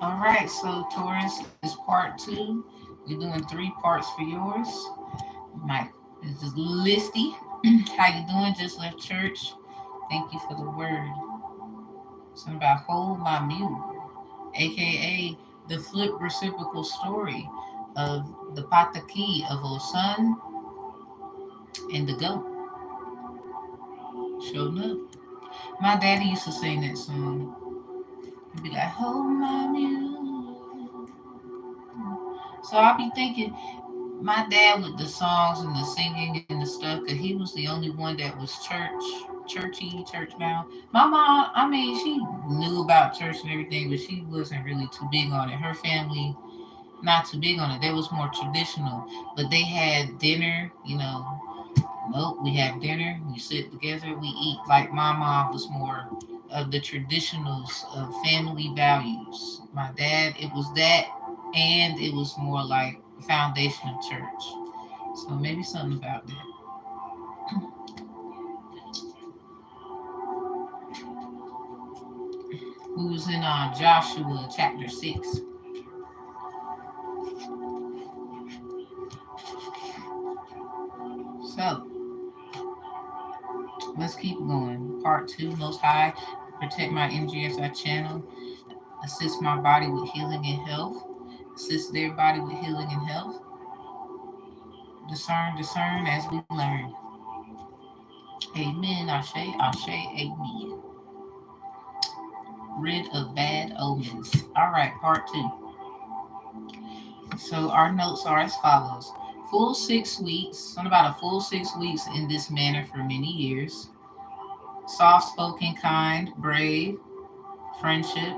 All right, so Taurus is part two. We're doing three parts for yours. Mike, this is Listy. How you doing? Just left church. Thank you for the word. Something about hold my mule, aka the flip reciprocal story of the Pataki of Osun and the goat. Showing up. My daddy used to sing that song. He'd be like, hold my mule. So I'll be thinking, my dad with the songs and the singing and the stuff, cause he was the only one that was church bound. My mom, I mean, she knew about church and everything, but she wasn't really too big on it. Her family, not too big on it. They was more traditional, but they had dinner. Nope, we have dinner. We sit together. We eat. Like my mom was more of the traditionals of family values. My dad, it was that, and it was more like the foundation of church. So maybe something about that. We was in Joshua chapter 6. So let's keep going. Part 2, Most High, protect my energy as I channel, assist my body with healing and health, assist their body with healing and health, discern as we learn. Amen, Ashe, Ashe, Amen. Rid of bad omens. All right, part 2. So our notes are as follows. Full 6 weeks, something about a full 6 weeks in this manner for many years. Soft spoken, kind, brave, friendship.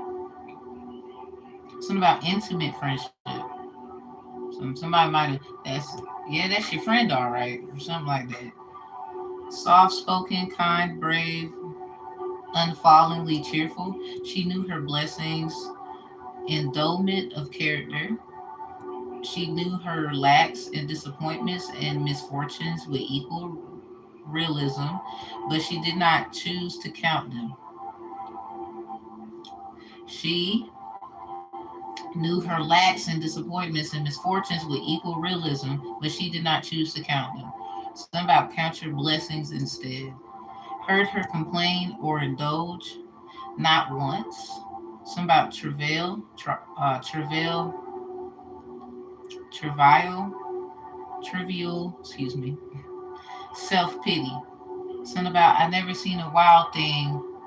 Something about intimate friendship. Somebody might have, that's your friend, all right, or something like that. Soft spoken, kind, brave, unfallingly cheerful. She knew her blessings, endowment of character. She knew her lacks and disappointments and misfortunes with equal realism, but she did not choose to count them. She knew her lacks and disappointments and misfortunes with equal realism, but she did not choose to count them. Something about count your blessings instead. Heard her complain or indulge, not once. Something about trivial, excuse me, self pity. Something about I never seen a wild thing.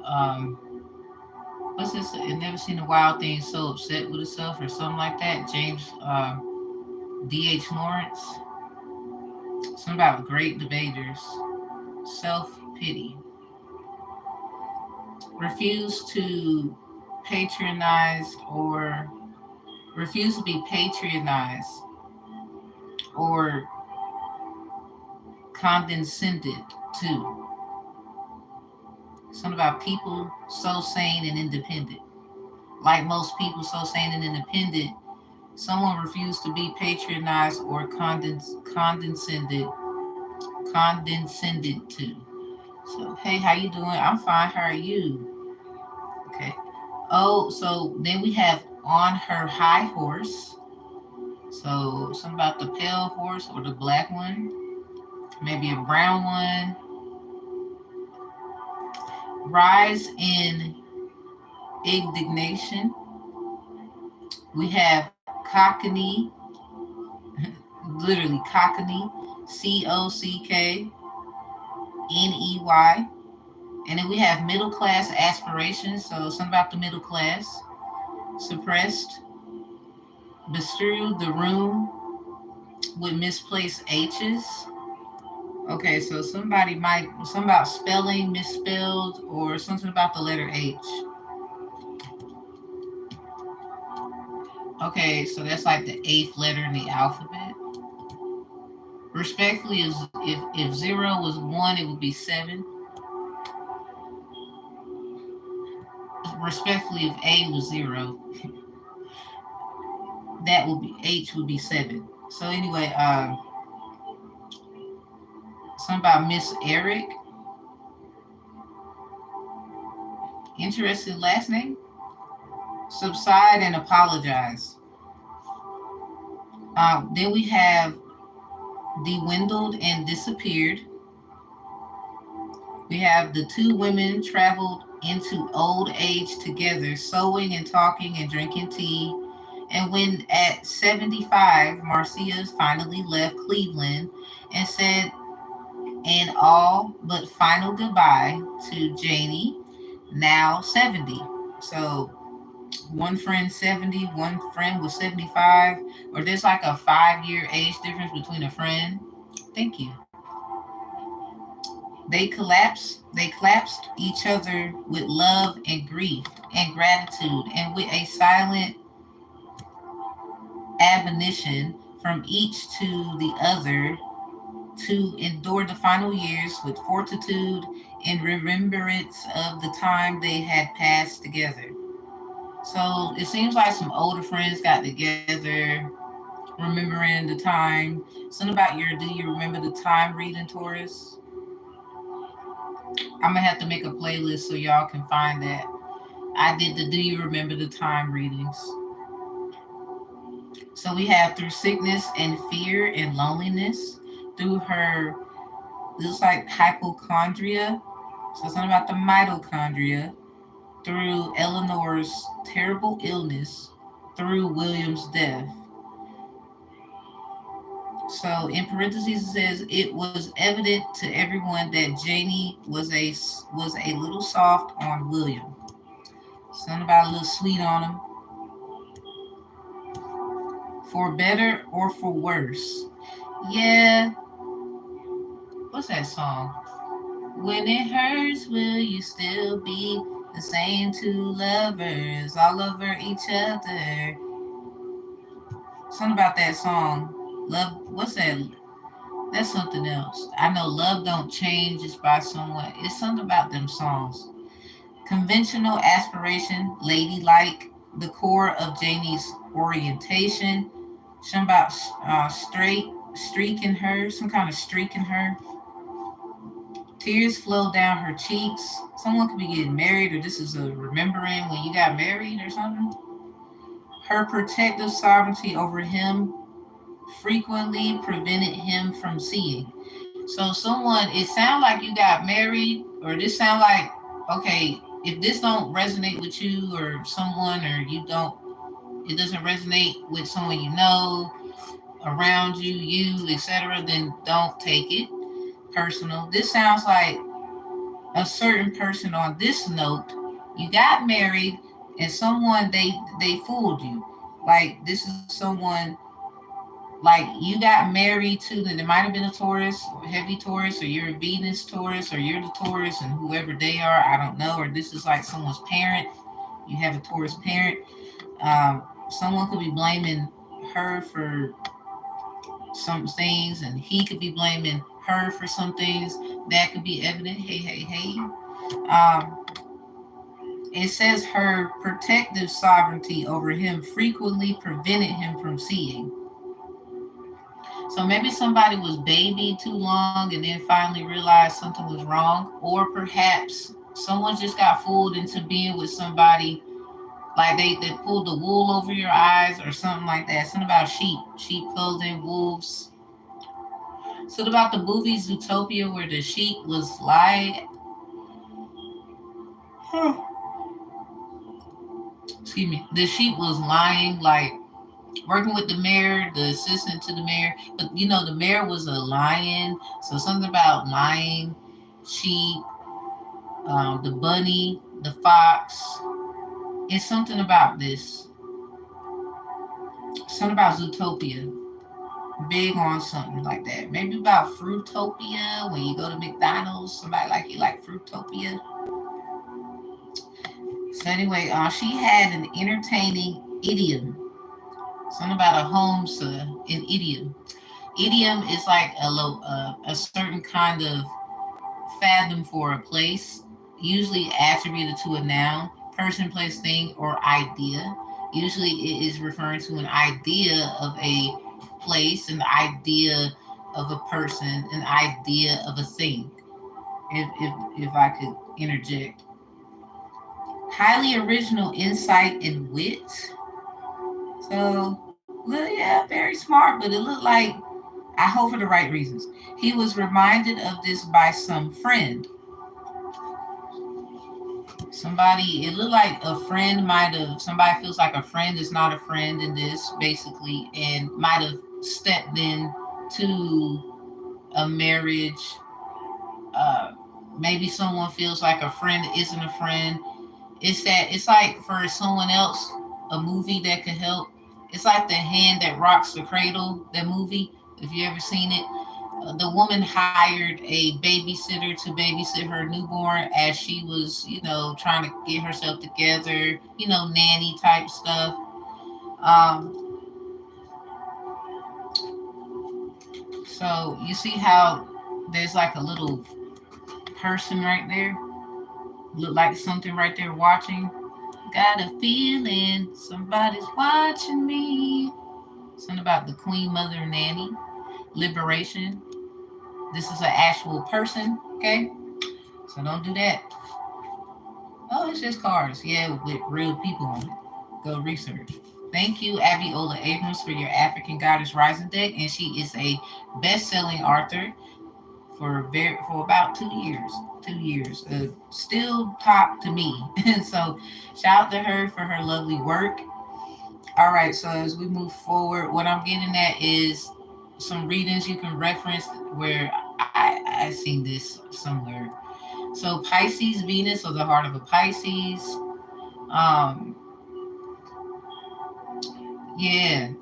Um, what's this? I never seen a wild thing so upset with itself or something like that. James D.H. Lawrence. Something about great debaters. Self pity. Refuse to patronize or refuse to be patronized or condescended to. Something about people so sane and independent. Like most people so sane and independent, someone refused to be patronized or condescended to. So, hey, how you doing? I'm fine. How are you? Okay. Oh, so then we have on her high horse. So, something about the pale horse or the black one, maybe a brown one. Rise in indignation. We have cockney, literally cockney, Cockney. And then we have middle class aspirations. So, something about the middle class. Suppressed, bestrew the room with misplaced H's. Okay, so something about spelling misspelled or something about the letter H. Okay, so that's like the eighth letter in the alphabet. Respectfully, if zero was one, it would be seven. Respectfully, if A was zero, that would be H would be seven. So anyway, something about Miss Eric. Interesting last name. subside and apologize. Then we have dwindled and disappeared. We have the two women traveled into old age together, sewing and talking and drinking tea. And when at 75, Marcia finally left Cleveland and said an all but final goodbye to Janie, now 70. So one friend 70, one friend was 75, or there's like a 5 year age difference between a friend. Thank you. They collapsed each other with love and grief and gratitude and with a silent admonition from each to the other to endure the final years with fortitude in remembrance of the time they had passed together. So it seems like some older friends got together, remembering the time. Something about your do you remember the time reading, Taurus? I'm gonna have to make a playlist so y'all can find that. I did the do you remember the time readings. So we have through sickness and fear and loneliness, through her, looks like hypochondria. So something about the mitochondria, through Eleanor's terrible illness, through William's death. So in parentheses it says it was evident to everyone that Janie was a little soft on William. Something about a little sweet on him. For better or for worse. Yeah, what's that song? When it hurts, will you still be the same two lovers all over each other? Something about that song. Love, what's that? That's something else. I know love don't change just by someone. It's something about them songs. Conventional aspiration, ladylike, the core of Janie's orientation. Something about straight streak in her, some kind of streak in her. Tears flow down her cheeks. Someone could be getting married, or this is a remembering when you got married or something. Her protective sovereignty over him frequently prevented him from seeing. So someone, it sounds like you got married, or this sound like, okay, if this don't resonate with you or someone, or you don't, it doesn't resonate with someone you know, around you, etc., then don't take it personal. This sounds like a certain person on this note. You got married, and someone they fooled you. Like this is someone like you got married to, and it might have been a Taurus or heavy Taurus, or you're a Venus Taurus, or you're the Taurus and whoever they are, I don't know, or this is like someone's parent. You have a Taurus parent. Someone could be blaming her for some things, and he could be blaming her for some things that could be evident. Hey, hey, hey. Um, it says her protective sovereignty over him frequently prevented him from seeing. So maybe somebody was babied too long and then finally realized something was wrong, or perhaps someone just got fooled into being with somebody, like they pulled the wool over your eyes or something like that. Something about sheep clothing, wolves. So about the movie Zootopia where the sheep was lying, excuse me, the sheep was lying, like working with the mayor, the assistant to the mayor. But you know, the mayor was a lion, so something about lying, sheep, the bunny, the fox. It's something about this. Something about Zootopia. Big on something like that. Maybe about Fruitopia when you go to McDonald's. Somebody like you like Fruitopia. So anyway, she had an entertaining idiom. Something about a home, an idiom. Idiom is like a certain kind of fathom for a place, usually attributed to a noun, person, place, thing, or idea. Usually it is referring to an idea of a place, an idea of a person, an idea of a thing. If I could interject. Highly original insight and wit. So, yeah, very smart, but it looked like, I hope for the right reasons. He was reminded of this by some friend. Somebody, it looked like a friend might have, somebody feels like a friend is not a friend in this, basically, and might have stepped in to a marriage. Uh, Maybe someone feels like a friend isn't a friend. It's like for someone else, a movie that could help. It's like The Hand That Rocks the Cradle, that movie, if you ever seen it. The woman hired a babysitter to babysit her newborn as she was, trying to get herself together, nanny type stuff. Um, so you see how there's like a little person right there, look like something right there watching. Got a feeling somebody's watching me. Something about the Queen Mother Nanny, liberation. This is an actual person, okay? So don't do that. Oh, it's just cards. Yeah, with real people on it. Go research. Thank you, Abiola Abrams, for your African Goddess Rising deck, and she is a best-selling author for about 2 years. 2 years, still top to me. So, shout out to her for her lovely work. All right, so as we move forward, what I'm getting at is some readings you can reference where I seen this somewhere. So Pisces, Venus, or the heart of a Pisces. Um, yeah.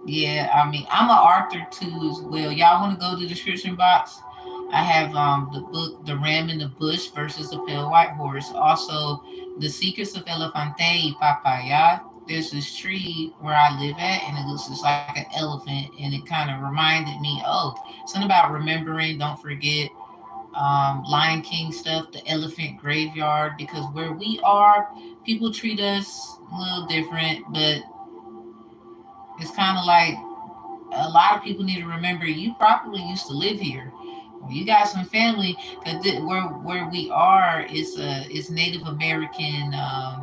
I mean, I'm an author too as well. Y'all want to go to the description box? I have the book The Ram in the Bush versus the Pale White Horse. Also, The Secrets of Elefante y Papaya. There's this tree where I live at, and it looks just like an elephant, and it kind of reminded me, oh, something about remembering, don't forget. Lion King stuff, the elephant graveyard, because where we are, people treat us a little different, but it's kind of like a lot of people need to remember you probably used to live here. Or you got some family, because where we are is Native American uh,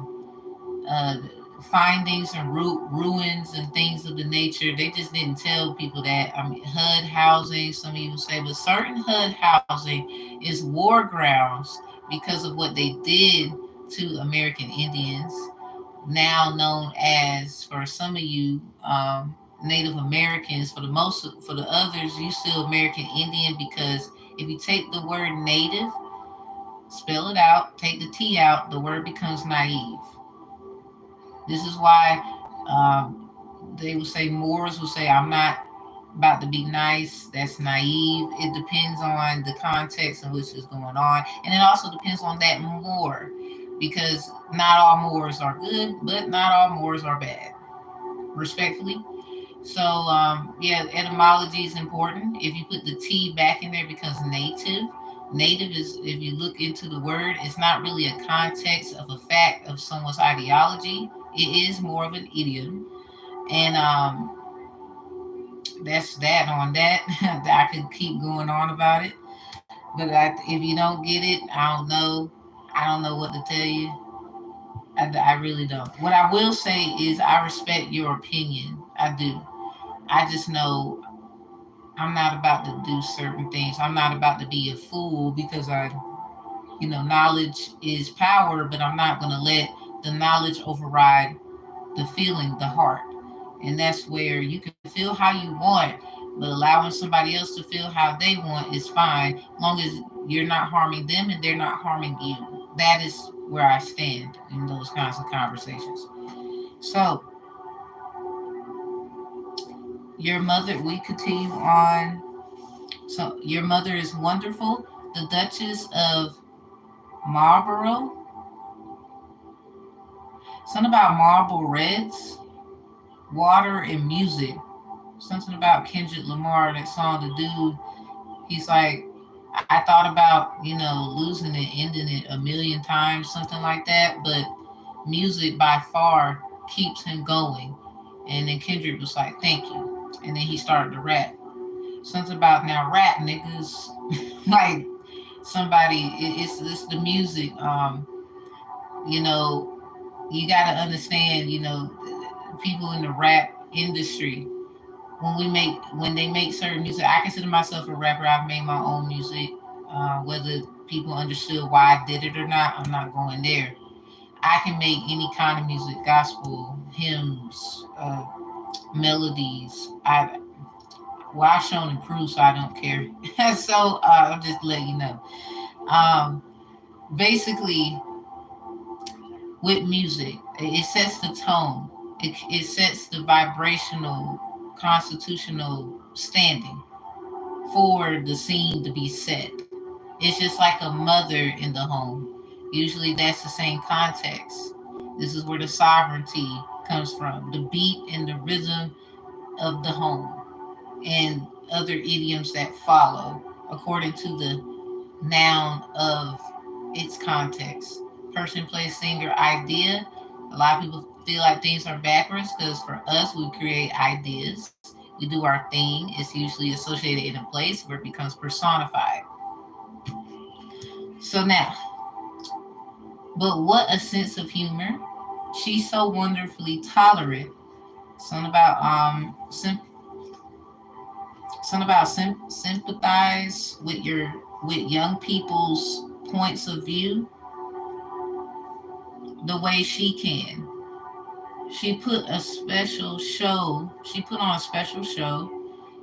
findings and ruins and things of the nature. They just didn't tell people that. I mean, HUD housing, some people say, but certain HUD housing is war grounds because of what they did to American Indians, now known as, for some of you, Native Americans. For the others, you still American Indian, because if you take the word native, spell it out, take the T out, the word becomes naive. This is why they will say, Moors will say, I'm not about to be nice. That's naive. It depends on the context in which is going on. And it also depends on that Moor, because not all Moors are good, but not all Moors are bad, respectfully. So, yeah, etymology is important. If you put the T back in there, it becomes native. Native is, if you look into the word, it's not really a context of a fact of someone's ideology. It is more of an idiom. And that's that on that. I could keep going on about it. But if you don't get it, I don't know. I don't know what to tell you. I really don't. What I will say is I respect your opinion. I do. I just know I'm not about to do certain things. I'm not about to be a fool, because knowledge is power, but I'm not going to let the knowledge override the feeling, the heart. And that's where you can feel how you want, but allowing somebody else to feel how they want is fine, long as you're not harming them and they're not harming you. That is where I stand in those kinds of conversations. So, your mother, we continue on. So, your mother is wonderful. The Duchess of Marlborough. Something about Marble Reds, water, and music. Something about Kendrick Lamar, that song, the dude, he's like, I thought about, losing it, ending it a million times, something like that. But music by far keeps him going. And then Kendrick was like, thank you. And then he started to rap. Something about, now rap niggas, like somebody, it's the music. You know, You got to understand, people in the rap industry, when they make certain music. I consider myself a rapper. I've made my own music. Whether people understood why I did it or not, I'm not going there. I can make any kind of music: gospel, hymns, melodies. I've shown and proved, so I don't care. So I'll just let you know. Um, Basically, with music, it sets the tone. It sets the vibrational, constitutional standing for the scene to be set. It's just like a mother in the home. Usually that's the same context. This is where the sovereignty comes from, the beat and the rhythm of the home, and other idioms that follow according to the noun of its context. Person, place, singer, idea. A lot of people feel like things are backwards because for us, we create ideas. We do our thing. It's usually associated in a place where it becomes personified. So now, but what a sense of humor. She's so wonderfully tolerant. Something about sympathize with young people's points of view the way she can. She put on a special show.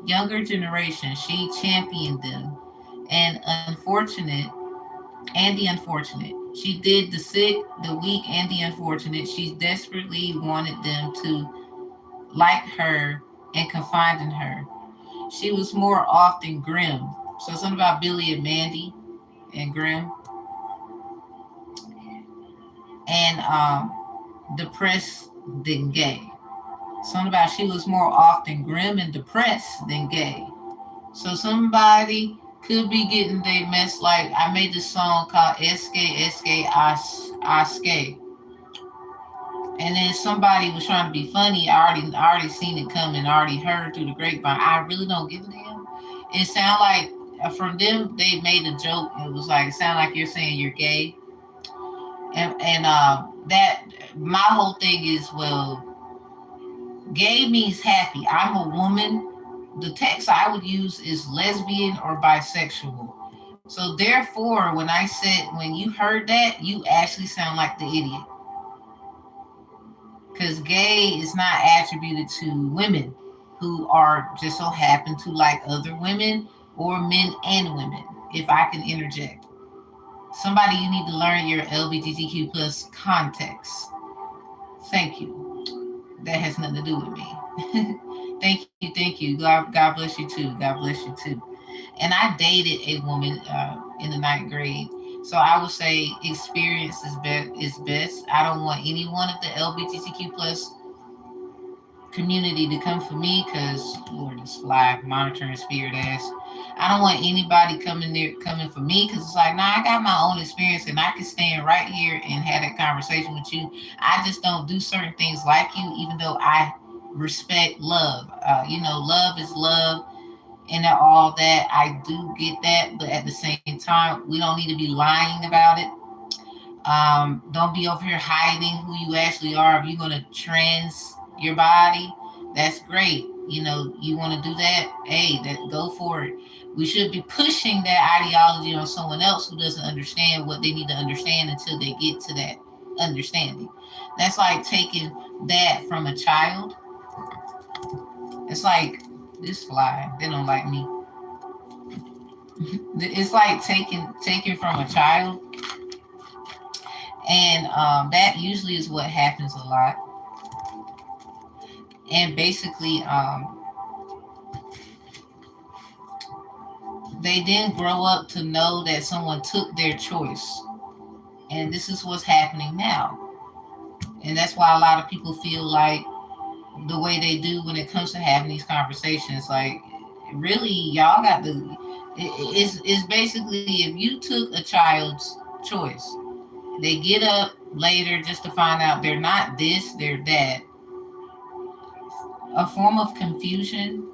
Younger generation, she championed them. And the unfortunate. She did the sick, the weak, and the unfortunate. She desperately wanted them to like her and confide in her. She was more often grim. So something about Billy and Mandy and Grim, and depressed than gay. Something about she was more often grim and depressed than gay. So somebody could be getting their mess. Like I made this song called Eske Aske. And then somebody was trying to be funny. I already seen it coming, already heard through the grapevine. I really don't give a damn. It sound like from them they made a joke. It was like it sound like you're saying you're gay. And that my whole thing is, well, gay means happy. I'm a woman. The text I would use is lesbian or bisexual. So therefore, when you heard that, you actually sound like the idiot. Because gay is not attributed to women who are just so happen to like other women or men and women, if I can interject. Somebody, you need to learn your LGBTQ plus context. Thank you. That has nothing to do with me. Thank you. God bless you too. God bless you too. And I dated a woman in the ninth grade. So I would say experience is best. I don't want any one of the LGBTQ plus community to come for me because Lord is fly monitoring spirit ass. I don't want anybody coming for me because it's like, nah, I got my own experience and I can stand right here and have that conversation with you. I just don't do certain things like you, even though I respect love. Love is love and all that. I do get that, but at the same time, we don't need to be lying about it. Don't be over here hiding who you actually are. If you're gonna trans your body, that's great. You want to do that, hey, that go for it. We should be pushing that ideology on someone else who doesn't understand what they need to understand until they get to that understanding. That's like taking that from a child. It's like this fly. They don't like me. It's like taking from a child, and that usually is what happens a lot. And basically, they didn't grow up to know that someone took their choice, and this is what's happening now. And that's why a lot of people feel like the way they do when it comes to having these conversations. Like, really, y'all got the. It's basically if you took a child's choice, they get up later just to find out they're not this, they're that. A form of confusion.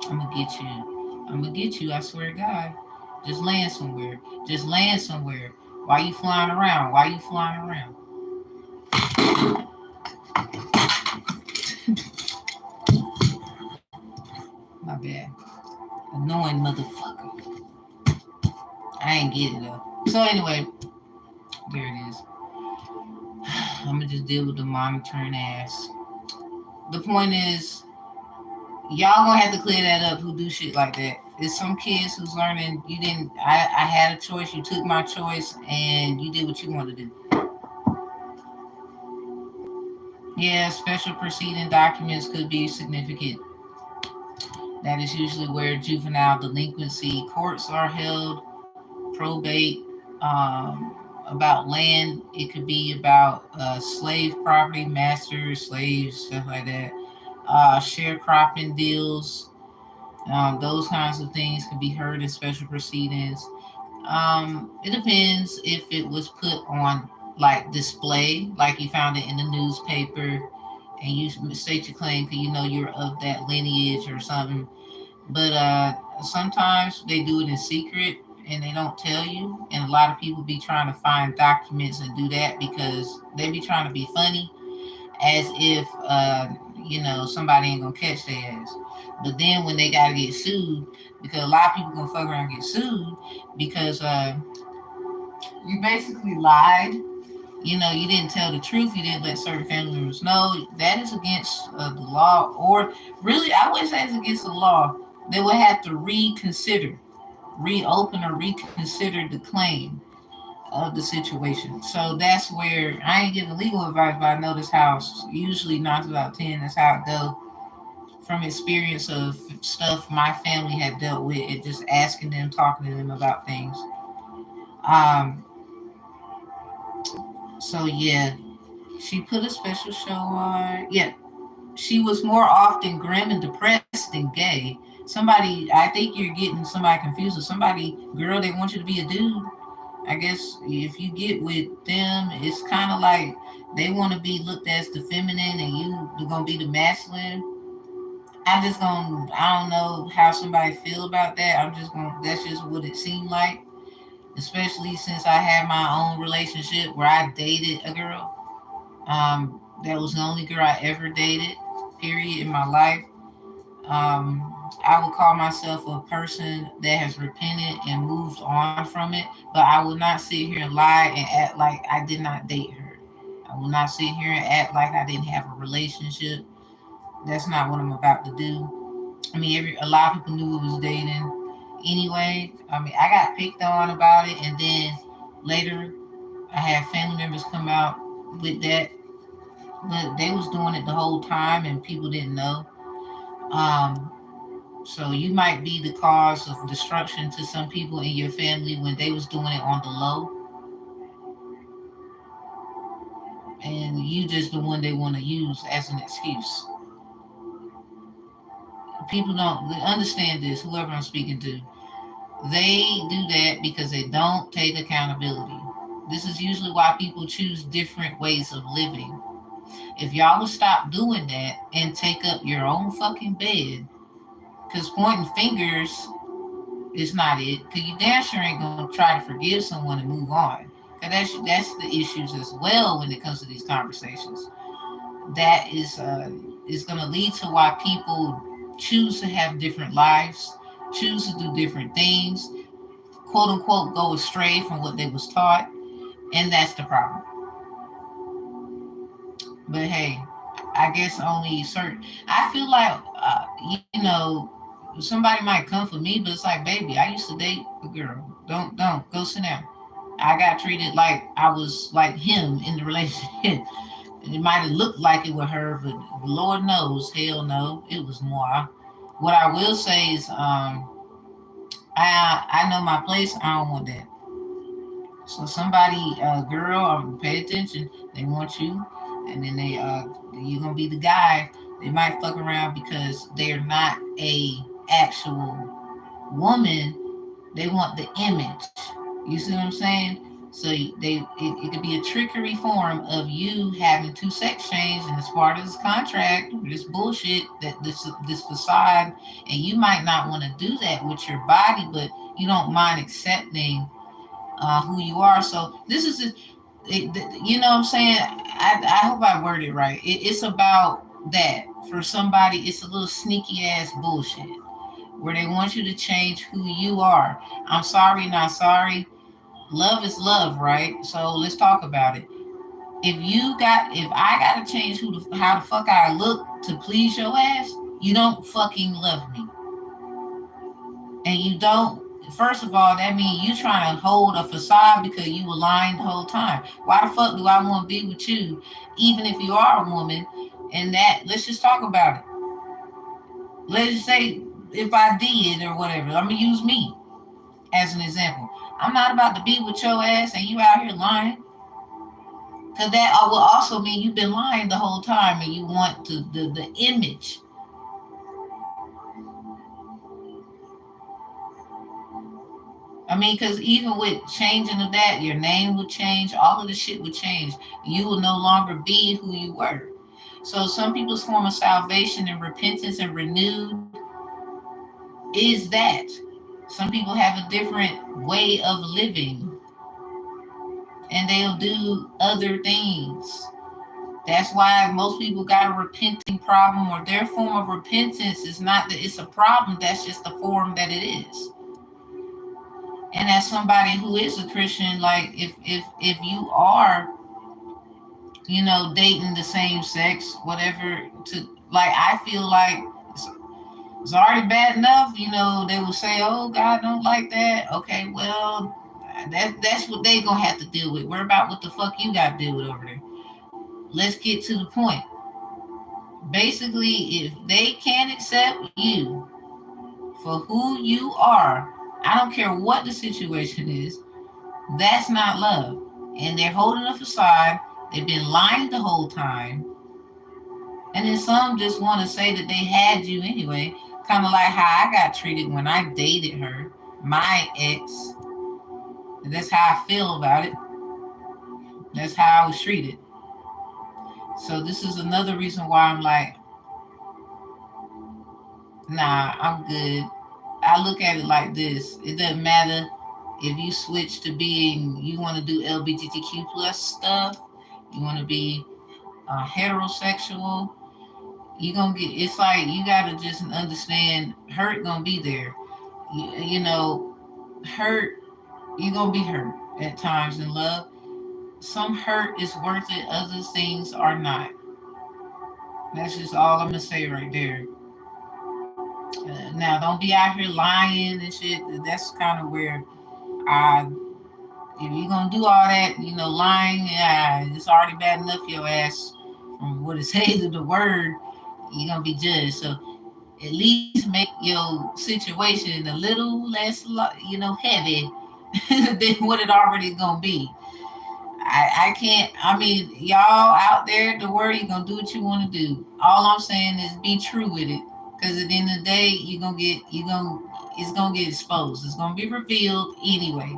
I'm gonna get you. I'm gonna get you. I swear to God. Just land somewhere. Just land somewhere. Why you flying around? Why you flying around? My bad. Annoying motherfucker. I ain't get it though. So anyway, there it is. I'm gonna just deal with the monitoring ass. The point is, y'all gonna have to clear that up who do shit like that. There's some kids who's learning you didn't I had a choice, you took my choice and you did what you wanted to do. Yeah, special proceeding documents could be significant. That is usually where juvenile delinquency courts are held, probate, about land. It could be about slave property, masters, slaves, stuff like that. Sharecropping deals, those kinds of things can be heard in special proceedings. It depends if it was put on like display, like you found it in the newspaper, and you state your claim because you know you're of that lineage or something. But sometimes they do it in secret and they don't tell you. And a lot of people be trying to find documents and do that because they be trying to be funny, as if somebody ain't gonna catch their ass. But then when they gotta get sued, because a lot of people gonna fuck around and get sued because you basically lied. You didn't tell the truth. You didn't let certain family members know. That is against the law, or really, I would say it's against the law. They would have to reconsider, reopen, or reconsider the claim of the situation. So that's where I ain't giving legal advice, but I notice how usually 9 out of 10 that's how it go from experience of stuff my family had dealt with and just asking them, talking to them about things. Um, so yeah, she put a special show on. Yeah, she was more often grim and depressed than gay. Somebody, I think you're getting somebody confused with somebody, girl, they want you to be a dude. I guess if you get with them, it's kind of like they want to be looked as the feminine and you're going to be the masculine. I don't know how somebody feel about that. That's just what it seemed like, especially since I had my own relationship where I dated a girl. That was the only girl I ever dated, period, in my life. I would call myself a person that has repented and moved on from it, but I will not sit here and lie and act like I did not date her. I will not sit here and act like I didn't have a relationship. That's not what I'm about to do. I mean, a lot of people knew we was dating anyway. I mean, I got picked on about it, and then later I had family members come out with that, but they was doing it the whole time, and people didn't know. Um, So you might be the cause of destruction to some people in your family when they was doing it on the low, and you just the one they want to use as an excuse. People don't understand this. Whoever I'm speaking to, they do that because they don't take accountability. This is usually why people choose different ways of living. If y'all would stop doing that and take up your own fucking bed, because pointing fingers is not it. Because you damn sure ain't gonna try to forgive someone and move on. Cause that's the issues as well when it comes to these conversations. That is gonna lead to why people choose to have different lives, choose to do different things, quote unquote, go astray from what they was taught, and that's the problem. But hey, I guess only certain. I feel like somebody might come for me, but it's like, baby, I used to date a girl. Don't go sit down. I got treated like I was like him in the relationship. It might have looked like it with her, but Lord knows, hell no, it was moi. What I will say is, I know my place. I don't want that. So somebody, girl, pay attention. They want you, and then you're gonna be the guy. They might fuck around because they're not a actual woman. They want the image. You see what I'm saying? So it could be a trickery form of you having two sex change, and it's part of this contract, this bullshit, that this facade, and you might not want to do that with your body, but you don't mind accepting who you are. So this is you know what I'm saying? I hope I worded it right. It's about that. for somebody, it's a little sneaky ass bullshit where they want you to change who you are. I'm sorry, not sorry. Love is love, right? So let's talk about it. If I gotta change how the fuck I look to please your ass, you don't fucking love me. And you don't, first of all, that means you trying to hold a facade because you were lying the whole time. Why the fuck do I want to be with you, even if you are a woman? And that, let's just talk about it. Let's just say if I did or whatever, I'm gonna use me as an example. I'm not about to be with your ass and you out here lying. Because that will also mean you've been lying the whole time and you want the image. I mean, because even with changing of that, your name would change, all of the shit would change. You will no longer be who you were. So some people's form of salvation and repentance and renewed is that. Some people have a different way of living and they'll do other things. That's why most people got a repenting problem, or their form of repentance is not that it's a problem, that's just the form that it is. And as somebody who is a Christian, like if you are, dating the same sex, whatever, to like I feel like it's already bad enough, they will say, oh, God don't like that. Okay, well, that's what they gonna have to deal with. Worry about what the fuck you got to deal with over there. Let's get to the point. Basically, if they can't accept you for who you are, I don't care what the situation is, that's not love. And they're holding a facade. They've been lying the whole time. And then some just want to say that they had you anyway, kind of like how I got treated when I dated her, my ex. And that's how I feel about it. That's how I was treated. So this is another reason why I'm like, nah, I'm good. I look at it like this. It doesn't matter if you switch to being, you want to do LGBTQ plus stuff, you want to be heterosexual, you gonna get, it's like you gotta just understand hurt gonna be there. Hurt, you gonna be hurt at times in love. Some hurt is worth it, other things are not. That's just all I'm gonna say right there. Now don't be out here lying and shit. That's kind of where I, if you're gonna do all that, lying, yeah, it's already bad enough your ass from what it says in the word, you're gonna be judged. So at least make your situation a little less, heavy than what it already gonna be. I can't. I mean, y'all out there, the word, you're gonna do what you want to do. All I'm saying is be true with it, because at the end of the day, it's gonna get exposed. It's gonna be revealed anyway.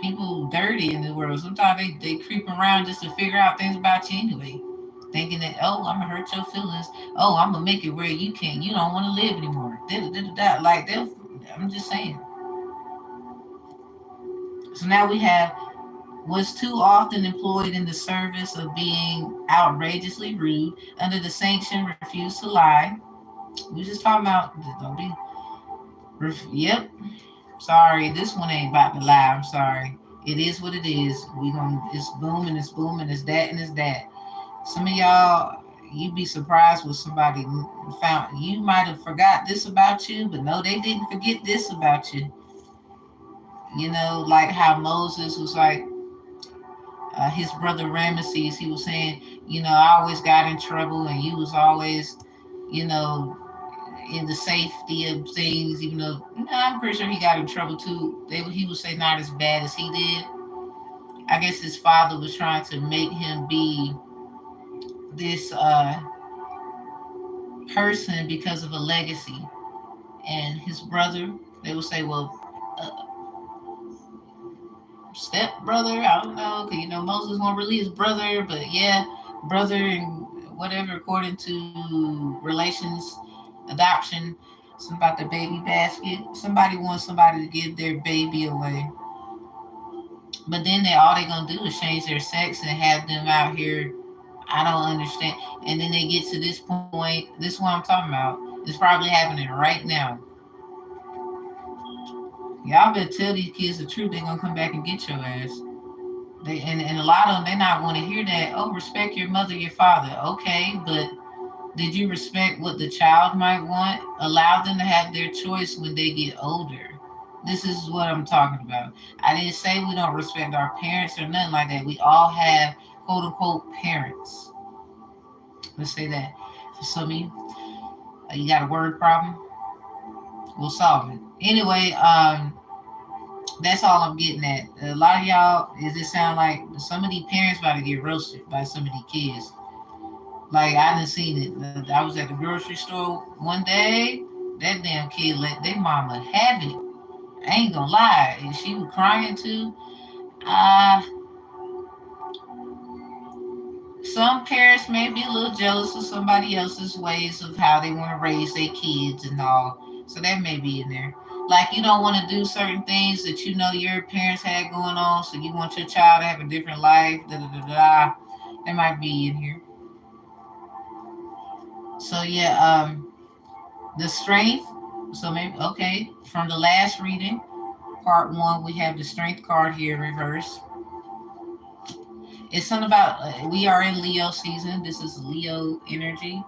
People dirty in the world. Sometimes they creep around just to figure out things about you anyway. Thinking that, oh, I'm gonna hurt your feelings. Oh, I'm gonna make it where you don't want to live anymore. Like they'll, I'm just saying. So now we have was too often employed in the service of being outrageously rude, under the sanction refused to lie. We just talking about don't be. Yep. Sorry, this one ain't about to lie. I'm sorry. It is what it is. It's booming, it's booming, it's that and it's that. Some of y'all, you'd be surprised what somebody found. You might have forgot this about you, but no, they didn't forget this about you. Like how Moses was like, his brother Ramesses, he was saying, I always got in trouble and you was always, you know, in the safety of things, even though I'm pretty sure he got in trouble too. He would say not as bad as he did. I guess his father was trying to make him be this person because of a legacy. And his brother, they would say, well, step brother, I don't know, because Moses won't really his brother, but yeah, brother and whatever, according to relations, adoption, something about the baby basket. Somebody wants somebody to give their baby away. But then all they gonna do is change their sex and have them out here I don't understand. And then they get to this point. This is what I'm talking about. It's probably happening right now. Y'all better tell these kids the truth. They're gonna come back and get your ass. And a lot of them, they not want to hear that. Oh, respect your mother, your father. Okay, but did you respect what the child might want? Allow them to have their choice when they get older. This is what I'm talking about. I didn't say we don't respect our parents or nothing like that. We all have quote unquote parents. Let's say that. For some of you, you got a word problem, we'll solve it. Anyway, that's all I'm getting at. A lot of y'all, does it sound like some of these parents about to get roasted by some of these kids? Like I done seen it. I was at the grocery store one day. That damn kid let their mama have it. I ain't gonna lie, and she was crying too. Uh, some parents may be a little jealous of somebody else's ways of how they want to raise their kids and all. So that may be in there. Like you don't want to do certain things that you know your parents had going on, so you want your child to have a different life. Da da da da. That might be in here. So yeah, the strength. So maybe okay. From the last reading, part one, we have the strength card here in reverse. It's something about we are in Leo season. This is Leo energy,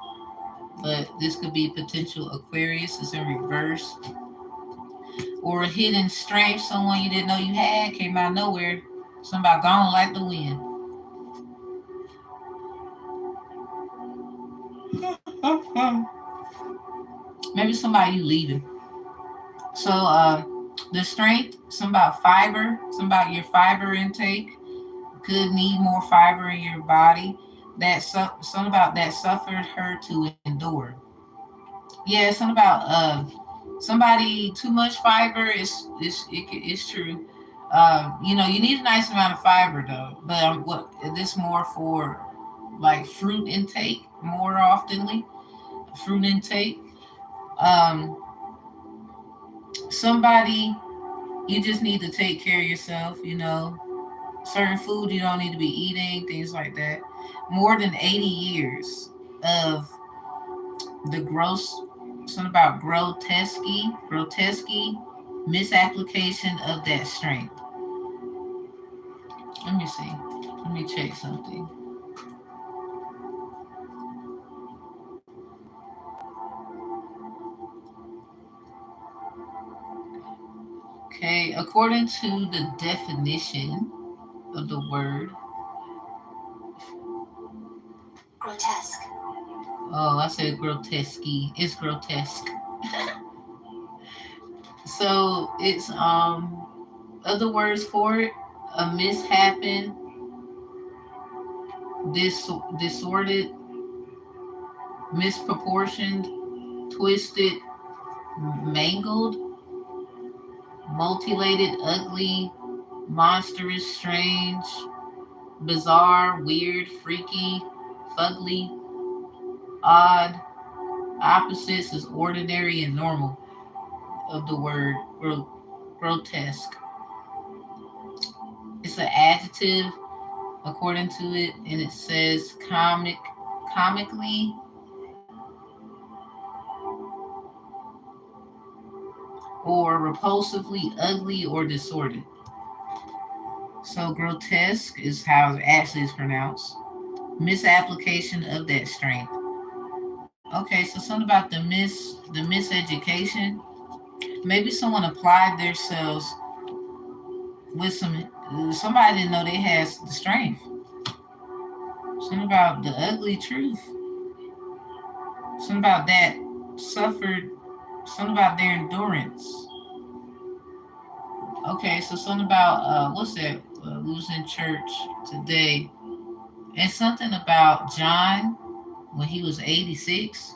but this could be potential Aquarius. It's in reverse, or a hidden strength. Someone you didn't know you had came out of nowhere. Somebody gone like the wind. Maybe somebody you leaving. So the strength. Some about fiber. Some about your fiber intake. Could need more fiber in your body. Something about that suffered her to endure. Yeah, something about somebody too much fiber is true. You need a nice amount of fiber though. But what this more for like fruit intake more oftenly. Fruit intake. Um, somebody you just need to take care of yourself. Certain food you don't need to be eating, things like that. More than 80 years of the gross, something about grotesque misapplication of that strength. Let me see. Let me check something. Okay, according to the definition of the word grotesque. Oh, I said grotesque. It's grotesque. So it's other words for it: a mishappen, disordered, misproportioned, twisted, mangled, mutilated, ugly, monstrous, strange, bizarre, weird, freaky, fugly, odd. Opposites is ordinary and normal of the word grotesque. It's an adjective according to it, and it says comically or repulsively ugly or disordered. So grotesque is how it actually is pronounced. Misapplication of that strength. Okay, so something about the miseducation. Maybe someone applied themselves with somebody didn't know they had the strength. Something about the ugly truth. Something about that suffered. Something about their endurance. Okay, so something about what's that? We was in church today, and something about John when he was 86.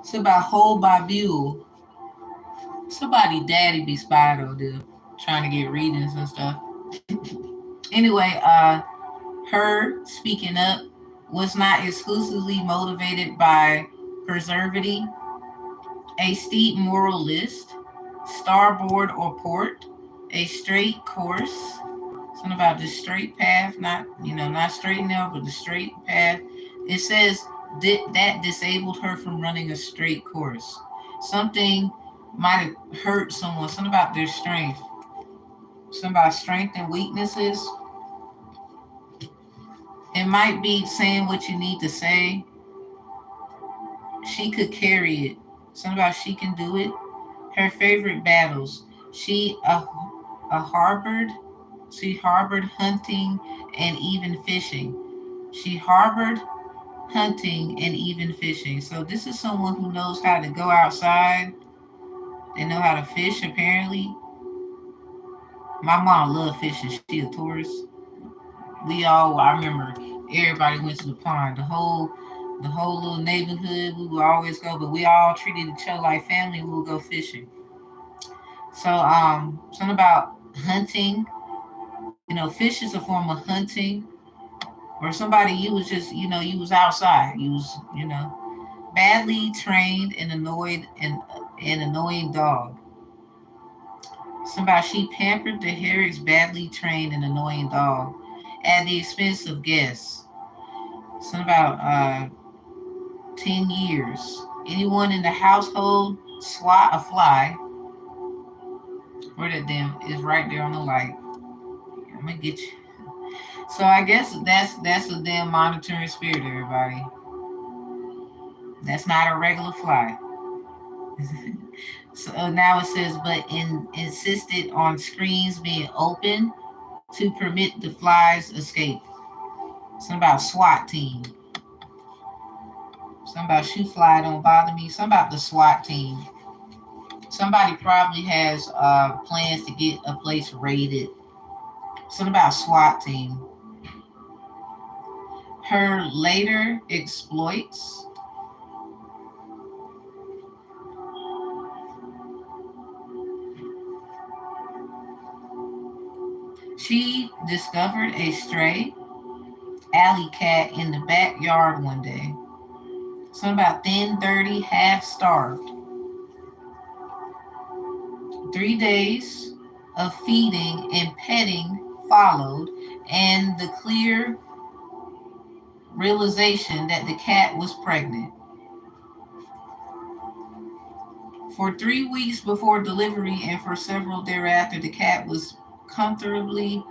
It's about whole Bible. Somebody daddy be spied on them trying to get readings and stuff. Anyway, her speaking up was not exclusively motivated by preservity, a steep moral list, starboard or port, a straight course. Something about the straight path, not not straight and narrow, but the straight path. It says that disabled her from running a straight course. Something might have hurt someone. Something about their strength. Something about strength and weaknesses. It might be saying what you need to say. She could carry it. Something about she can do it. Her favorite battles. She a harbored. She harbored hunting and even fishing. She harbored hunting and even fishing. So this is someone who knows how to go outside. They know how to fish apparently. My mom loved fishing. She a Taurus. I remember everybody went to the pond. The whole little neighborhood, we would always go, but we all treated each other like family. We would go fishing. So something about hunting. Fish is a form of hunting, or somebody you was just you was outside. You was badly trained and annoyed and an annoying dog. Somebody she pampered the Herrick's badly trained and annoying dog at the expense of guests. Some about 10 years. Anyone in the household swat a fly. Where that damn is right there on the light. I'm gonna get you. So I guess that's a damn monitoring spirit, everybody. That's not a regular fly. So now it says, but insisted on screens being open to permit the fly's escape. Something about SWAT team. Something about shoot fly don't bother me. Something about the SWAT team. Somebody probably has plans to get a place raided. Something about SWAT team. Her later exploits. She discovered a stray alley cat in the backyard one day. Something about thin, dirty, half starved. 3 days of feeding and petting followed, and the clear realization that the cat was pregnant. For 3 weeks before delivery and for several thereafter, the cat was comfortably,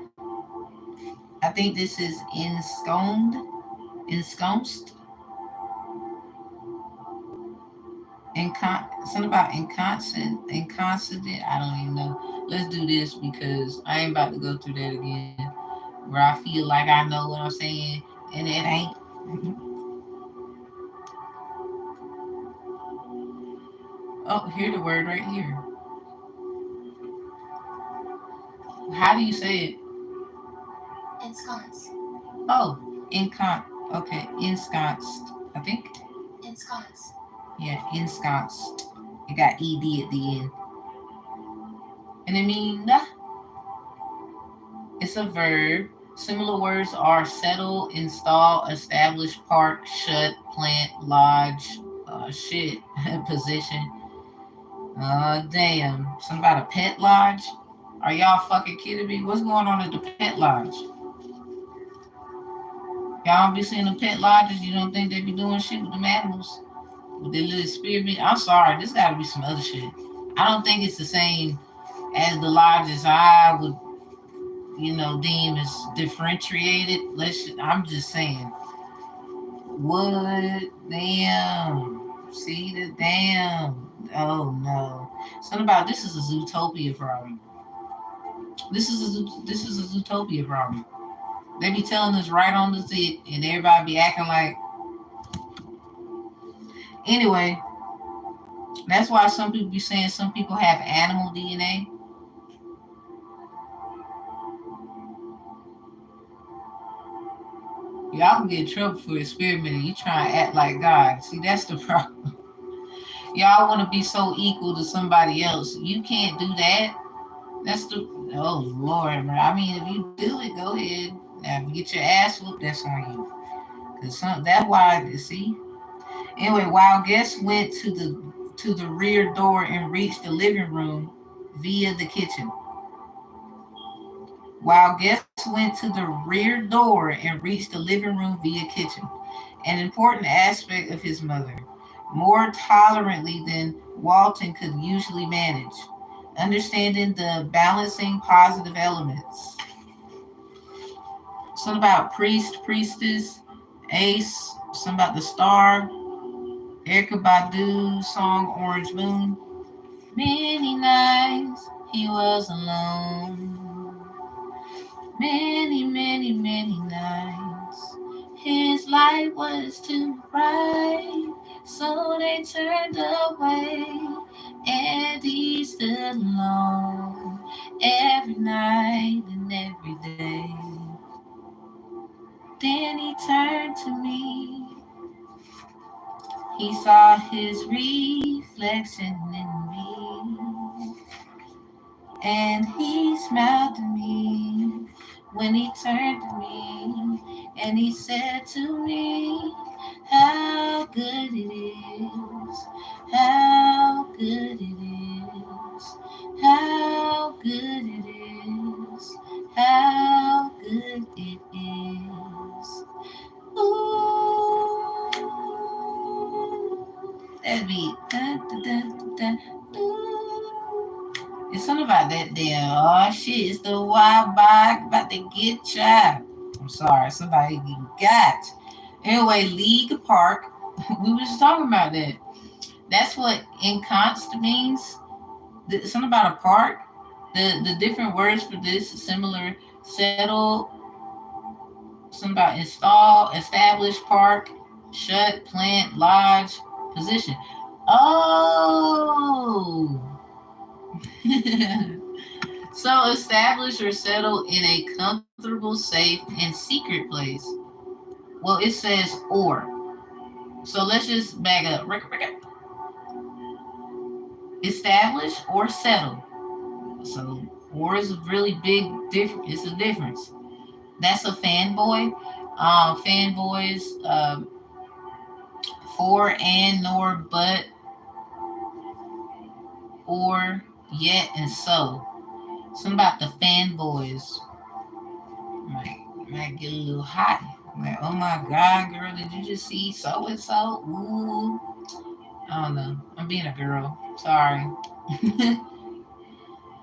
I think this is ensconced, something about inconstant. I don't even know. Let's do this because I ain't about to go through that again. Where I feel like I know what I'm saying and it ain't. Oh, here the word right here. How do you say it? Ensconce. Oh, Okay, ensconced. I think. Ensconce. Yeah, ensconced. It got ed at the end, and it means it's a verb. Similar words are settle, install, establish, park, shut, plant, lodge, shit, position. Damn. Something about a pet lodge? Are y'all fucking kidding me? What's going on at the pet lodge? Y'all be seeing the pet lodges? You don't think they be doing shit with the animals? With their little spirit? I'm sorry, this gotta be some other shit. I don't think it's the same as the lodges I would, deem as differentiated. I'm just saying. What? Damn. See the damn. Oh no. Something about this is a Zootopia problem. This is a Zootopia problem. They be telling us right on the zit, and everybody be acting like. Anyway, that's why some people be saying some people have animal DNA. Y'all can get in trouble for experimenting. You try to act like God. See, that's the problem. Y'all want to be so equal to somebody else. You can't do that. That's the oh Lord, man. I mean, if you do it, go ahead. Now, if you get your ass whooped, that's on you. Cause that's why. See. Anyway, while guests went to the rear door and reached the living room, via the kitchen, while guests went to the rear door and reached the living room via kitchen. An important aspect of his mother, more tolerantly than Walton could usually manage, understanding the balancing positive elements. Something about priest, priestess, ace, something about the star, Erica Badu song Orange Moon. Many nights he was alone. Many, many, many nights. His light was too bright, so they turned away, and he stood alone every night and every day. Then he turned to me. He saw his reflection in me, and he smiled at me when he turned to me, and he said to me, how good it is, how good it is, how good it is, how good it is. Ooh, that beat. Dun, dun, dun, dun, ooh. It's something about that damn. Oh shit! It's the wild bike about to get chopped. I'm sorry, somebody got. Anyway, League Park. We were just talking about that. That's what encanced means. Something about a park. The different words for this similar: settle, something about install, establish, park, shut, plant, lodge, position. Oh. So establish or settle in a comfortable, safe, and secret place. Well, it says or. So let's just back up. Establish or settle. So or is a really big difference. It's a difference. That's a fanboy. Fanboys, for and nor but or yet and so. Something about the fanboys. Might get a little hot. Like, oh my god, girl, did you just see so and so? Ooh. I don't know. I'm being a girl. Sorry.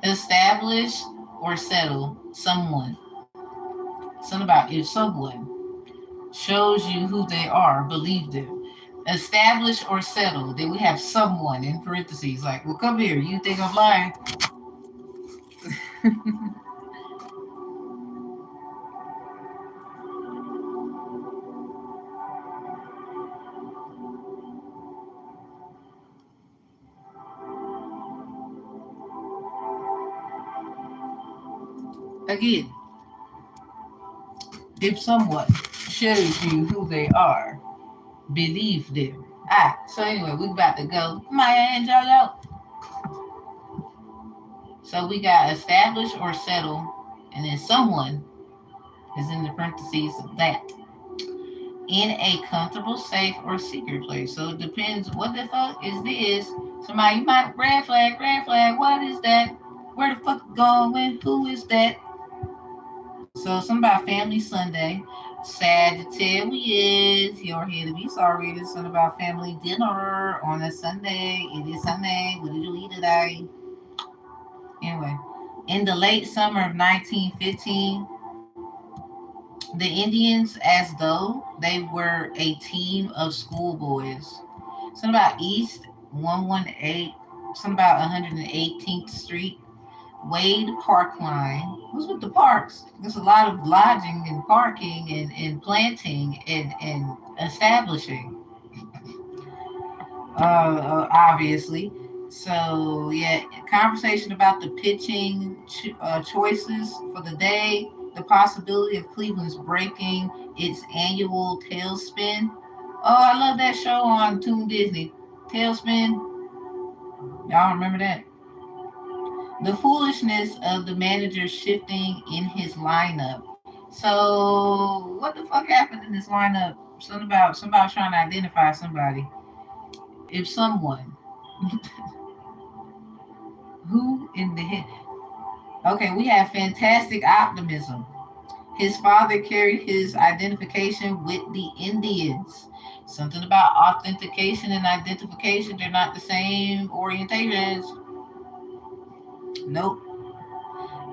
Establish or settle someone. Something about if someone shows you who they are, believe them. Establish or settle. Then we have someone in parentheses. Like, well, come here. You think I'm lying? Again, if someone shows you who they are, believe them. So anyway, we about to go. Maya and JoJo. So we got establish or settle, and then someone is in the parentheses of that. In a comfortable, safe, or secret place. So it depends. What the fuck is this? Somebody, you might red flag, red flag. What is that? Where the fuck going? Who is that? So something about Family Sunday. Sagittarius, your head of Esau reading something about family dinner on a Sunday. It is Sunday. What did you eat today? Anyway, in the late summer of 1915, the Indians, as though they were a team of schoolboys. Something about East 118, something about 118th Street, Wade Park Line. What's with the parks? There's a lot of lodging and parking and planting and establishing, obviously. So, yeah, conversation about the pitching choices for the day, the possibility of Cleveland's breaking its annual tailspin. Oh, I love that show on Toon Disney. Tailspin. Y'all remember that? The foolishness of the manager shifting in his lineup. So, what the fuck happened in this lineup? Something about somebody trying to identify somebody. If someone Who in the head? Okay, we have fantastic optimism. His father carried his identification with the Indians. Something about authentication and identification, they're not the same orientations. Nope.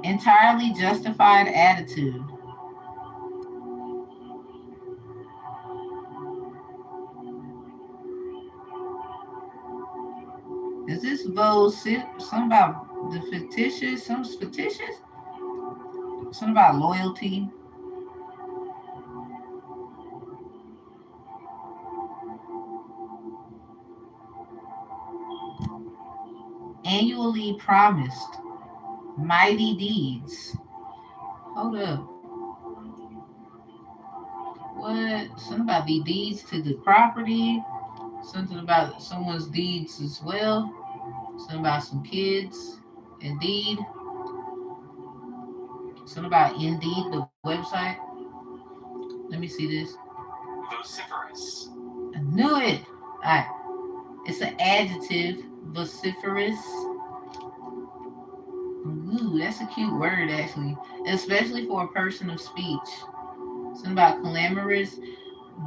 Entirely justified attitude. Is this something about the fictitious? Something's fictitious? Something about loyalty? Annually promised mighty deeds. Hold up. What? Something about the deeds to the property. Something about someone's deeds as well. Something about some kids. Indeed. Something about Indeed, the website. Let me see this. Vociferous. I knew it. Alright. It's an adjective. Vociferous. Ooh, that's a cute word actually. Especially for a person of speech. Something about clamorous.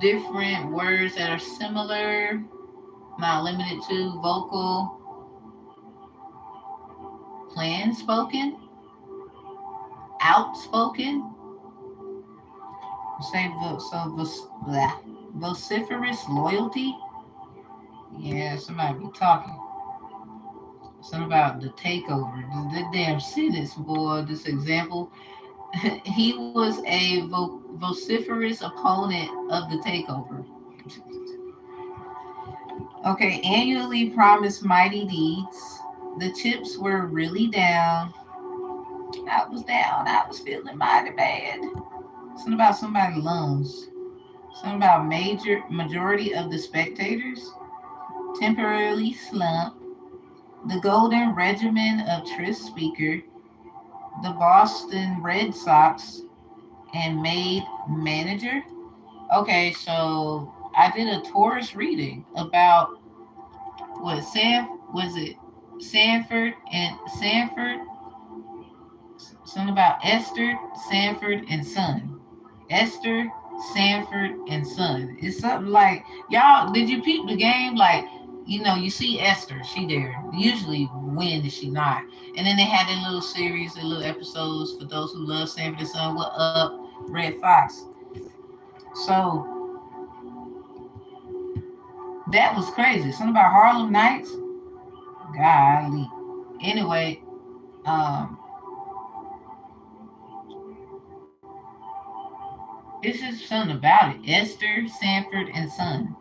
Different words that are similar. Not limited to vocal. Plain spoken. Outspoken. Say vociferous loyalty. Yeah, somebody be talking. Something about the takeover. The damn sentence, boy. This example. He was a vociferous opponent of the takeover. Okay, annually promised mighty deeds. The chips were really down. I was down. I was feeling mighty bad. Something about somebody's lungs. Something about majority of the spectators temporarily slump. The Golden Regimen of Tris Speaker, the Boston Red Sox, and made manager. Okay, so I did a Taurus reading about what Sam was it Sanford, something about Esther, Sanford, and Son. Esther, Sanford, and Son. It's something like y'all. Did you peep the game? Like you see Esther, she there. Usually, when is she not? And then they had their little series, their little episodes for those who love Sanford and Son. What up, Red Fox? So that was crazy. Something about Harlem Nights. Golly. Anyway, um, it's just something about it. Esther, Sanford, and Son.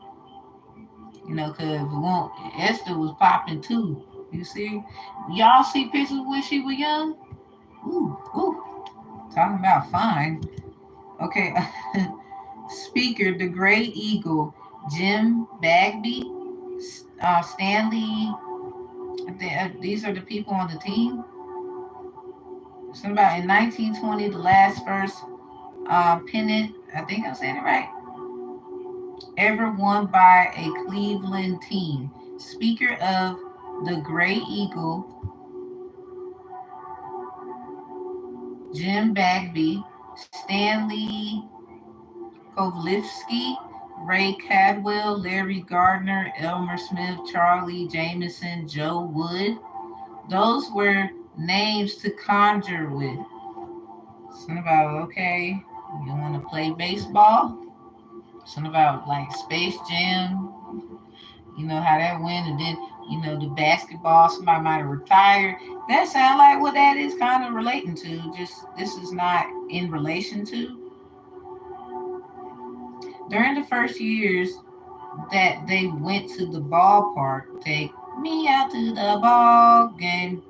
Because Esther was popping too. You see, y'all see pictures when she was young. Ooh, ooh, talking about fine. Okay, speaker, the Great Eagle, Jim Bagby, Stanley. These are the people on the team. Something about in 1920, the last first pennant. I think I'm saying it right. Ever won by a Cleveland team. Speaker of the Gray Eagle, Jim Bagby, Stanley Kovlivsky, Ray Cadwell, Larry Gardner, Elmer Smith, Charlie Jameson, Joe Wood. Those were names to conjure with. Something about, okay, you want to play baseball? Something about like Space Jam, how that went, and then the basketball. Somebody might have retired. That sounds like what that is kind of relating to. Just this is not in relation to. During the first years that they went to the ballpark, take me out to the ball game.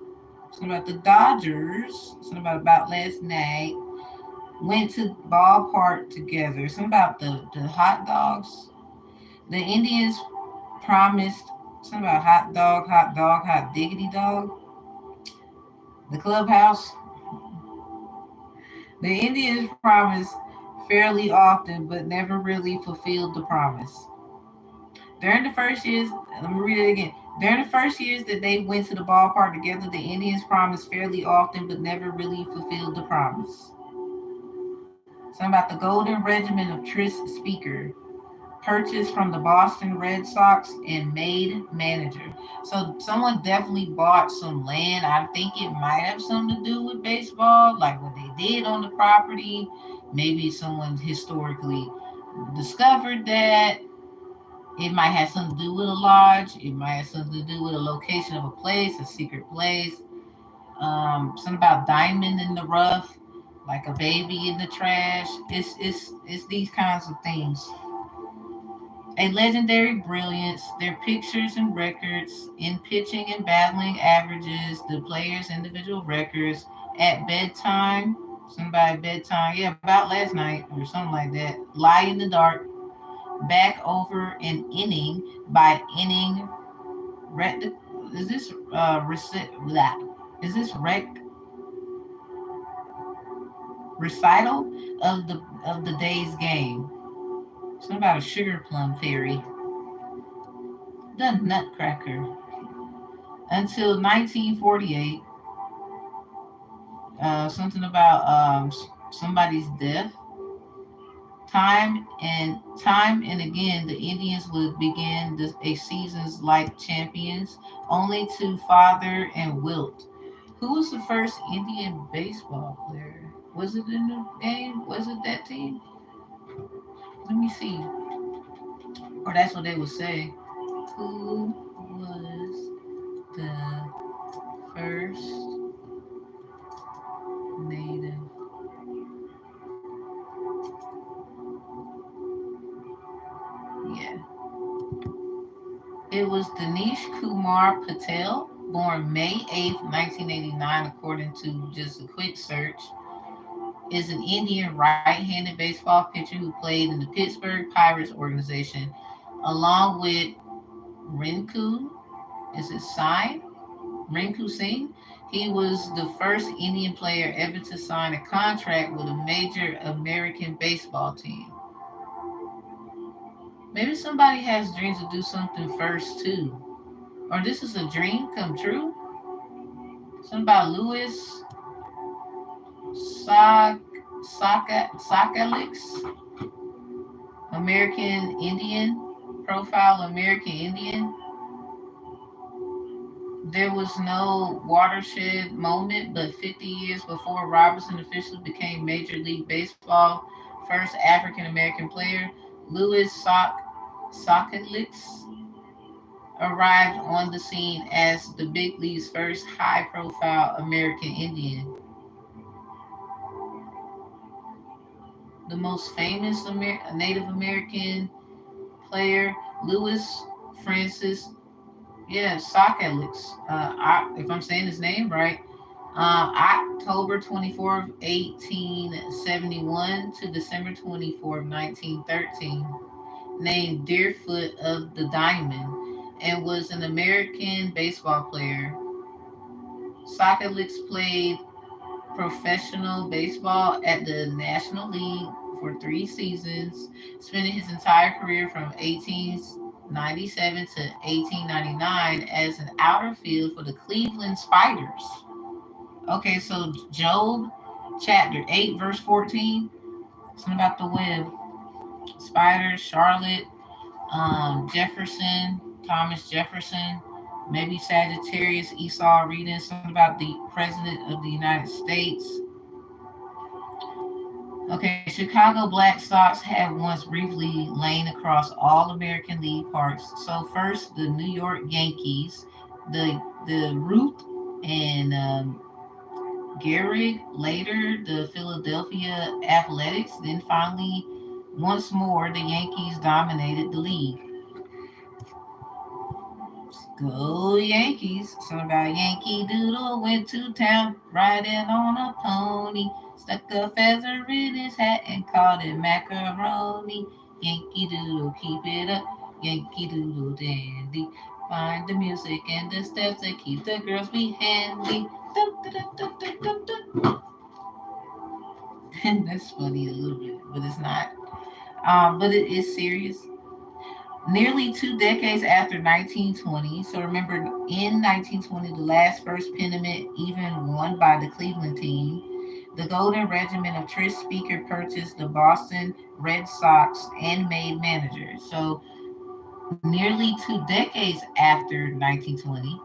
Something about the Dodgers. Something about last night. Went to ballpark together. Something about the hot dogs. The Indians promised something about hot dog, hot diggity dog. The clubhouse. The Indians promised fairly often, but never really fulfilled the promise. During the first years, let me read it again. During the first years that they went to the ballpark together, the Indians promised fairly often but never really fulfilled the promise. Something about the Golden Regiment of Tris Speaker, purchased from the Boston Red Sox and made manager. So someone definitely bought some land. I think it might have something to do with baseball, like what they did on the property. Maybe someone historically discovered that. It might have something to do with a lodge. It might have something to do with a location of a place, a secret place. Something about diamond in the rough, like a baby in the trash. It's these kinds of things. A legendary brilliance, their pictures and records in pitching and battling averages, the players' individual records at bedtime. Somebody bedtime, yeah, about last night or something like that. Lie in the dark, back over an inning by inning. Is this Is this recital of the day's game? Something about a sugar plum fairy. The Nutcracker. Until 1948, something about somebody's death. Time and again, the Indians would begin a seasons like champions, only to father and wilt. Who was the first Indian baseball player? Was it in the game? Was it that team? Let me see. Or that's what they would say. Who was the first native? Yeah. It was Dinesh Kumar Patel, born May 8th, 1989, according to just a quick search, is an Indian right-handed baseball pitcher who played in the Pittsburgh Pirates organization, along with Rinku. Is it Singh? Rinku Singh. He was the first Indian player ever to sign a contract with a major American baseball team. Maybe somebody has dreams to do something first too. Or this is a dream come true. Something about Louis Sakalix, American Indian, profile American Indian. There was no watershed moment, but 50 years before Robinson officially became Major League Baseball first African American player, Louis Sakalix arrived on the scene as the big league's first high profile American Indian. The most famous Native American player, Louis Francis, yeah, Sakalix. If I'm saying his name right, October 24th, 1871 to December 24th, 1913, named Deerfoot of the Diamond, and was an American baseball player. Sakalix played professional baseball at the National League for 3 seasons, spending his entire career from 1897 to 1899 as an outer field for the Cleveland Spiders. Okay, so Job chapter 8, verse 14, something about the web. Spiders, Charlotte, Jefferson, Thomas Jefferson, maybe Sagittarius, Esau reading something about the President of the United States. Okay, Chicago Black Sox have once briefly lain across all American League parks. So first the New York Yankees, the Ruth and Gehrig, later the Philadelphia Athletics, then finally once more the Yankees dominated the league. Go Yankees. Something about Yankee Doodle went to town riding on a pony. Stuck a feather in his hat and called it macaroni. Yankee Doodle, keep it up. Yankee Doodle dandy. Find the music and the steps that keep the girls be handy. Dun, dun, dun, dun, dun, dun. That's funny a little bit, but it's not. But it is serious. Nearly 2 decades after 1920, so remember in 1920, the last first pennant even won by the Cleveland team, the Golden Regiment of Trish Speaker purchased the Boston Red Sox and made manager. So nearly 2 decades after 1920,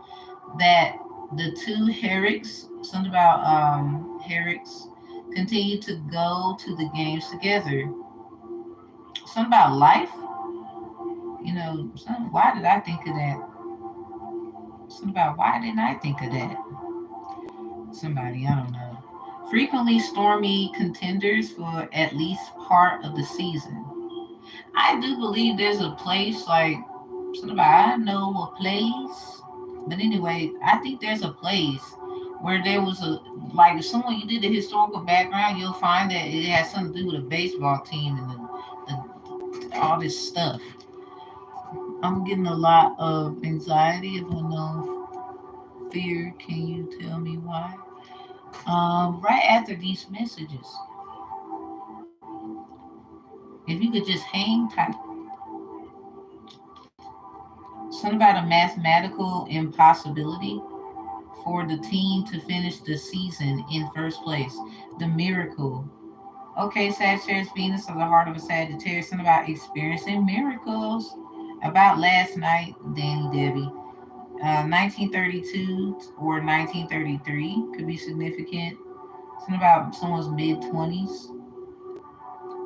that the two Herricks, something about Herricks, continued to go to the games together. Something about life, why did I think of that? Something about why didn't I think of that? Somebody, I don't know. Frequently stormy contenders for at least part of the season. I do believe there's a place like something about I know a place. But anyway, I think there's a place where there was a like if someone you did the historical background, you'll find that it has something to do with a baseball team and all this stuff. I'm getting a lot of anxiety if I know fear. Can you tell me why? Right after these messages, if you could just hang tight. Something about a mathematical impossibility for the team to finish the season in first place. The miracle. Okay, Sagittarius, Venus of the heart of a Sagittarius. Something about experiencing miracles. About last night, Danny Debbie. 1932 or 1933 could be significant. Something about someone's mid 20s.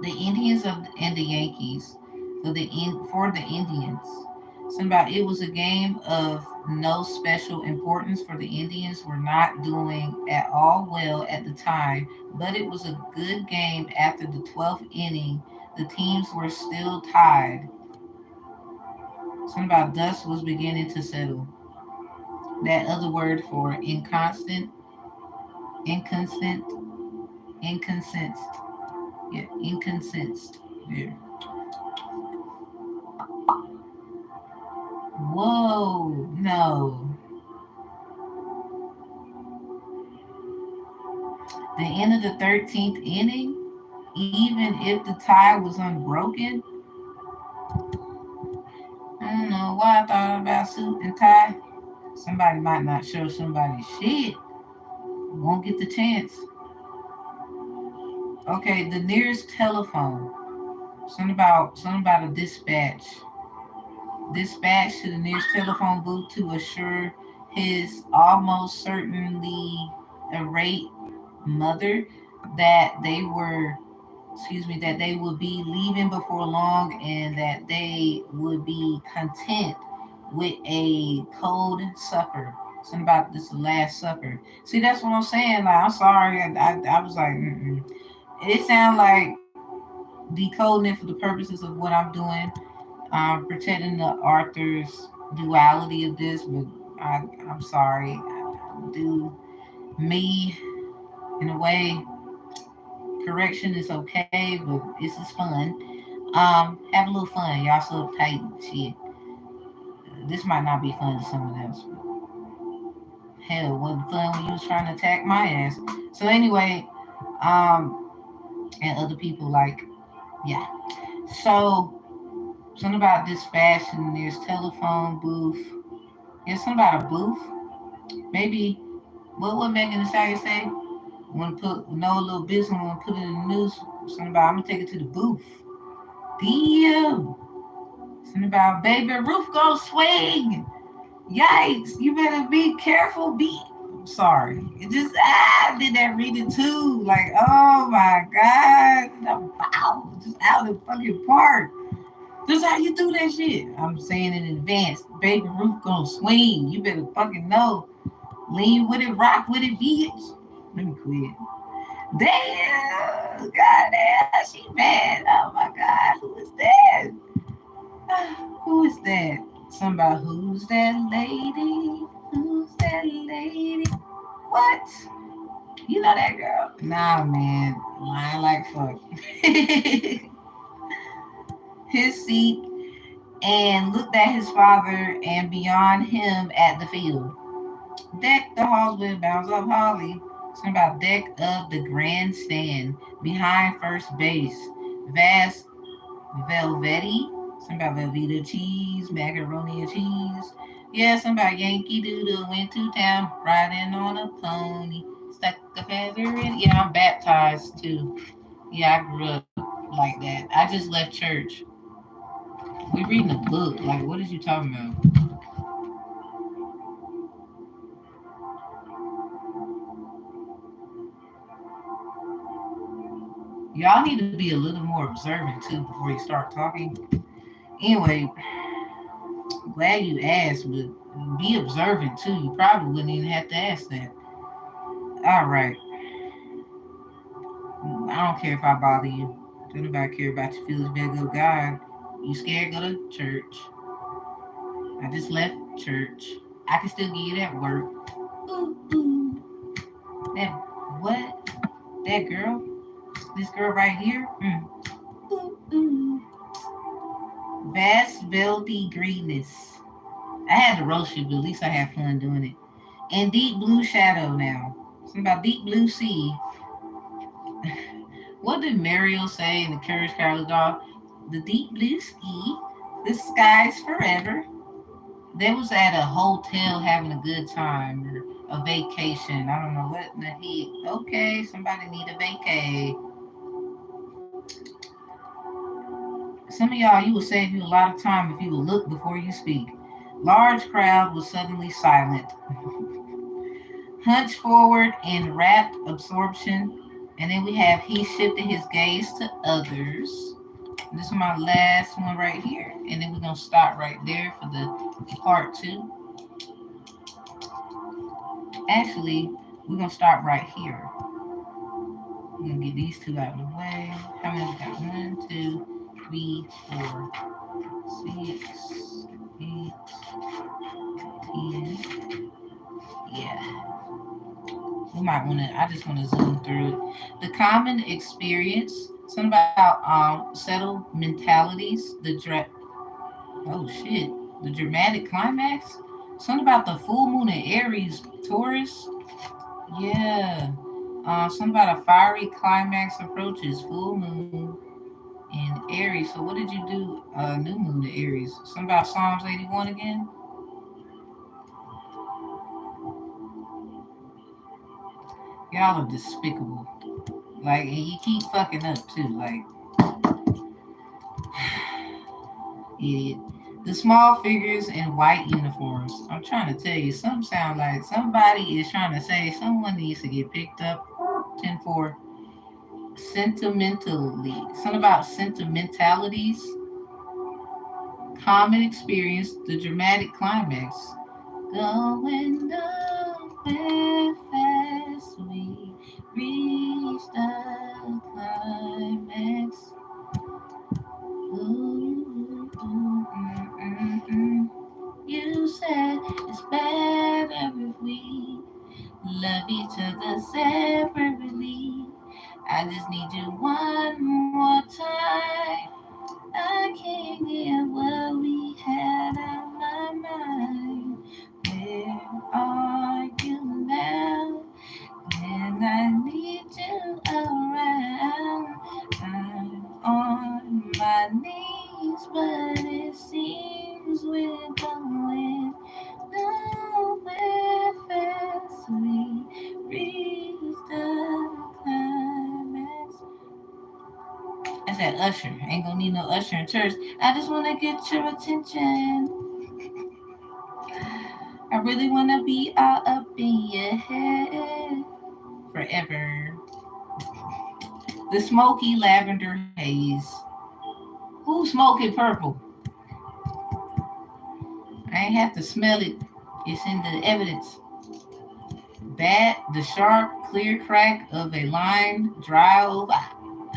The Indians and the Yankees for the Indians. Something about it was a game of no special importance for the Indians were not doing at all well at the time, but it was a good game after the 12th inning. The teams were still tied. Something about dust was beginning to settle. That other word for inconstant, inconsist. Yeah, inconsist. Yeah. Whoa, no. The end of the 13th inning, even if the tie was unbroken. I don't know why I thought about suit and tie. Somebody might not show somebody shit. Won't get the chance. Okay, the nearest telephone. Something about a dispatch. Dispatch to the nearest telephone booth to assure his almost certainly irate mother that they were that they would be leaving before long and that they would be content with a cold supper. Something about this last supper. See, that's what I'm saying. Like, I'm sorry. I was like, mm-mm. It sounds like decoding it for the purposes of what I'm doing, protecting the author's duality of this, but I'm sorry. I do me in a way. Correction is okay, but this is fun. Have a little fun. Y'all so tight and shit. This might not be fun to someone else. Hell, it wasn't fun when you was trying to attack my ass. So anyway, and other people like, yeah. So something about dispatch and there's telephone booth. Yeah, something about a booth. Maybe what Megan Thee Stallion say? Want to put no little business want to put it in the news. Something about I'm gonna take it to the booth. Damn. Something about baby roof go swing. Yikes! You better be careful. Sorry. It just I did that reading too. Like oh my god. Wow. Just out of the fucking park. This how you do that shit. I'm saying in advance. Baby roof gonna swing. You better fucking know. Lean with it, rock with it, bitch. Let me quit. Damn, goddamn, she mad. Oh my god, who is that? Who is that? Somebody, who's that lady? Who's that lady? What? You know that girl? Nah, man, lying like fuck. His seat and looked at his father and beyond him at the field. Deck the halls with bounds of holly. Something about deck of the grandstand behind first base. Vast velvety. Something about Velveeta cheese, macaroni and cheese. Yeah, something about Yankee Doodle went to town riding on a pony. Stuck a feather in. Yeah, I'm baptized too. Yeah, I grew up like that. I just left church. We reading a book. Like, what is you talking about? Y'all need to be a little more observant too before you start talking. Anyway, glad you asked, but be observant too. You probably wouldn't even have to ask that. All right. I don't care if I bother you. Don't nobody care about your feelings. Better go to God. You scared? Go to church. I just left church. I can still give you that work. Ooh, ooh. That what? That girl? This girl right here? Ooh, ooh. Vast velvety greenness. I had to roast you, but at least I had fun doing it. And deep blue shadow now. Something about deep blue sea. What did Mariel say in the Courage Cowardly Dog? The deep blue ski, the skies forever. They was at a hotel having a good time or a vacation. I don't know what in the heck. Okay, somebody need a vacay. Some of y'all, you will save you a lot of time if you will look before you speak. Large crowd was suddenly silent. Hunched forward in rapt absorption. And then we have he shifted his gaze to others. This is my last one right here. And then we're going to stop right there for the part two. Actually, we're going to start right here. We're going to get these two out of the way. How many we got? 1, 2, 3, 4, 6, 8, 10. Yeah. We might want to, I just want to zoom through it. The common experience, something about settled mentalities, oh shit, the dramatic climax, something about the full moon in Aries, Taurus, yeah. Something about a fiery climax approaches, full moon in Aries. So what did you do, new moon in Aries? Something about Psalms 81 again? Y'all are despicable. Like, and you keep fucking up too. Like, idiot. The small figures in white uniforms. I'm trying to tell you, some sound like somebody is trying to say someone needs to get picked up. 10-4. Sentimentally. Something about sentimentalities. Common experience. The dramatic climax. Going nowhere fast. We reach the climax. Ooh, You said it's better if we love each other separately. I just need you one more time. I can't get what we had on my mind. Where are you now? And I need you around. I'm on my knees, but it seems we're going nowhere fast. We reach the climax. I said Usher. Ain't gonna need no Usher in church. I just wanna get your attention. I really wanna be all up in your head forever. The smoky lavender haze. Who's smoking purple? I ain't have to smell it. It's in the evidence. Bat, the sharp, clear crack of a line drive.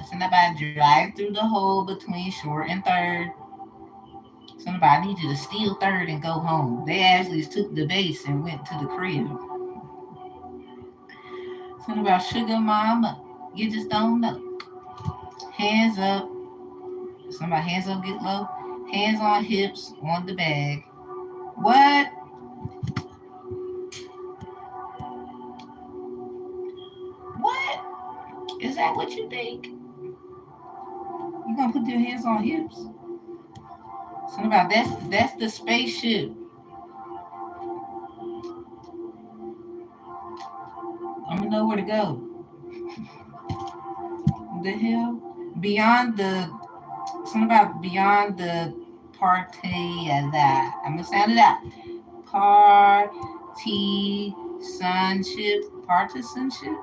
Something about drive through the hole between short and third. Something about I need you to steal third and go home. They actually took the base and went to the crib. Something about sugar mama. You just don't know. Hands up. Somebody hands up, get low. Hands on hips on the bag. What? What? Is that what you think? You gonna put your hands on hips? Something about that's the spaceship. I'm gonna know where to go. The hell? Beyond the something about beyond the party that. I'm gonna sound it out. Partisanship. Partisanship.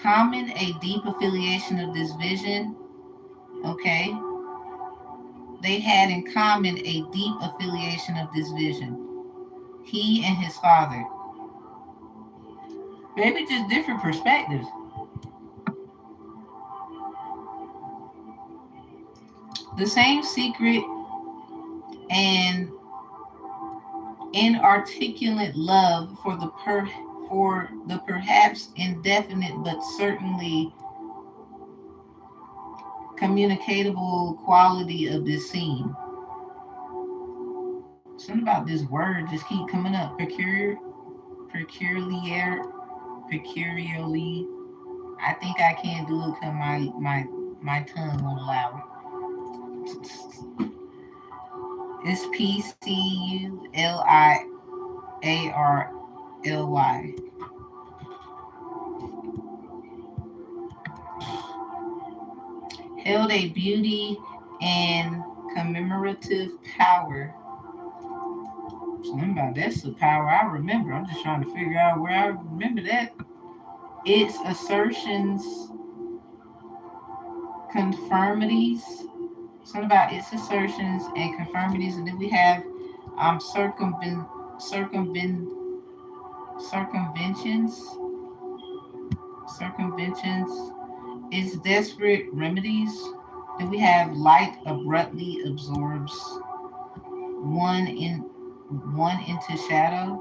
Common, a deep affiliation of this vision. Okay. They had in common a deep affiliation of this vision. He and his father. Maybe just different perspectives. The same secret and inarticulate love for the perhaps indefinite but certainly communicatable quality of this scene. Something about this word just keep coming up. Peculiarly. I think I can't do it because my tongue won't allow it. It's Peculiarly. Held a beauty and commemorative power. Something about that's the power I remember. I'm just trying to figure out where I remember that. Its assertions, conformities. Something about its assertions and conformities, and then we have circumvent circumventions, circumventions. Its desperate remedies. Then we have light abruptly absorbs one in one into shadow.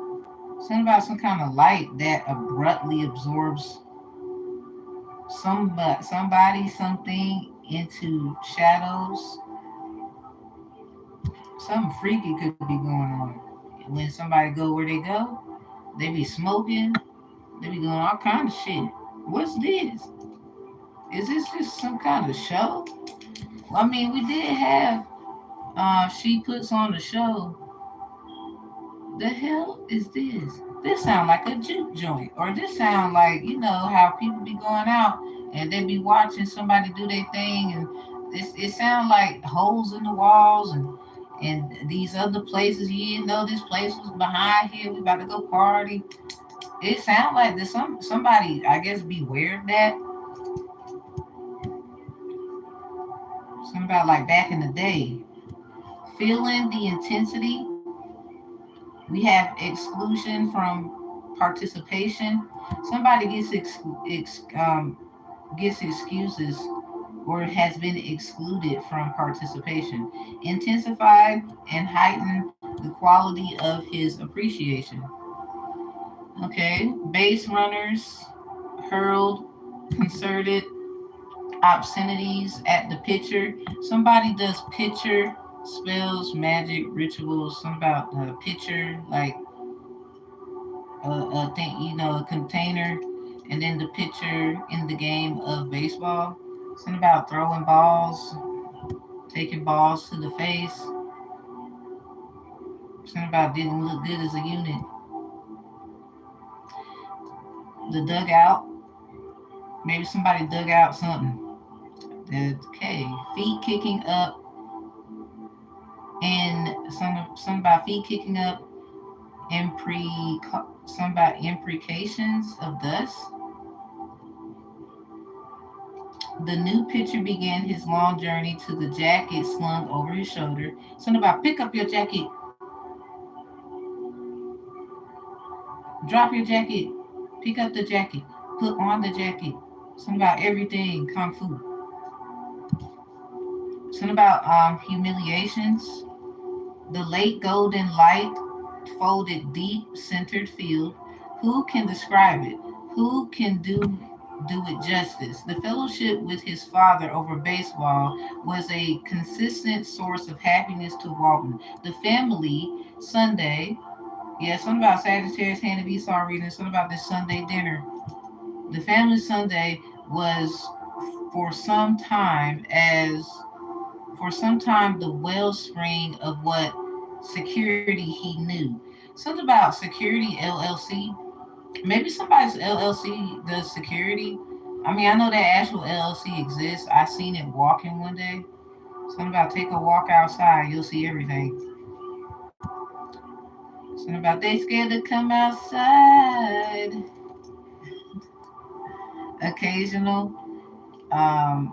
Something about some kind of light that abruptly absorbs somebody, something into shadows. Something freaky could be going on. When somebody go where they go, they be smoking, they be doing all kind of shit. What's this? Is this just some kind of show? Well, I mean, we did have she puts on the show. The hell is this? This sound like a juke joint, or this sound like how people be going out and they be watching somebody do their thing, and it sound like holes in the walls and these other places. You didn't know this place was behind here. We about to go party. It sound like there's somebody I guess beware of that. Something about like back in the day, feeling the intensity. We have exclusion from participation. Somebody gets excuses or has been excluded from participation. Intensified and heightened the quality of his appreciation. Okay, base runners hurled concerted obscenities at the pitcher. Somebody does pitcher spells, magic, rituals. Something about the pitcher, like a thing, a container, and then the pitcher in the game of baseball. Something about throwing balls, taking balls to the face. Something about didn't look good as a unit. The dugout. Maybe somebody dug out something. Okay, feet kicking up, and some about feet kicking up, some about imprecations of dust. The new pitcher began his long journey to the jacket slung over his shoulder. Something about pick up your jacket, drop your jacket, pick up the jacket, put on the jacket. Something about everything kung fu. Something about humiliations. The late golden light folded deep centered field. Who can describe it? Who can do it justice? The fellowship with his father over baseball was a consistent source of happiness to Walton. The family Sunday Yeah, something about Sagittarius hand of Esau reading, something about this Sunday dinner. The family Sunday was for some time as for some time the wellspring of what security he knew. Something about security LLC. Maybe somebody's LLC does security. I mean, I know that actual LLC exists. I seen it walking one day. Something about take a walk outside, you'll see everything. Something about they scared to come outside. Occasional, um,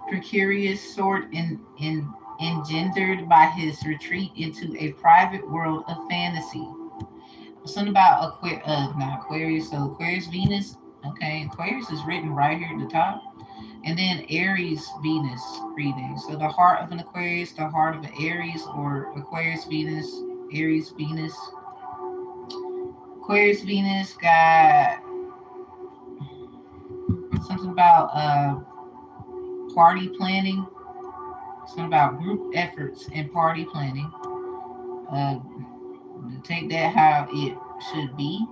precarious sort in engendered by his retreat into a private world of fantasy. Something about not Aquarius, so Aquarius Venus. Okay, Aquarius is written right here at the top. And then Aries Venus reading. So the heart of an Aquarius, the heart of an Aries, or Aquarius Venus, Aries Venus. Aquarius Venus got something about party planning, something about group efforts and party planning. Uh, take that how it should be.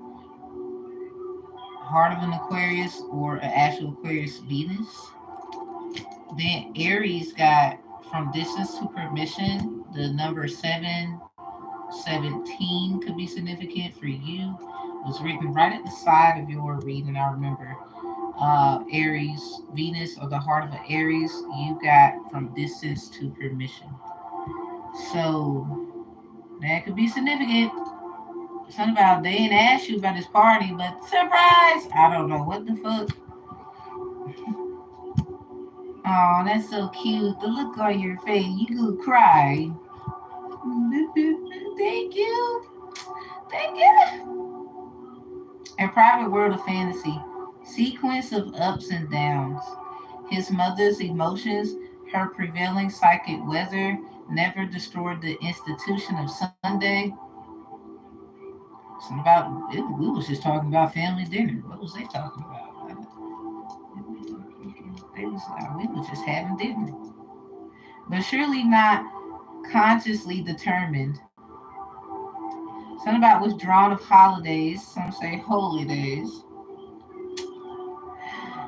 Heart of an Aquarius or an actual Aquarius Venus. Then Aries got from distance to permission. The number 717 could be significant for you. It was written right at the side of your reading. I remember Aries, Venus, or the heart of an Aries. You got from distance to permission. So that could be significant. Something about they ain't asked you about this party, but surprise! I don't know what the fuck. Oh, that's so cute. The look on your face, you could cry. Thank you. Thank you. A private world of fantasy. Sequence of ups and downs. His mother's emotions, her prevailing psychic weather, never destroyed the institution of Sunday. Something about it, we was just talking about family dinner. What was they talking about? They was we was just having dinner, but surely not consciously determined. Something about withdrawal of holidays. Some say holy days.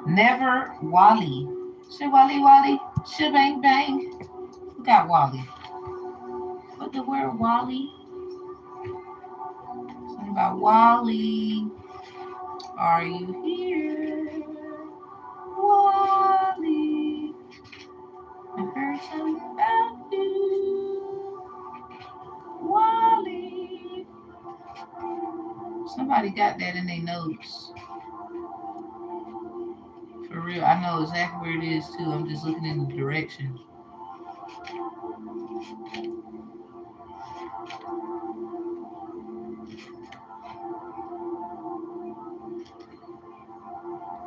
Never Wally. Wally Wally. Bang bang. Who got Wally? But the word Wally. Something about Wally. Are you here? Wally. I heard something about you. Wally. Somebody got that in their notes. For real. I know exactly where it is too. I'm just looking in the direction.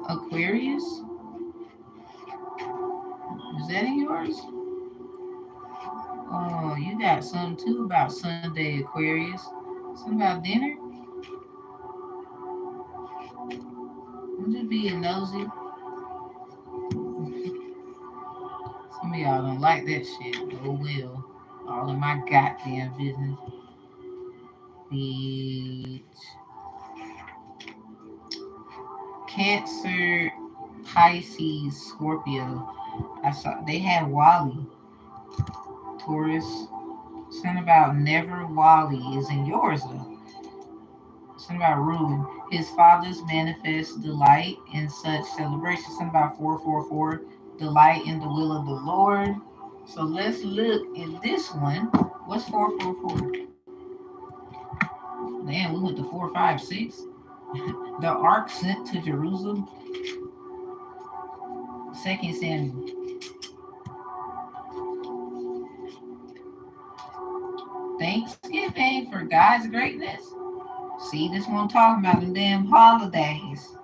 Aquarius? Is that in yours? Oh, you got some too about Sunday, Aquarius. Something about dinner? I'm just being nosy. Some of y'all don't like that shit. Oh well. All in my goddamn business. Bitch. Cancer, Pisces, Scorpio. I saw they had Wally. Taurus. Something about never Wally is in yours though. Something about ruin. His father's manifest delight in such celebration. Something about 444. Delight in the will of the Lord. So let's look at this one. What's 444? Man, we went to 456. The ark sent to Jerusalem. Second Samuel. Thanksgiving for God's greatness. See, this one I'm talking about the damn holidays.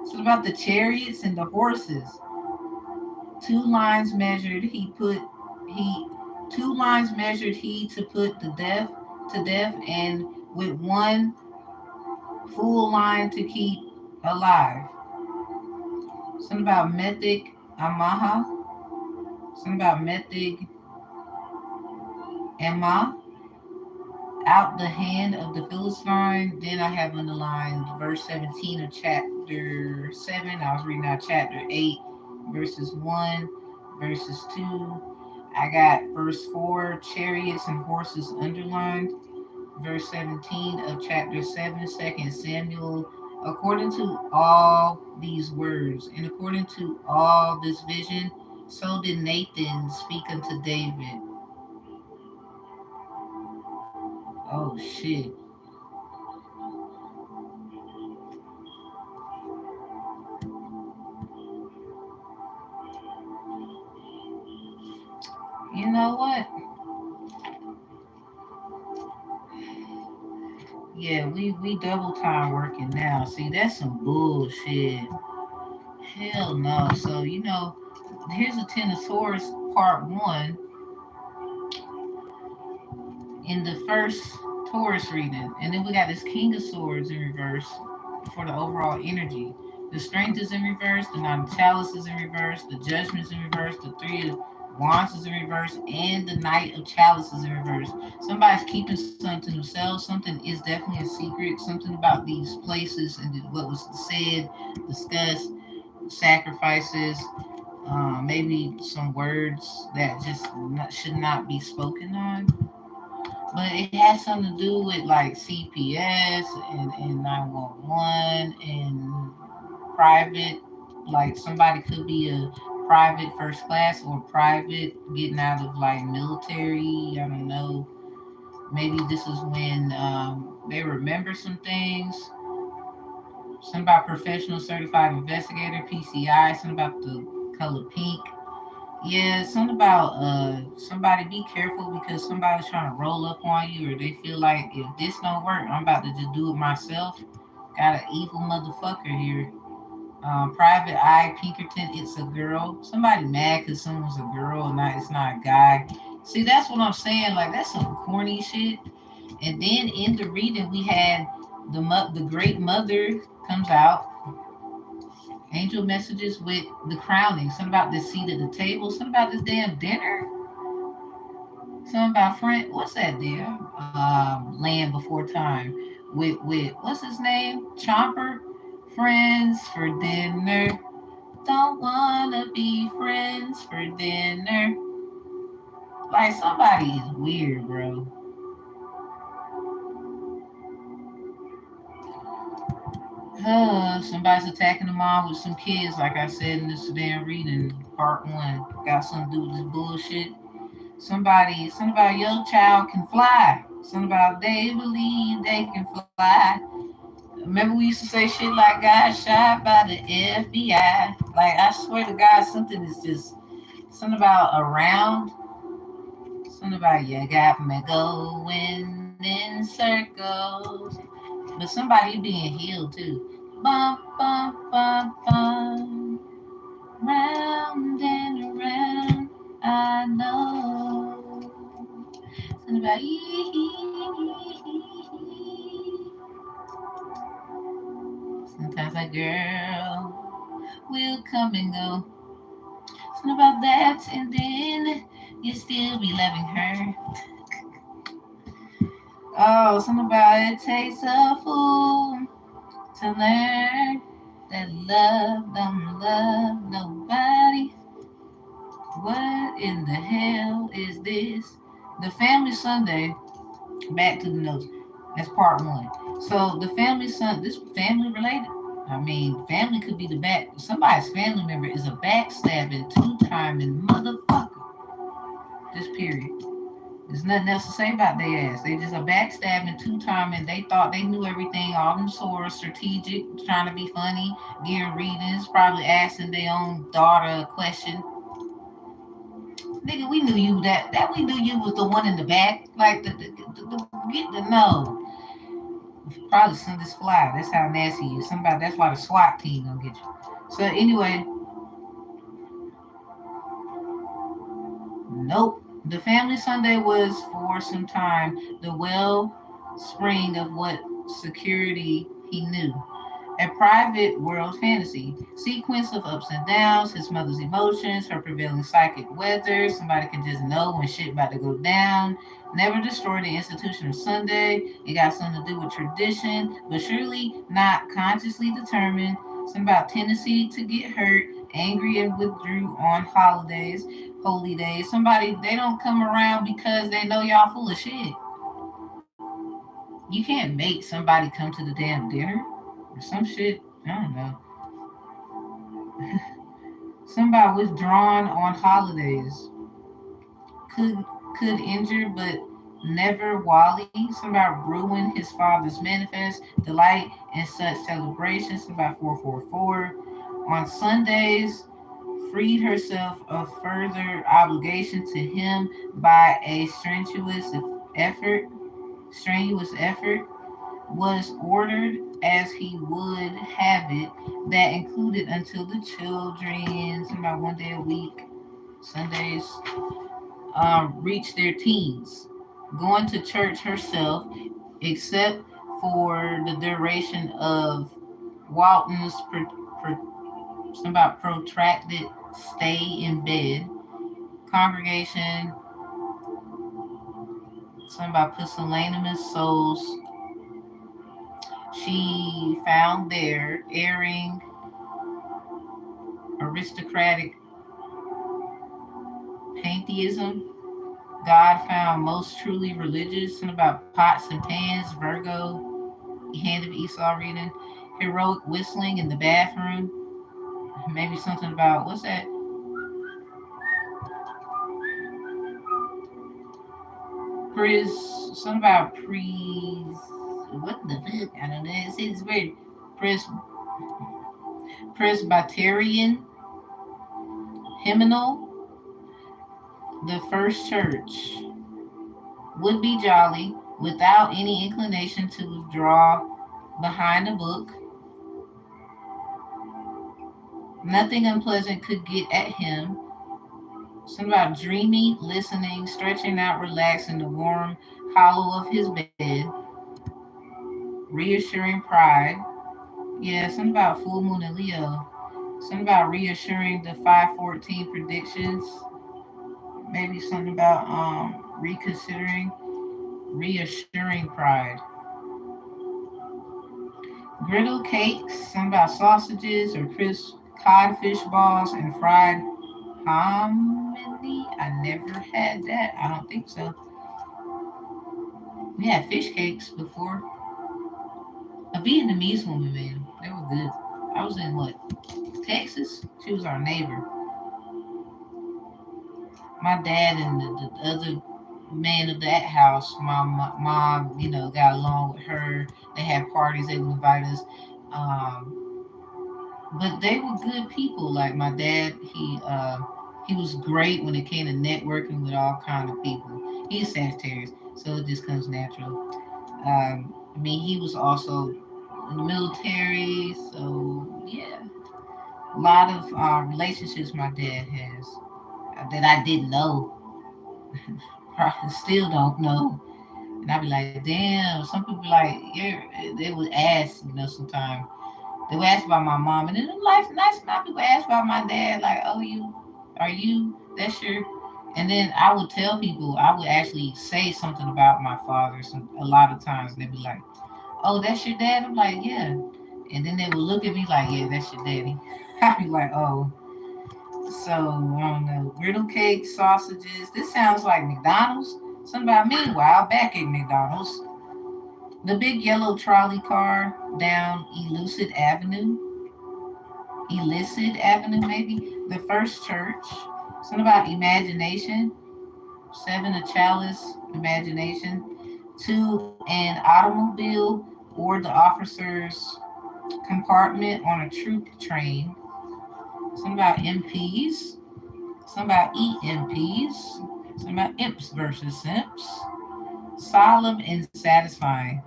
It's about the chariots and the horses. Two lines measured he 2 lines measured he to put the deaf to death, and with one full line to keep alive. Something about Methig Amaha. Something about Methig Emma. out the hand of the Philistine. Then I have underlined verse 17 of chapter 7. I was reading out chapter 8, verses 1, verses 2. I got verse 4, chariots and horses underlined. Verse 17 of chapter 7, 2 Samuel. According to all these words, and according to all this vision, so did Nathan speak unto David. Oh shit. You know what? Yeah, we double time working now. See, that's some bullshit. Hell no. So, here's a Ten of Swords part one in the first Taurus reading. And then we got this King of Swords in reverse for the overall energy. The Strength is in reverse, the Nine of Chalice is in reverse, the Judgment is in reverse, the Three of Wands is in reverse, and the Knight of Chalice is in reverse. Somebody's keeping something to themselves. Something is definitely a secret. Something about these places and what was said, discussed, sacrifices, maybe some words that just should not be spoken on. But it has something to do with like CPS and 911 and private. Like somebody could be a private first class or private getting out of like military. I don't know. Maybe this is when they remember some things. Something about professional certified investigator, PCI. Something about the color pink. Yeah, something about somebody be careful because somebody's trying to roll up on you or they feel like if this don't work, I'm about to just do it myself. Got an evil motherfucker here. Private Eye Pinkerton, it's a girl. Somebody mad because someone's a girl and not it's not a guy. See, that's what I'm saying. Like that's some corny shit. And then in the reading, we had the Great Mother comes out. Angel messages with the crowning. Something about the seat at the table. Something about this damn dinner. Something about friend. What's that damn Land Before Time with what's his name? Chomper. Friends for dinner. Don't wanna be friends for dinner. Like somebody is weird, bro. Somebody's attacking the mom with some kids, like I said in this damn reading, part one. Got something to do with this bullshit. Something about your child can fly. Something about they believe they can fly. Remember we used to say shit like got shot by the FBI. Like I swear to God, something is just something about around. Something about you got me going in circles. But somebody being healed too. Bum bum bum bum. Round and around. I know. Something about sometimes a girl will come and go. Something about that, and then you still be loving her. Oh, something about it takes a fool to learn that love don't love nobody. What in the hell is this? The Family Sunday. Back to the notes. That's part one. So the family son, this family related. I mean, family could be the back. Somebody's family member is a backstabbing, two-timing motherfucker. Just period. There's nothing else to say about their ass. They just a backstabbing, two-timing. They thought they knew everything. All them swords, strategic, trying to be funny, getting readings, probably asking their own daughter a question. Nigga, we knew you that we knew you was the one in the back. Like get to know. Probably send this fly. That's how nasty you is. Somebody that's why the SWAT team gonna get you. So anyway, nope. The family Sunday was for some time the well spring of what security he knew. A private world fantasy. Sequence of ups and downs, his mother's emotions, her prevailing psychic weather. Somebody can just know when shit about to go down. Never destroy the institution of Sunday. It got something to do with tradition, but surely not consciously determined. Something about tendency to get hurt, angry and withdrew on holidays, holy days. Somebody, they don't come around because they know y'all full of shit. You can't make somebody come to the damn dinner or some shit. I don't know. Somebody withdrawn on holidays. Could could injure but never Wally. Somebody ruin his father's manifest. Delight in such celebrations. Somebody 444. On Sundays, freed herself of further obligation to him by a effort. Strenuous effort was ordered as he would have it. That included until the children, about 1 day a week, Sundays, reach their teens. Going to church herself, except for the duration of Walton's about protracted stay in bed. Congregation, something about pusillanimous souls she found there, airing aristocratic pantheism. God found most truly religious, something about pots and pans, Virgo, hand of Esau reading, heroic whistling in the bathroom, maybe something about, what's that? Pres, something about what the fuck? I don't know. It's weird. Pres, Presbyterian, hymnal, the first church. Would be jolly without any inclination to withdraw behind the book. Nothing unpleasant could get at him. Something about dreamy, listening, stretching out, relaxing the warm hollow of his bed. Reassuring pride. Yeah, something about full moon and Leo. Something about reassuring the 514 predictions. Maybe something about reconsidering, reassuring pride. Griddle cakes, something about sausages or crisp codfish balls and fried hominy. I never had that. I don't think so. We had fish cakes before. A Vietnamese woman made them. They were good. I was in what? Texas? She was our neighbor. My dad and the other man of that house, my mom, got along with her. They had parties. They would invite us. Um, but they were good people. Like my dad, he was great when it came to networking with all kind of people. He's Sagittarius, so it just comes natural. I mean, he was also in the military, so yeah, a lot of relationships my dad has that I didn't know, still don't know. And I'd be like, damn. Some people like, yeah, they would ask, sometimes they would ask about my mom, and then life nice amount of people ask about my dad, like, oh, are you, that's your, and then I would tell people, I would actually say something about my father a lot of times, and they'd be like, oh, that's your dad? I'm like, yeah. And then they would look at me like, yeah, that's your daddy. I'd be like, oh. So, I don't know. Griddle cake, sausages. This sounds like McDonald's. Somebody, meanwhile, back at McDonald's. The big yellow trolley car down Illicit Avenue, maybe. The first church. Something about imagination. Seven, a chalice, imagination. Two, an automobile or the officer's compartment on a troop train. Something about MPs. Something about EMPs. Something about imps versus simps. Solemn and satisfying.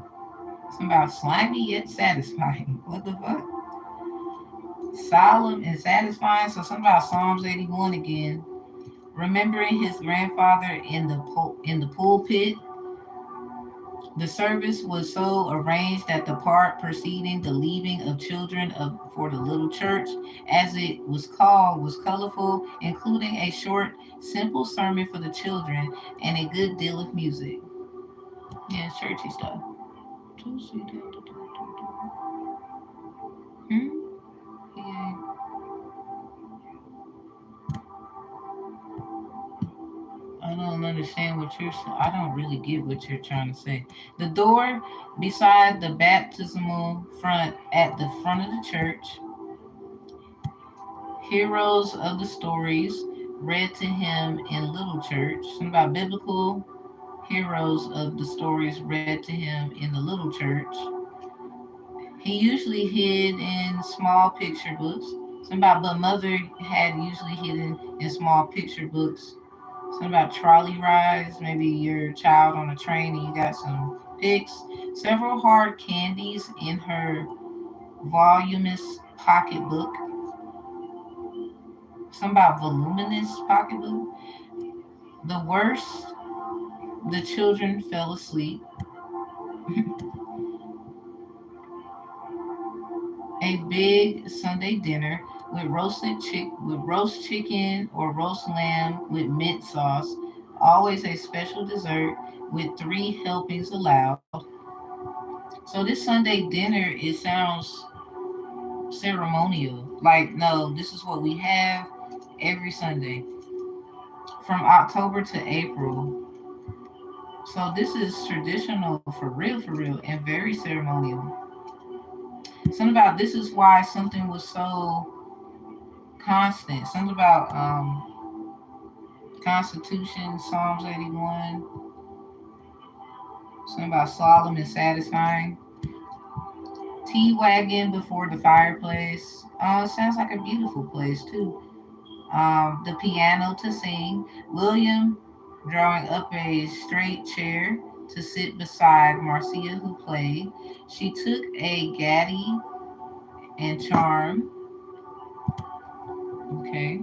Something about slimy yet satisfying. What the fuck? Solemn and satisfying. So something about Psalms 81 again. Remembering his grandfather in the pulpit. The service was so arranged that the part preceding the leaving of children for the little church, as it was called, was colorful, including a short, simple sermon for the children and a good deal of music. Yeah, it's churchy stuff. Hmm? Yeah. I don't understand what you're. I don't really get what you're trying to say. The door beside the baptismal front at the front of the church. Heroes of the stories read to him in little church. Something about biblical heroes of the stories read to him in the little church. He usually hid in small picture books. Something about but mother had usually hidden in small picture books. Something about trolley rides, maybe your child on a train and you got some pics. Several hard candies in her voluminous pocketbook. Something about voluminous pocketbook. The worst, the children fell asleep. A big Sunday dinner with roast chicken or roast lamb with mint sauce. Always a special dessert with 3 helpings allowed. So this Sunday dinner, it sounds ceremonial. Like, no, this is what we have every Sunday from October to April. So this is traditional for real, and very ceremonial. Something about this is why something was so constant. Something about Constitution, Psalms 81. Something about solemn and satisfying. Tea wagon before the fireplace. Oh, it sounds like a beautiful place too. The piano to sing. William drawing up a straight chair to sit beside Marcia, who played. She took a gaddy and charm. Okay.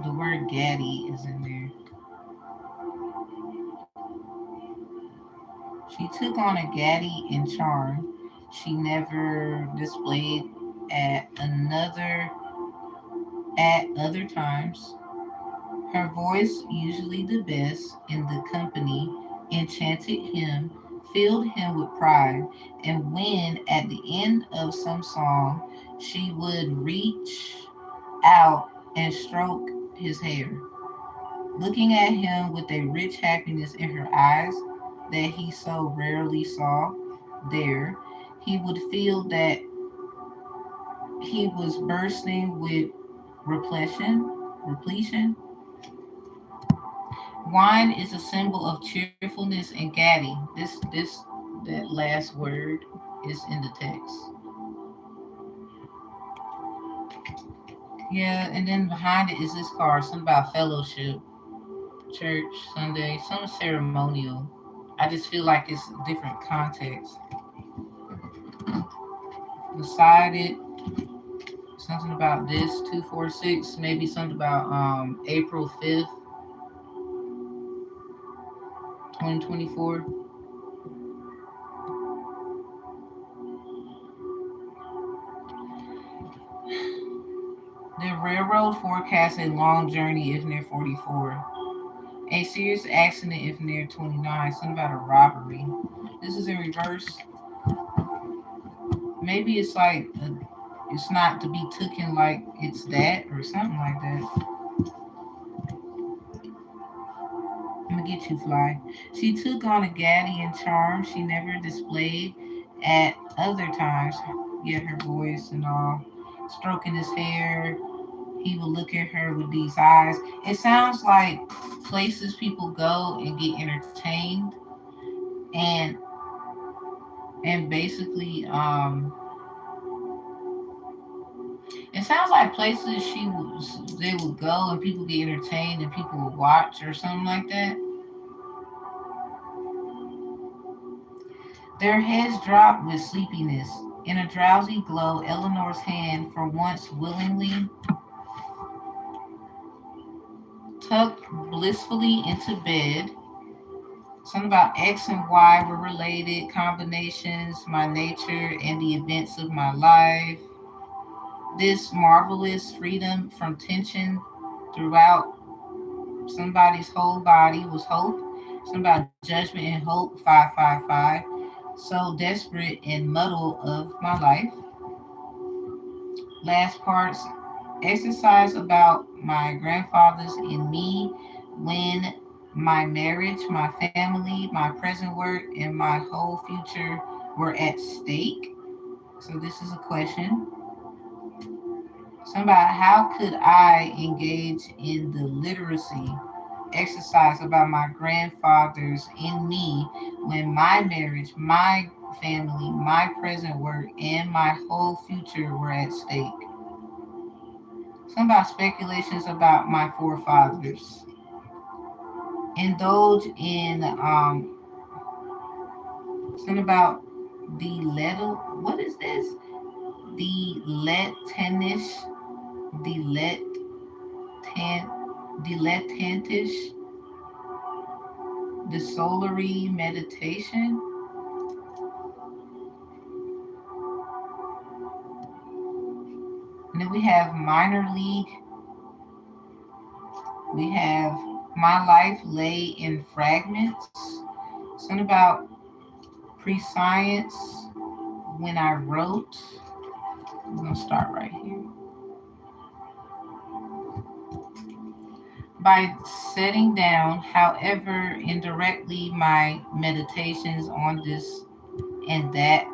The word gaddy is in there. She took on a gaddy and charm she never displayed at another at other times. Her voice, usually the best in the company, enchanted him, filled him with pride, and when at the end of some song she would reach out and stroke his hair, looking at him with a rich happiness in her eyes that he so rarely saw there, he would feel that he was bursting with repletion. Wine is a symbol of cheerfulness and gaddy. That last word is in the text. Yeah, and then behind it is this card, something about fellowship, church, Sunday, some ceremonial. I just feel like it's different context. Beside it, something about this 246, maybe something about April 5th, 2024. The railroad forecasts a long journey if near 44. A serious accident if near 29. Something about a robbery. This is in reverse. Maybe it's like it's not to be taken like it's that or something like that. I'm gonna get you, Fly. She took on a gaddy and charm she never displayed at other times. Yet her voice and all, stroking his hair, he would look at her with these eyes. It sounds like places people go and get entertained, and basically, it sounds like places they would go and people get entertained and people would watch or something like that. Their heads dropped with sleepiness. In a drowsy glow, Eleanor's hand, for once willingly tucked blissfully into bed. Something about X and Y were related combinations, my nature, and the events of my life. This marvelous freedom from tension throughout somebody's whole body was hope. Something about judgment and hope, 555. So desperate and muddle of my life. Last parts, exercise about my grandfathers and me when my marriage, my family, my present work, and my whole future were at stake. So this is a question. Somebody, how could I engage in the literacy exercise about my grandfathers in me when my marriage, my family, my present work, and my whole future were at stake? Some about speculations about my forefathers. Indulge in something about the letter. What is this? The letanish, the letan, dilettantish, the solary meditation. And then we have minor league. We have my life lay in fragments. Something about prescience when I wrote. I'm gonna start right here. By setting down, however, indirectly, my meditations on this and that,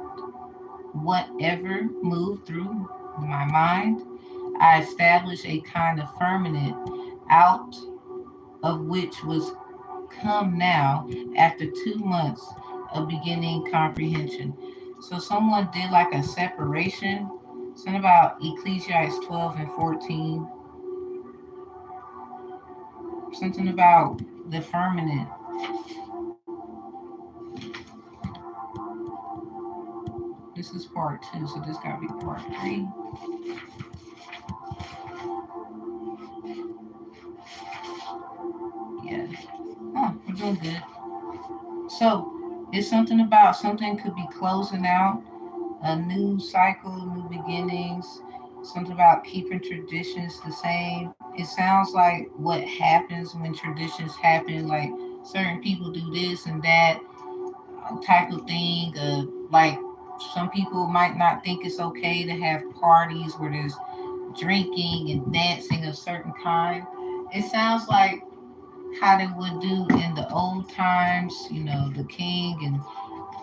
whatever moved through my mind, I established a kind of firmament out of which was come now after 2 months of beginning comprehension. So someone did like a separation. Something about Ecclesiastes 12 and 14. Something about the firmament. This is part two, so this gotta be part three. Yeah. Oh, we're doing good. So it's something about something could be closing out a new cycle, new beginnings, something about keeping traditions the same. It sounds like what happens when traditions happen, like certain people do this and that type of thing. Like some people might not think it's okay to have parties where there's drinking and dancing of certain kind. It sounds like how they would do in the old times, the king, and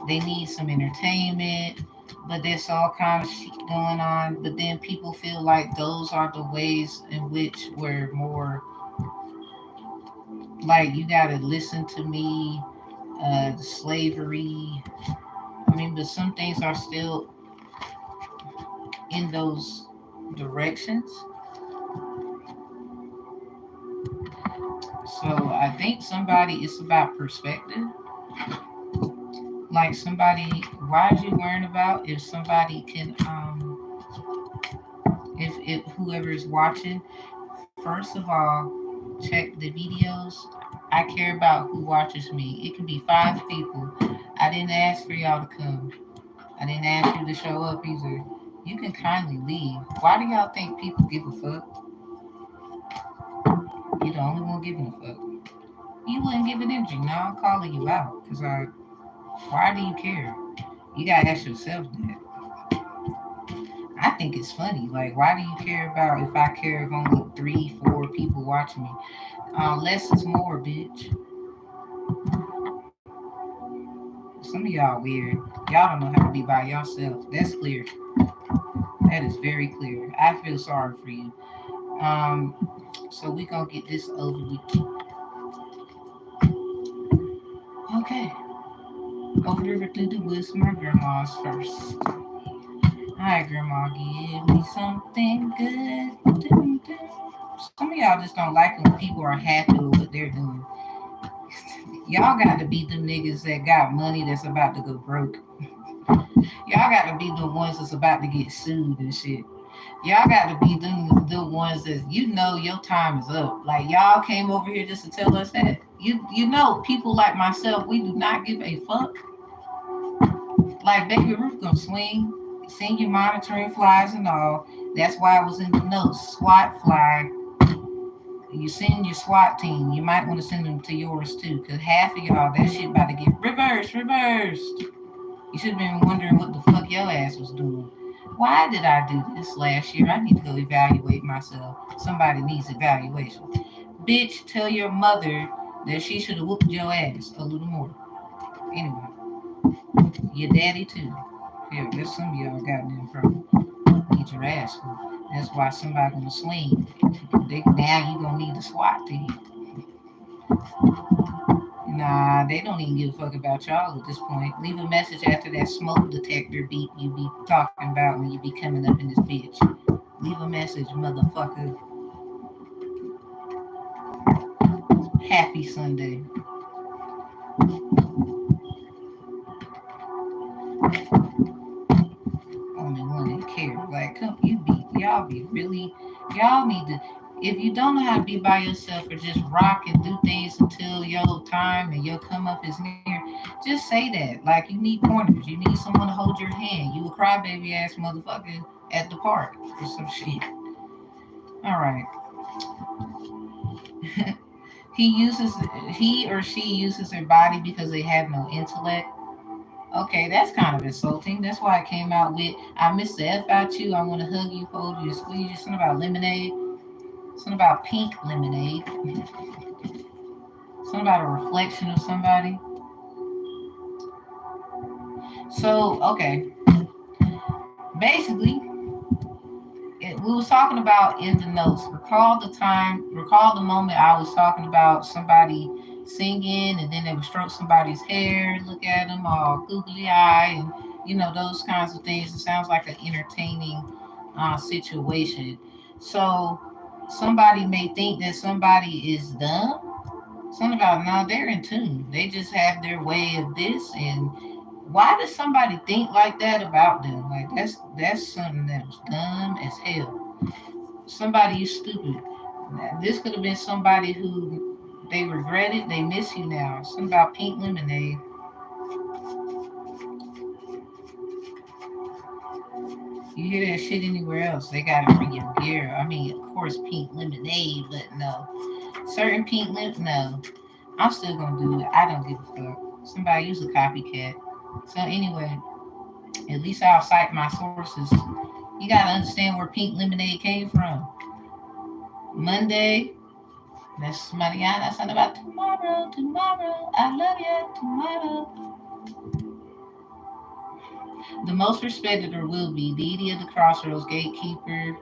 they need some entertainment, but there's all kind of shit going on. But then people feel like those are the ways in which we're more like you got to listen to me, slavery. I mean, but some things are still in those directions. So I think somebody, it's about perspective. Like somebody, why are you worrying about if somebody can, if whoever is watching, first of all, check the videos. I care about who watches me. It can be 5 people. I didn't ask for y'all to come. I didn't ask you to show up either. You can kindly leave. Why do y'all think people give a fuck? You're the only one giving a fuck. You wouldn't give an energy. Now I'm calling you out. Because why do you care? You gotta ask yourself that. I think it's funny. Like, why do you care about if I care if only 3, 4 people watching me? Less is more, bitch. Some of y'all weird. Y'all don't know how to be by yourself. That's clear. That is very clear. I feel sorry for you. Um, so we gonna get this over with. Okay. Over the river through the woods, my grandma's first. Alright, grandma, give me something good. Dun, dun. Some of y'all just don't like it when people are happy with what they're doing. Y'all got to be them niggas that got money that's about to go broke. Y'all got to be the ones that's about to get sued and shit. Y'all got to be the ones that your time is up. Like y'all came over here just to tell us that. People like myself, we do not give a fuck. Like Baby Ruth gonna swing, send you monitoring flies and all. That's why I was in the notes. SWAT fly. You send your SWAT team. You might want to send them to yours too, cause half of y'all that shit about to get reversed. You should have been wondering what the fuck your ass was doing. Why did I do this last year? I need to go evaluate myself. Somebody needs evaluation. Bitch, tell your mother that she should have whooped your ass a little more. Anyway, your daddy too. Hell, there's some of y'all goddamn problem. Need your ass whooped. That's why somebody gonna swing. Now you gonna need the SWAT team. Nah, they don't even give a fuck about y'all at this point. Leave a message after that smoke detector beep you be talking about when you be coming up in this bitch. Leave a message, motherfucker. Happy Sunday. Only one that cares. Like, come, y'all be really, y'all need to, if you don't know how to be by yourself or just rock and do things until your time and your come up is near, just say that. Like, you need pointers. You need someone to hold your hand. You a crybaby ass motherfucker at the park or some shit. All right. he uses, he or she uses their body because they have no intellect. Okay, that's kind of insulting. That's why I came out with I miss the F out you. I want to hug you, hold you, squeeze you. Something about lemonade. Something about pink lemonade. Something about a reflection of somebody. So, okay. Basically, we was talking about in the notes. Recall the moment I was talking about somebody singing and then they would stroke somebody's hair, look at them all googly eye, and those kinds of things. It sounds like an entertaining situation. So somebody may think that somebody is dumb. Something about no, they're in tune. They just have their way of this, and why does somebody think like that about them? Like that's something that was dumb as hell. Somebody is stupid. Now, this could have been somebody who they regret it. They miss you now. Something about pink lemonade. You hear that shit anywhere else? They gotta bring your gear. I mean, of course, pink lemonade, but no. Certain pink no. I'm still gonna do it. I don't give a fuck. Somebody use a copycat. So anyway, at least I'll cite my sources. You gotta understand where pink lemonade came from. Monday, that's Mariana. Something about tomorrow. I love you, tomorrow. The most respected or will be deity of the crossroads, gatekeeper.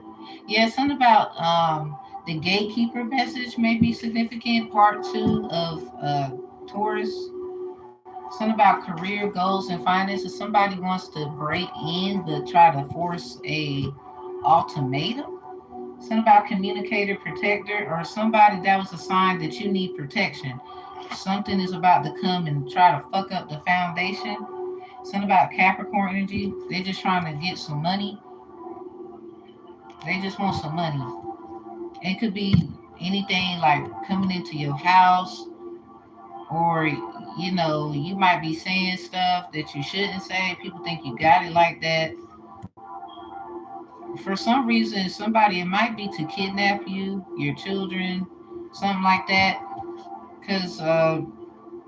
Yeah, something about the gatekeeper message may be significant. Part two of Taurus. Something about career goals and finances. Somebody wants to break in but try to force a ultimatum. Something about communicator, protector, or somebody that was a sign that you need protection. Something is about to come and try to fuck up the foundation. Something about Capricorn energy. They just trying to get some money. They just want some money. It could be anything like coming into your house, or you might be saying stuff that you shouldn't say. People think you got it like that. For some reason, somebody, it might be to kidnap you, your children, something like that. Because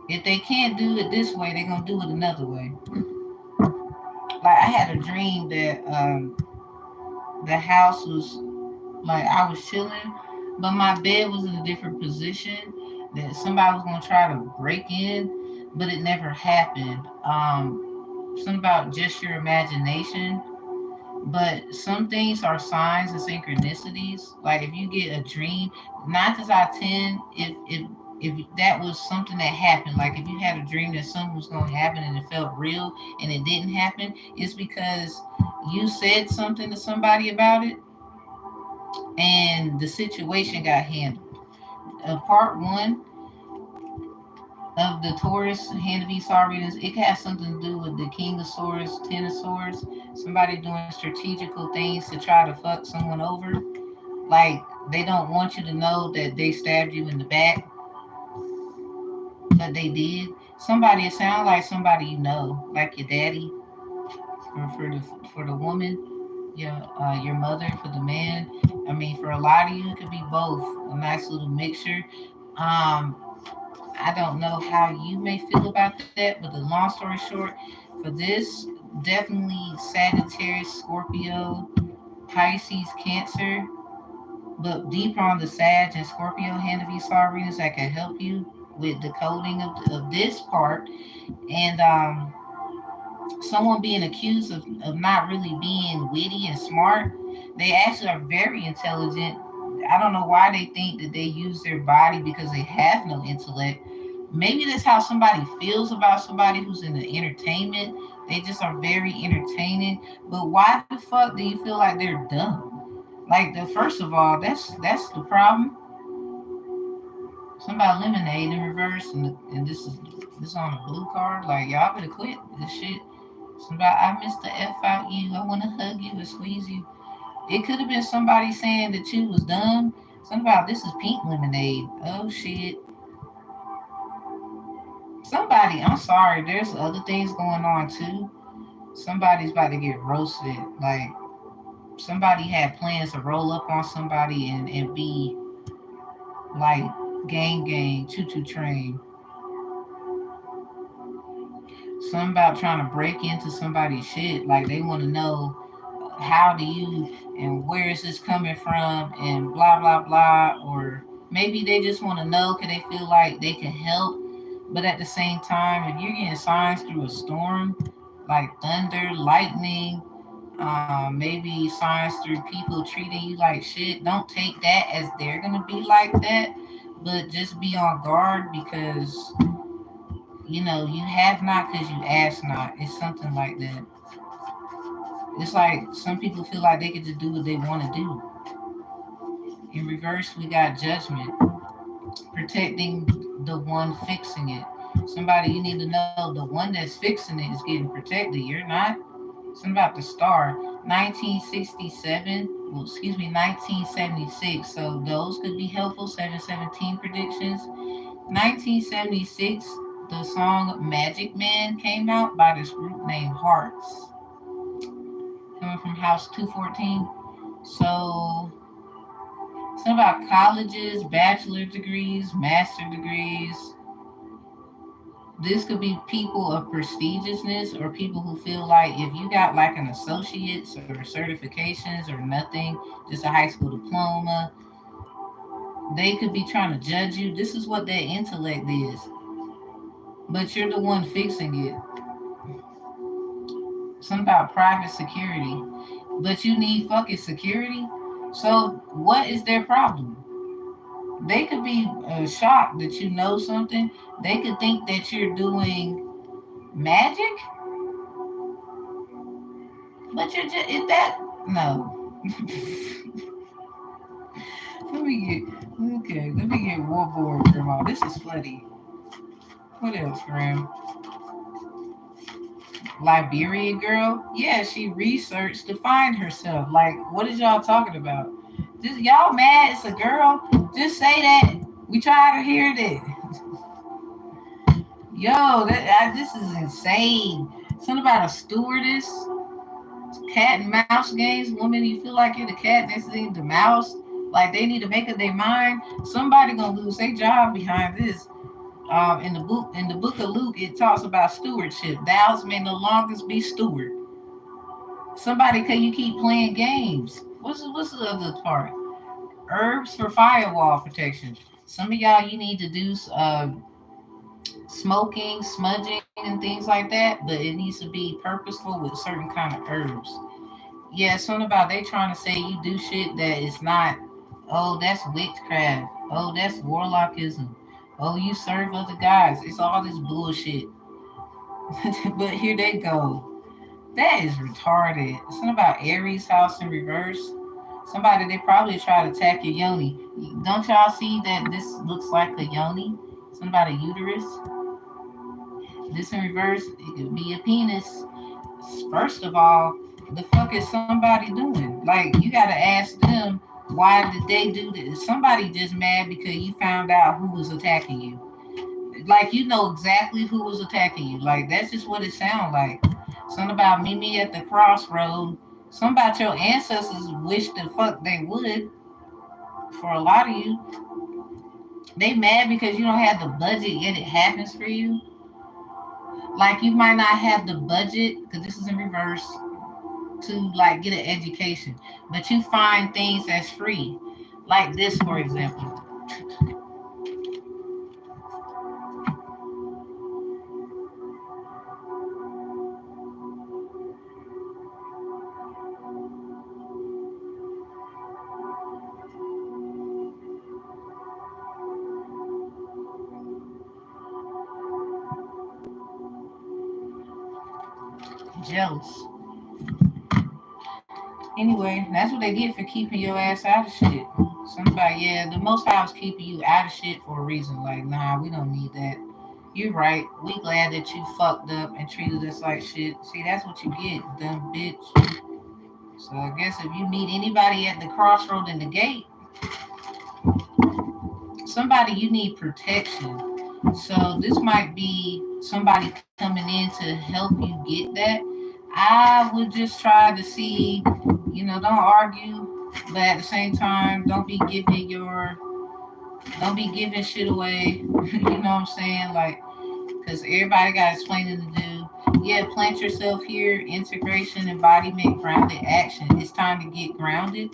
if they can't do it this way, they're gonna do it another way. Like I had a dream that the house was like I was chilling, but my bed was in a different position. That somebody was gonna try to break in, but it never happened. Something about just your imagination. But some things are signs and synchronicities. Like if you get a dream, 9 times out of 10, if that was something that happened, like if you had a dream that something was going to happen and it felt real and it didn't happen, it's because you said something to somebody about it and the situation got handled. Part one, of the Taurus hand of Esau readings, it has something to do with the King of Swords, Ten of Swords. Somebody doing strategical things to try to fuck someone over. Like they don't want you to know that they stabbed you in the back, but they did. Somebody, it sounds like somebody you know, like your daddy, for the woman, your mother for the man. I mean, for a lot of you, it could be both. A nice little mixture. Um, I don't know how you may feel about that, but the long story short, for this, definitely Sagittarius, Scorpio, Pisces, Cancer, but deeper on the Sag and Scorpio hand of Esau readings that can help you with the coding of this part. And someone being accused of not really being witty and smart, they actually are very intelligent. I don't know why they think that they use their body because they have no intellect. Maybe that's how somebody feels about somebody who's in the entertainment. They just are very entertaining. But why the fuck do you feel like they're dumb? Like the first of all, that's the problem. Somebody lemonade in reverse, and this on a blue card. Like y'all better quit this shit. Somebody, I missed the F out you. I want to hug you and squeeze you. It could have been somebody saying that you was dumb. Somebody, this is pink lemonade. Oh shit. Somebody, I'm sorry. There's other things going on too. Somebody's about to get roasted. Like somebody had plans to roll up on somebody and be like gang, choo choo train. Something about trying to break into somebody's shit. Like they want to know how do you and where is this coming from and blah blah blah. Or maybe they just want to know because they feel like they can help. But at the same time, if you're getting signs through a storm, like thunder, lightning, maybe signs through people treating you like shit, don't take that as they're gonna be like that. But just be on guard because you have not because you ask not. It's something like that. It's like some people feel like they can just do what they want to do. In reverse, we got judgment, protecting the one fixing it. Somebody, you need to know the one that's fixing it is getting protected. You're not. Something about the star. 1967, well, excuse me, 1976. So those could be helpful. 717 predictions. 1976, the song Magic Man came out by this group named Hearts, coming from House 214. So some about colleges, bachelor degrees, master degrees. This could be people of prestigiousness or people who feel like if you got like an associate's or certifications or nothing, just a high school diploma, they could be trying to judge you. This is what their intellect is, but you're the one fixing it. Something about private security, but you need fucking security. So what is their problem? They could be shocked that you know something. They could think that you're doing magic, but you're just is that no. let me get okay. Let me get one more, Grandma. This is funny. What else, Graham? Liberian girl? Yeah, she researched to find herself. Like, what is y'all talking about? Just y'all mad? It's a girl. Just say that. We try to hear that. Yo, this is insane. Something about a stewardess, cat and mouse games. Woman, you feel like you're the cat next to the mouse. Like they need to make up their mind. Somebody gonna lose their job behind this. In the book of Luke, it talks about stewardship. Thou may no longer be steward. Somebody, can you keep playing games? What's the other part? Herbs for firewall protection. Some of y'all, you need to do smoking, smudging, and things like that, but it needs to be purposeful with certain kind of herbs. Yeah, something about they trying to say you do shit that is not. Oh, that's witchcraft. Oh, that's warlockism. Oh, you serve other gods. It's all this bullshit. But here they go. That is retarded. Something about Aries house in reverse. Somebody, they probably try to attack your yoni. Don't y'all see that this looks like a yoni? Something about a uterus. This in reverse, it could be a penis. First of all, the fuck is somebody doing? Like, you gotta ask them, why did they do this? Somebody just mad because you found out who was attacking you. Like, you know exactly who was attacking you. Like, that's just what it sounds like. Something about meet me at the crossroad. Something about your ancestors wish the fuck they would. For a lot of you, they mad because you don't have the budget, yet it happens for you. Like, you might not have the budget, because this is in reverse, to like get an education, but you find things that's free, like this, for example. Jealous. Anyway, that's what they get for keeping your ass out of shit. Somebody, yeah, the Most High was keeping you out of shit for a reason. Like, nah, we don't need that. You're right. We glad that you fucked up and treated us like shit. See, that's what you get, dumb bitch. So I guess if you meet anybody at the crossroad in the gate, somebody, you need protection. So this might be somebody coming in to help you get that. I would just try to see, don't argue, but at the same time, don't be giving shit away. You know what I'm saying? Like, because everybody got explaining to do. Yeah, plant yourself here, integration, embodiment, grounded action. It's time to get grounded.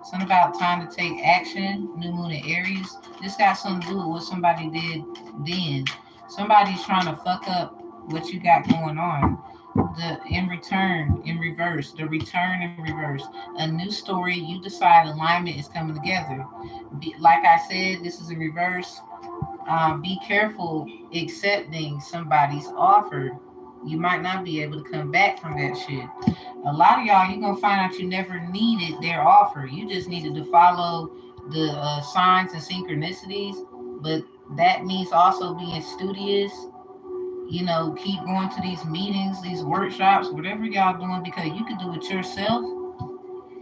Something about time to take action. New moon in Aries. This got something to do with what somebody did then. Somebody's trying to fuck up what you got going on. The in return, in reverse, the return in reverse. A new story. You decide alignment is coming together. Like I said, this is in reverse. Be careful accepting somebody's offer. You might not be able to come back from that shit. A lot of y'all, you're gonna find out you never needed their offer. You just needed to follow the signs and synchronicities. But that means also being studious. Keep going to these meetings, these workshops, whatever y'all doing, because you can do it yourself.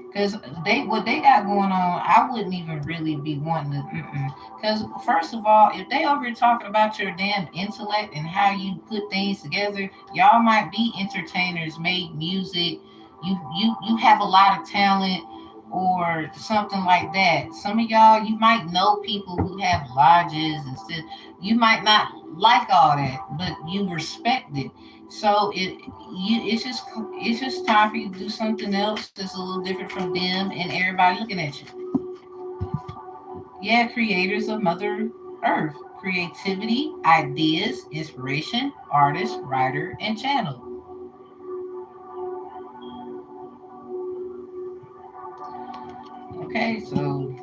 Because what they got going on, I wouldn't even really be wanting to. Because first of all, if they over here talking about your damn intellect and how you put things together, y'all might be entertainers, make music. You have a lot of talent or something like that. Some of y'all, you might know people who have lodges and stuff. You might not like all that, but you respect it. So it's just time for you to do something else that's a little different from them and everybody looking at you. Yeah, creators of Mother Earth, creativity, ideas, inspiration, artist, writer, and channel. Okay, so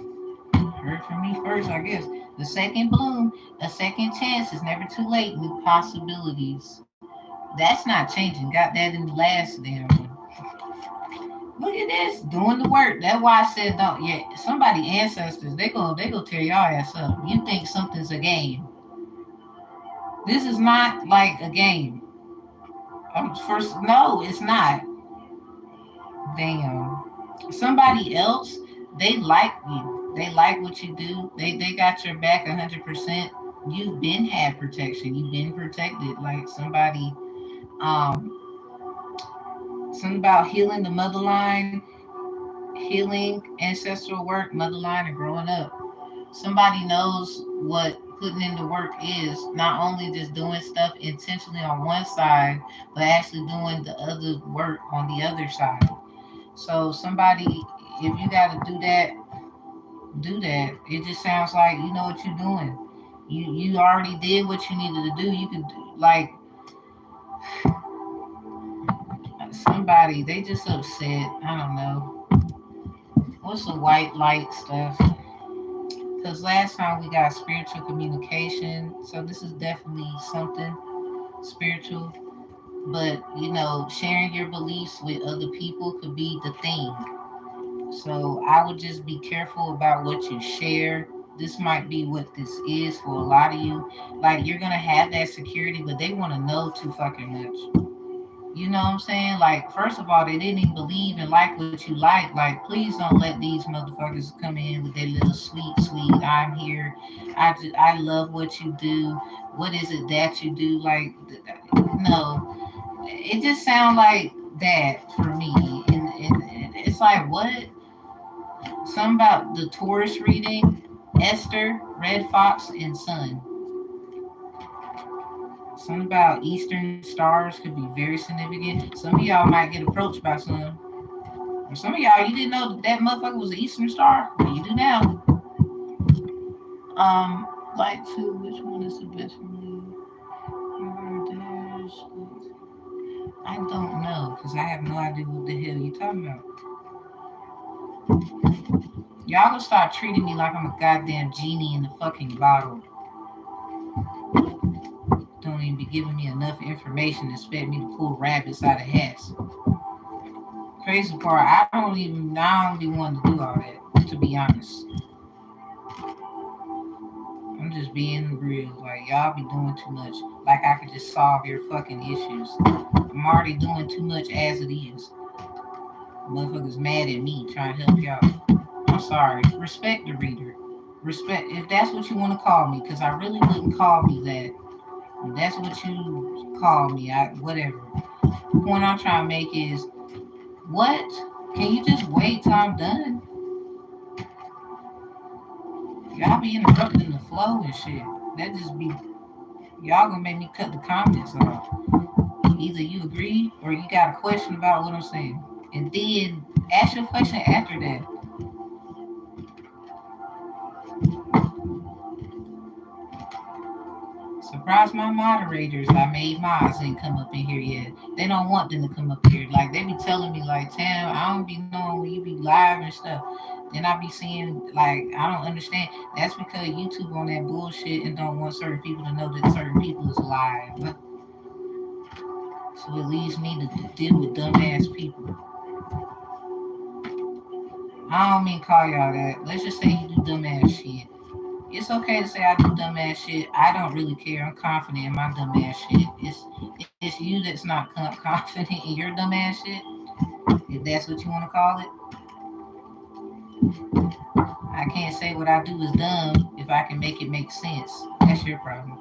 heard from me first, I guess. The second bloom, a second chance is never too late. New possibilities. That's not changing. Got that in the last damn one. Look at this, doing the work. That's why I said don't. Yeah, somebody ancestors, they go tear y'all ass up. You think something's a game? This is not like a game. First, no, it's not. Damn. Somebody else, they like you. They like what you do. They got your back 100%. You've been had protection. You've been protected. Like um, something about healing the motherline, healing ancestral work, motherline, and growing up. Somebody knows what putting in the work is, not only just doing stuff intentionally on one side, but actually doing the other work on the other side. So somebody, if you got to do that, do that. It just sounds like you know what you're doing. You already did what you needed to do. You could do, like somebody, they just upset. I don't know. What's the white light stuff? Because last time we got spiritual communication, so this is definitely something spiritual. But sharing your beliefs with other people could be the thing. So I would just be careful about what you share. this might be what this is for a lot of you. Like, you're gonna have that security, but they want to know too fucking much. You know what I'm saying? Like, first of all, they didn't even believe and like what you like. Like, please don't let these motherfuckers come in with their little sweet, I'm here. I love what you do. What is it that you do? Like, no. It just sounds like that for me. And it's like, what? Something about the Taurus reading, Esther, Red Fox, and Sun. Something about Eastern stars could be very significant. Some of y'all might get approached by some. Or some of y'all, you didn't know that motherfucker was an Eastern star. Well, you do now. Like two, which one is the best for me? I don't know, because I have no idea what the hell you talking about. Y'all gonna start treating me like I'm a goddamn genie in the fucking bottle. Don't even be giving me enough information to expect me to pull rabbits out of hats. Crazy part, I don't even want to do all that, to be honest. I'm just being real. Like, y'all be doing too much. Like, I could just solve your fucking issues. I'm already doing too much as it is. Motherfuckers mad at me trying to help y'all. I'm sorry. Respect the reader. Respect, if that's what you want to call me, because I really wouldn't call me that. If that's what you call me, whatever. The point I'm trying to make is, what? Can you just wait till I'm done? Y'all be interrupting the flow and shit. That just be, y'all gonna make me cut the comments off. Either you agree or you got a question about what I'm saying. And then ask your question after that. Surprise my moderators. I made mods ain't come up in here yet. They don't want them to come up here. Like, they be telling me like, Tam, I don't be knowing when you be live and stuff. Then I be seeing, like, I don't understand. That's because YouTube on that bullshit and don't want certain people to know that certain people is live. So it leaves me to deal with dumbass people. I don't mean call y'all that. Let's just say you do dumbass shit. It's okay to say I do dumbass shit. I don't really care. I'm confident in my dumbass shit. It's you that's not confident in your dumbass shit. If that's what you want to call it. I can't say what I do is dumb if I can make it make sense. That's your problem.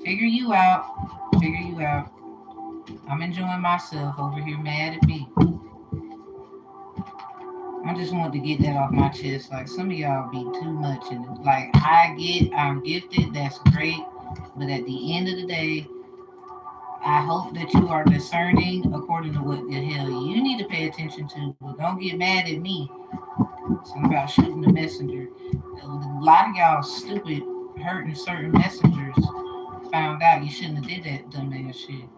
Figure you out. Figure you out. I'm enjoying myself over here mad at me. I just wanted to get that off my chest. Like, some of y'all be too much. And like, I'm gifted. That's great. But at the end of the day, I hope that you are discerning according to what the hell you need to pay attention to. But don't get mad at me. Something about shooting the messenger. A lot of y'all stupid hurting certain messengers found out you shouldn't have did that dumbass shit.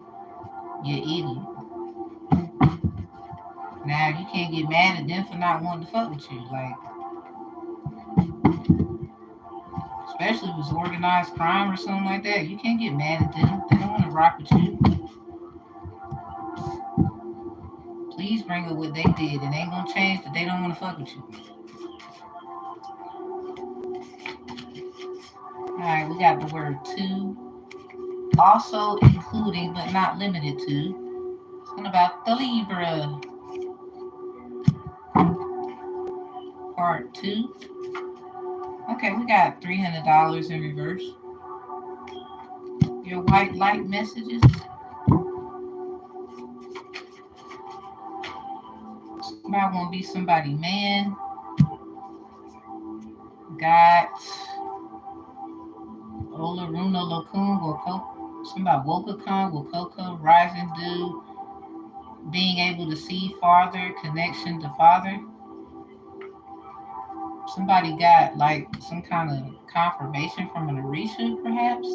You idiot. Now you can't get mad at them for not wanting to fuck with you. Like, especially if it's organized crime or something like that. You can't get mad at them. They don't want to rock with you. Please bring up what they did. It ain't gonna change that they don't want to fuck with you. Alright, we got the word to. Also including but not limited to. Something about the Libra. Part 2. Okay, we got $300 in reverse. Your white light messages. Somebody want to be somebody man. Got Ola Runa Lokun Woko. Somebody Wokakon Wokoko. Rising Dew. Being able to see farther. Connection to father. Somebody got like some kind of confirmation from an Orisha, perhaps,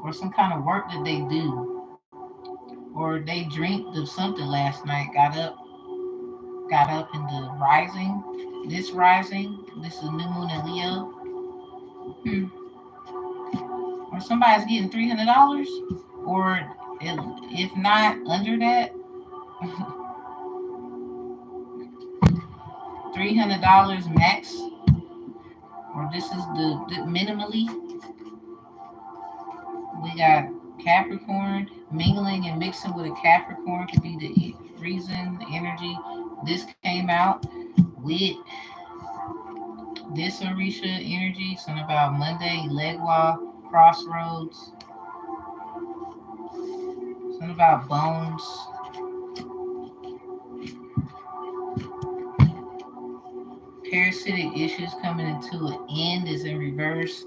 or some kind of work that they do, or they drank of something last night, got up in the rising. This is a new moon in Leo. Or somebody's getting $300, or if not under that, $300 max. Or This is the minimally. We got Capricorn. Mingling and mixing with a Capricorn could be the reason, the energy. This came out with this Orisha energy. Something about Monday, Legwa, Crossroads. Something about bones. Parasitic issues coming into an end is in reverse.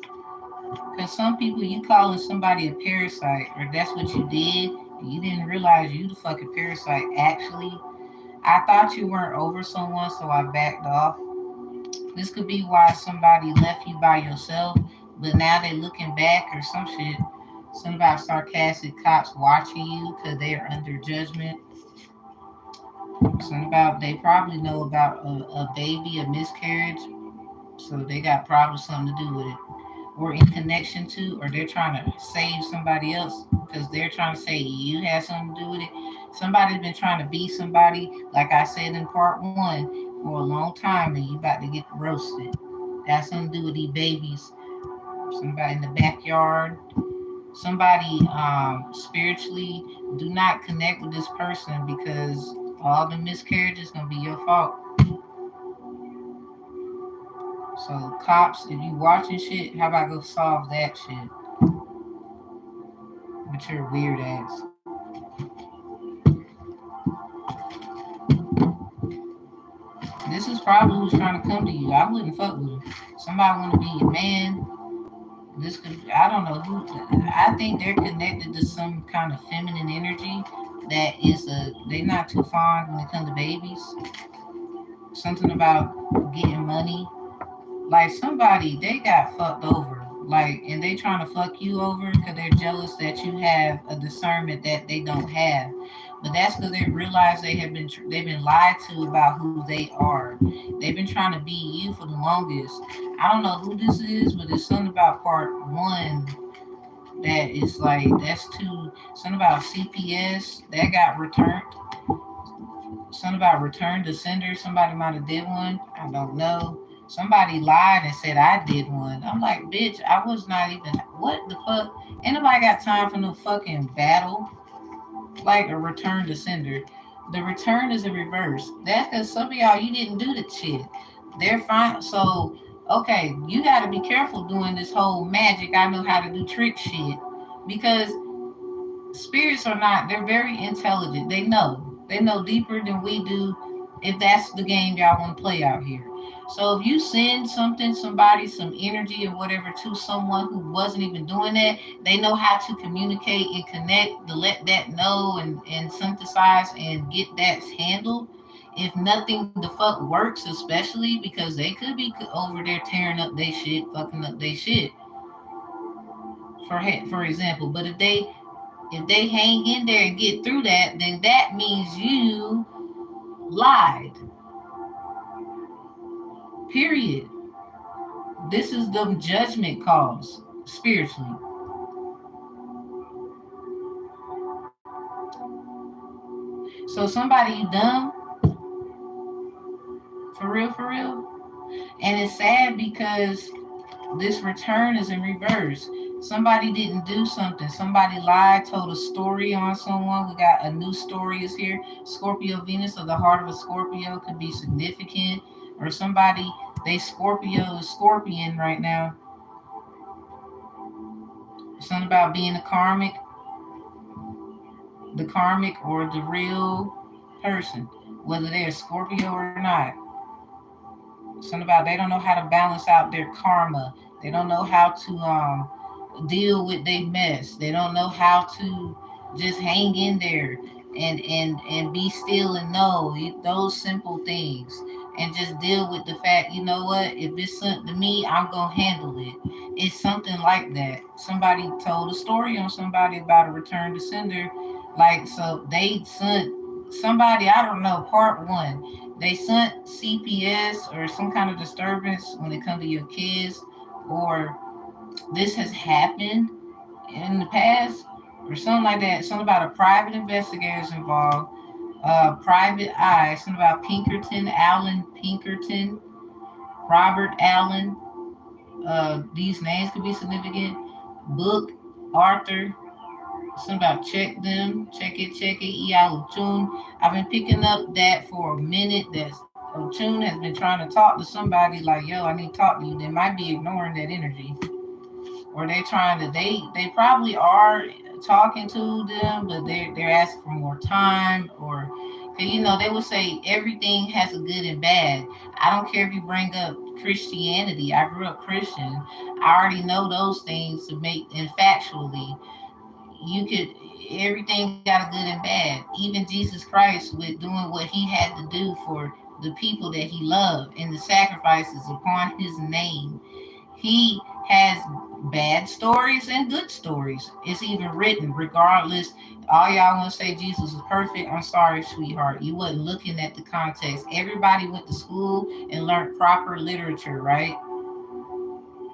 Because some people, you calling somebody a parasite, or that's what you did, and you didn't realize you the fucking parasite. Actually, I thought you weren't over someone, so I backed off. This could be why somebody left you by yourself, but now they looking back or some shit. Something about sarcastic cops watching you because they are under judgment. Something about they probably know about a baby, a miscarriage, so they got probably something to do with it. Or in connection to, or they're trying to save somebody else because they're trying to say you had something to do with it. Somebody's been trying to be somebody, like I said in part one, for a long time, and you about to get roasted. Got something to do with these babies. Somebody in the backyard. Somebody spiritually, do not connect with this person because all the miscarriages gonna be your fault. So cops, if you watching shit, how about go solve that shit? But you're weird ass. This is probably who's trying to come to you. I wouldn't fuck with him. Somebody want to be your man. This could, I don't know who. I think they're connected to some kind of feminine energy that is a. They're not too fond when it comes to babies. Something about getting money. Like somebody, they got fucked over. Like, and they trying to fuck you over because they're jealous that you have a discernment that they don't have. But that's because they realize they've been lied to about who they are. They've been trying to be you for the longest. I don't know who this is, but it's something about part one that is like that's too. Something about CPS that got returned. Something about return to sender. Somebody might have did one. I don't know. Somebody lied and said I did one. I'm like, bitch, I was not even. What the fuck? Ain't nobody got time for no fucking battle. Like a return to sender. The return is a reverse. That's because some of y'all, you didn't do the shit. They're fine. So, okay, you got to be careful doing this whole magic. I know how to do trick shit. Because spirits are not, they're very intelligent. They know. They know deeper than we do if that's the game y'all want to play out here. So if you send something, somebody, some energy or whatever to someone who wasn't even doing that, they know how to communicate and connect to let that know and synthesize and get that handled. If nothing the fuck works, especially because they could be over there tearing up their shit, fucking up their shit, for example. But if they hang in there and get through that, then that means you lied. Period. This is the judgment calls spiritually. So somebody you dumb, for real. And it's sad because this return is in reverse. Somebody didn't do something. Somebody lied, told a story on someone. We got a new story is here. Scorpio Venus or the heart of a Scorpio could be significant. Or somebody, they Scorpio is Scorpion right now. Something about being the karmic or the real person, whether they're Scorpio or not. Something about they don't know how to balance out their karma. They don't know how to deal with their mess. They don't know how to just hang in there and be still and know those simple things and just deal with the fact, you know what, if it's something to me, I'm gonna handle it. It's something like that. Somebody told a story on somebody about a return to sender, like so they sent somebody, I don't know, part one, they sent CPS or some kind of disturbance when it comes to your kids, or this has happened in the past, or something like that. Something about a private investigators involved, private eye, something about Pinkerton, Alan Pinkerton, Robert Allen. These names could be significant. Book, Arthur, something about check it, yeah, Ochun. I've been picking up that for a minute. That Ochun has been trying to talk to somebody like, yo, I need to talk to you. They might be ignoring that energy. Or they trying to they probably are talking to them, but they're asking for more time. Or they would say everything has a good and bad. I don't care if you bring up Christianity. I grew up Christian. I already know those things to make, and factually you could, everything got a good and bad. Even Jesus Christ, with doing what he had to do for the people that he loved and the sacrifices upon his name, he has bad stories and good stories. It's even written, regardless. All y'all want to say Jesus is perfect. I'm sorry, sweetheart. You wasn't looking at the context. Everybody went to school and learned proper literature, right?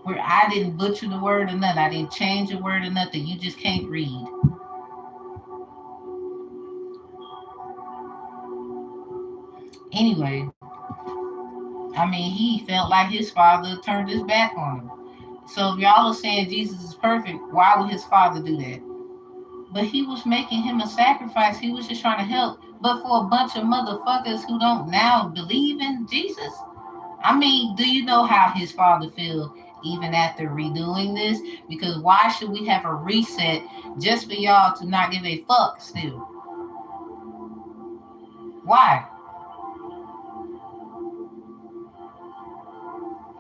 Where I didn't butcher the word or nothing. I didn't change the word or nothing. You just can't read. Anyway, I mean, he felt like his father turned his back on him. So if y'all are saying Jesus is perfect, why would his father do that? But he was making him a sacrifice. He was just trying to help. But for a bunch of motherfuckers who don't now believe in Jesus, I mean, do you know how his father feel even after redoing this? Because why should we have a reset just for y'all to not give a fuck still? Why?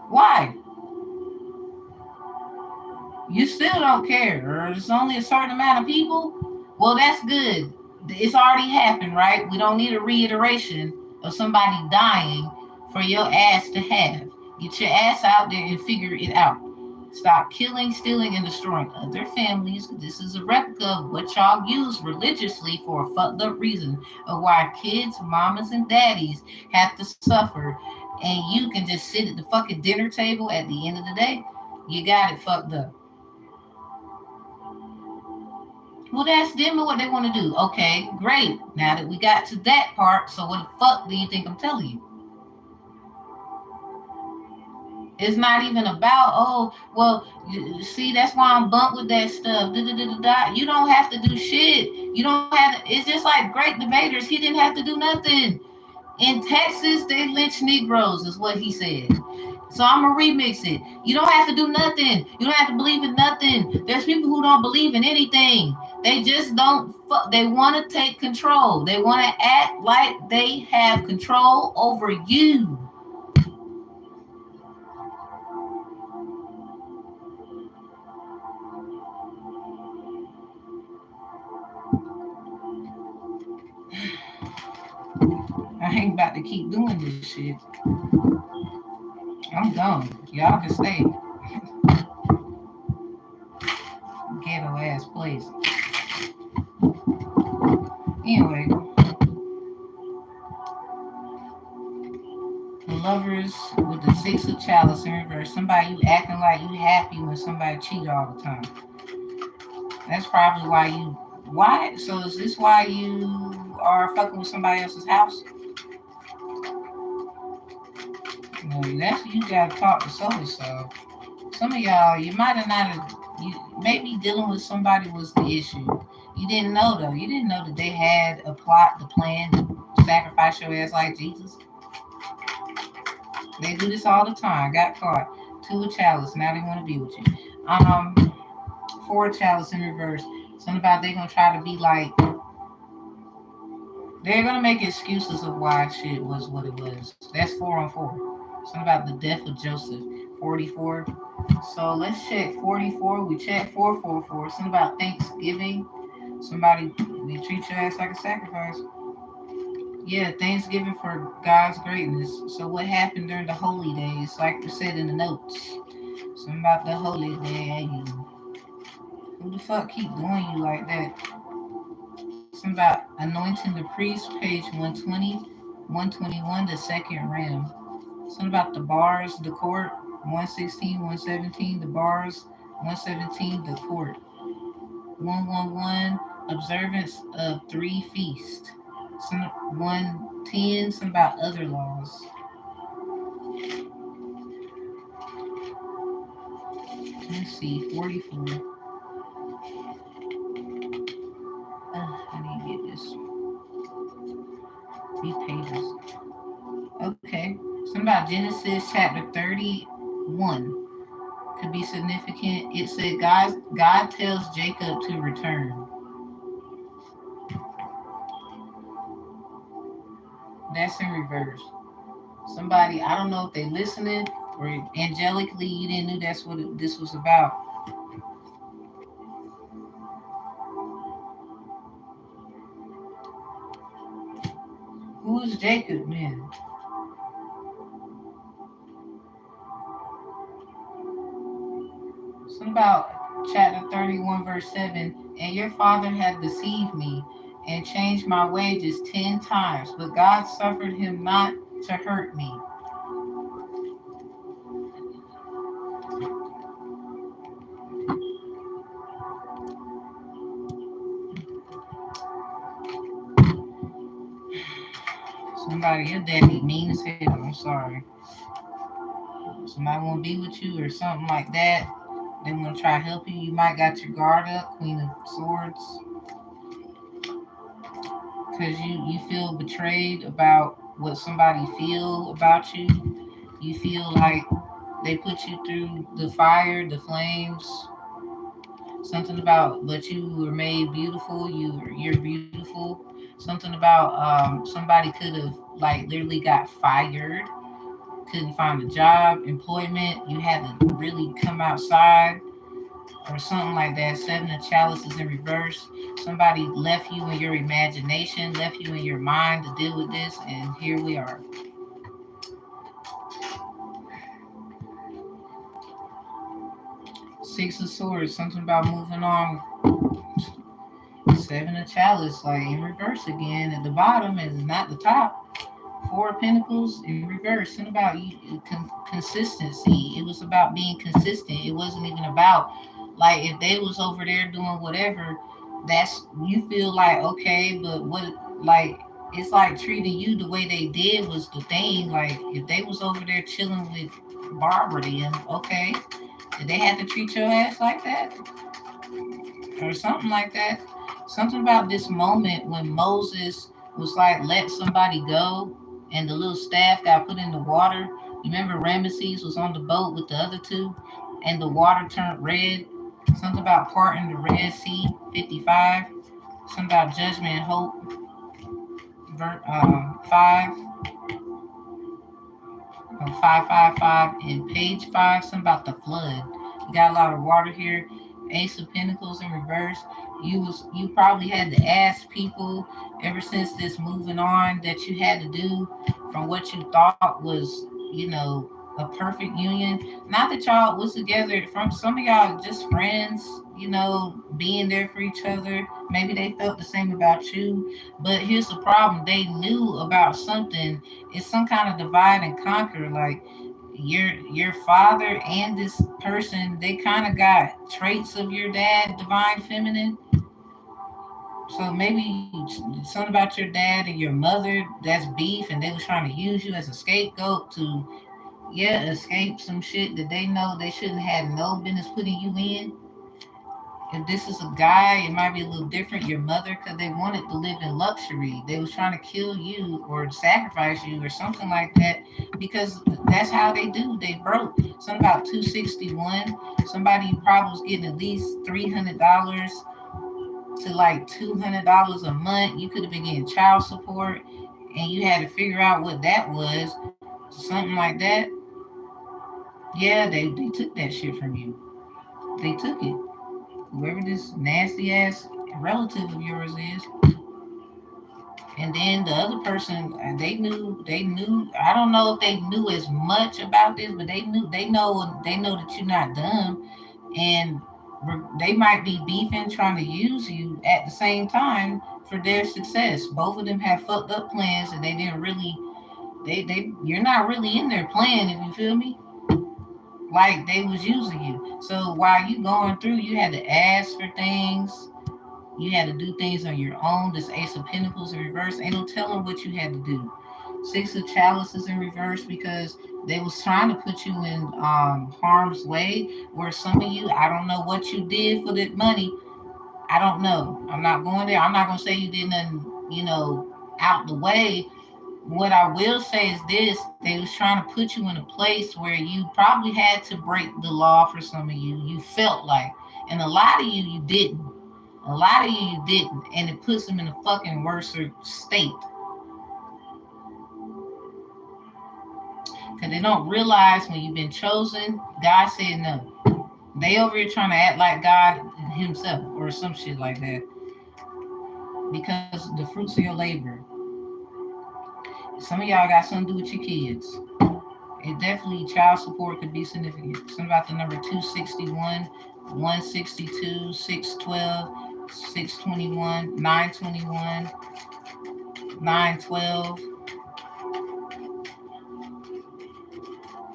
Why? You still don't care, or it's only a certain amount of people? Well, that's good. It's already happened, right? We don't need a reiteration of somebody dying for your ass to have. Get your ass out there and figure it out. Stop killing, stealing, and destroying other families. This is a replica of what y'all use religiously for a fucked up reason of why kids, mamas, and daddies have to suffer, and you can just sit at the fucking dinner table at the end of the day. You got it fucked up. Well, that's them and what they want to do. Okay, great. Now that we got to that part, so what the fuck do you think I'm telling you? It's not even about, oh, well, see, that's why I'm bumped with that stuff. Da, da, da, da, da. You don't have to do shit. You don't have to, it's just like great debaters. He didn't have to do nothing. In Texas, they lynch Negroes, is what he said. So I'm gonna remix it. You don't have to do nothing. You don't have to believe in nothing. There's people who don't believe in anything. They just don't. They want to take control. They want to act like they have control over you. I ain't about to keep doing this shit. I'm done. Y'all can stay. Ghetto ass place. Anyway, the lovers with the six of chalice in reverse. Somebody you acting like you happy when somebody cheat all the time. That's probably why you. Why? So is this why you are fucking with somebody else's house? No, that's you gotta talk to so and so. Some of y'all, you might have not. You maybe dealing with somebody was the issue. You didn't know though. You didn't know that they had a plot, the plan to sacrifice your ass like Jesus. They do this all the time. Got caught. Two of chalice. Now they want to be with you. Four of chalice in reverse. Something about they gonna try to be like, they're gonna make excuses of why shit was what it was. That's 4 on 4. Something about the death of Joseph. 44. So let's check 44. We check 444. Something about Thanksgiving. Somebody, they treat your ass like a sacrifice. Yeah, Thanksgiving for God's greatness. So what happened during the holy days, like we said in the notes? Something about the holy day. Who the fuck keep doing you like that? Something about anointing the priest, page 120, 121, the second ram. Something about the bars, the court, 116, 117, the bars, 117, the court. 111, observance of three feasts. Some 110, some about other laws. Let's see, 44. I need to get this. These pages. Okay. Something about Genesis chapter 31 could be significant. It said God tells Jacob to return. That's in reverse. Somebody, I don't know if they listening or angelically you didn't know that's what this was about. Who is Jacob then? Something about chapter 31, verse 7. And your father had deceived me and changed my wages 10 times, but God suffered him not to hurt me. Somebody, your daddy mean as hell. I'm sorry. Somebody want to be with you or something like that. They want to try to help you. You might got your guard up, Queen of Swords, because you feel betrayed about what somebody feel about you. You feel like they put you through the fire, the flames. Something about, but you were made beautiful. You're beautiful. Something about somebody could have like literally got fired, couldn't find a job, employment. You had to really come outside or something like that. Seven of chalices in reverse. Somebody left you in your imagination, left you in your mind to deal with this, and here we are. Six of swords. Something about moving on. Seven of chalice, like in reverse again at the bottom and not the top. Four of Pentacles in reverse. Something about consistency. It was about being consistent. It wasn't even about like if they was over there doing whatever. That's you feel like okay, but what like it's like treating you the way they did was the thing. Like if they was over there chilling with Barbara, then okay, did they have to treat your ass like that or something like that? Something about this moment when Moses was like, let somebody go, and the little staff got put in the water. Remember, Ramesses was on the boat with the other two, and the water turned red. Something about parting the Red Sea, 55. Something about judgment and hope, 5. 555 and page 5, something about the flood. You got a lot of water here. Ace of Pentacles in reverse. You probably had to ask people ever since this moving on that you had to do from what you thought was, a perfect union. Not that y'all was together, from some of y'all just friends, being there for each other. Maybe they felt the same about you. But here's the problem. They knew about something. It's some kind of divide and conquer. Like your father and this person, they kind of got traits of your dad, divine feminine. So maybe something about your dad and your mother, that's beef, and they was trying to use you as a scapegoat to, yeah, escape some shit that they know they shouldn't have no business putting you in. If this is a guy, it might be a little different. Your mother, because they wanted to live in luxury. They was trying to kill you or sacrifice you or something like that because that's how they do. They broke. Something about 261. Somebody probably was getting at least $300 to like $200 a month. You could have been getting child support, and you had to figure out what that was. Something like that. Yeah, they took that shit from you. They took it. Whoever this nasty ass relative of yours is. And then the other person, they knew. I don't know if they knew as much about this, but they know that you're not dumb, and they might be beefing, trying to use you at the same time for their success. Both of them have fucked up plans, and they didn't really. You're not really in their plan, if you feel me. Like they was using you. So while you going through, you had to ask for things. You had to do things on your own. This Ace of Pentacles in reverse. Ain't no telling what you had to do. Six of Chalices in reverse because They was trying to put you in harm's way. Where some of you, I don't know what you did for that money. I don't know. I'm not going there. I'm not gonna say you did nothing, out the way. What I will say is this: they was trying to put you in a place where you probably had to break the law for some of you. You felt like, and a lot of you didn't. A lot of you didn't, and it puts them in a fucking worse state because they don't realize when you've been chosen. God said no. They over here trying to act like God Himself or some shit like that because the fruits of your labor. Some of y'all got something to do with your kids. It definitely child support could be significant. Something about the number 261, 162, 612, 621, 921, 912.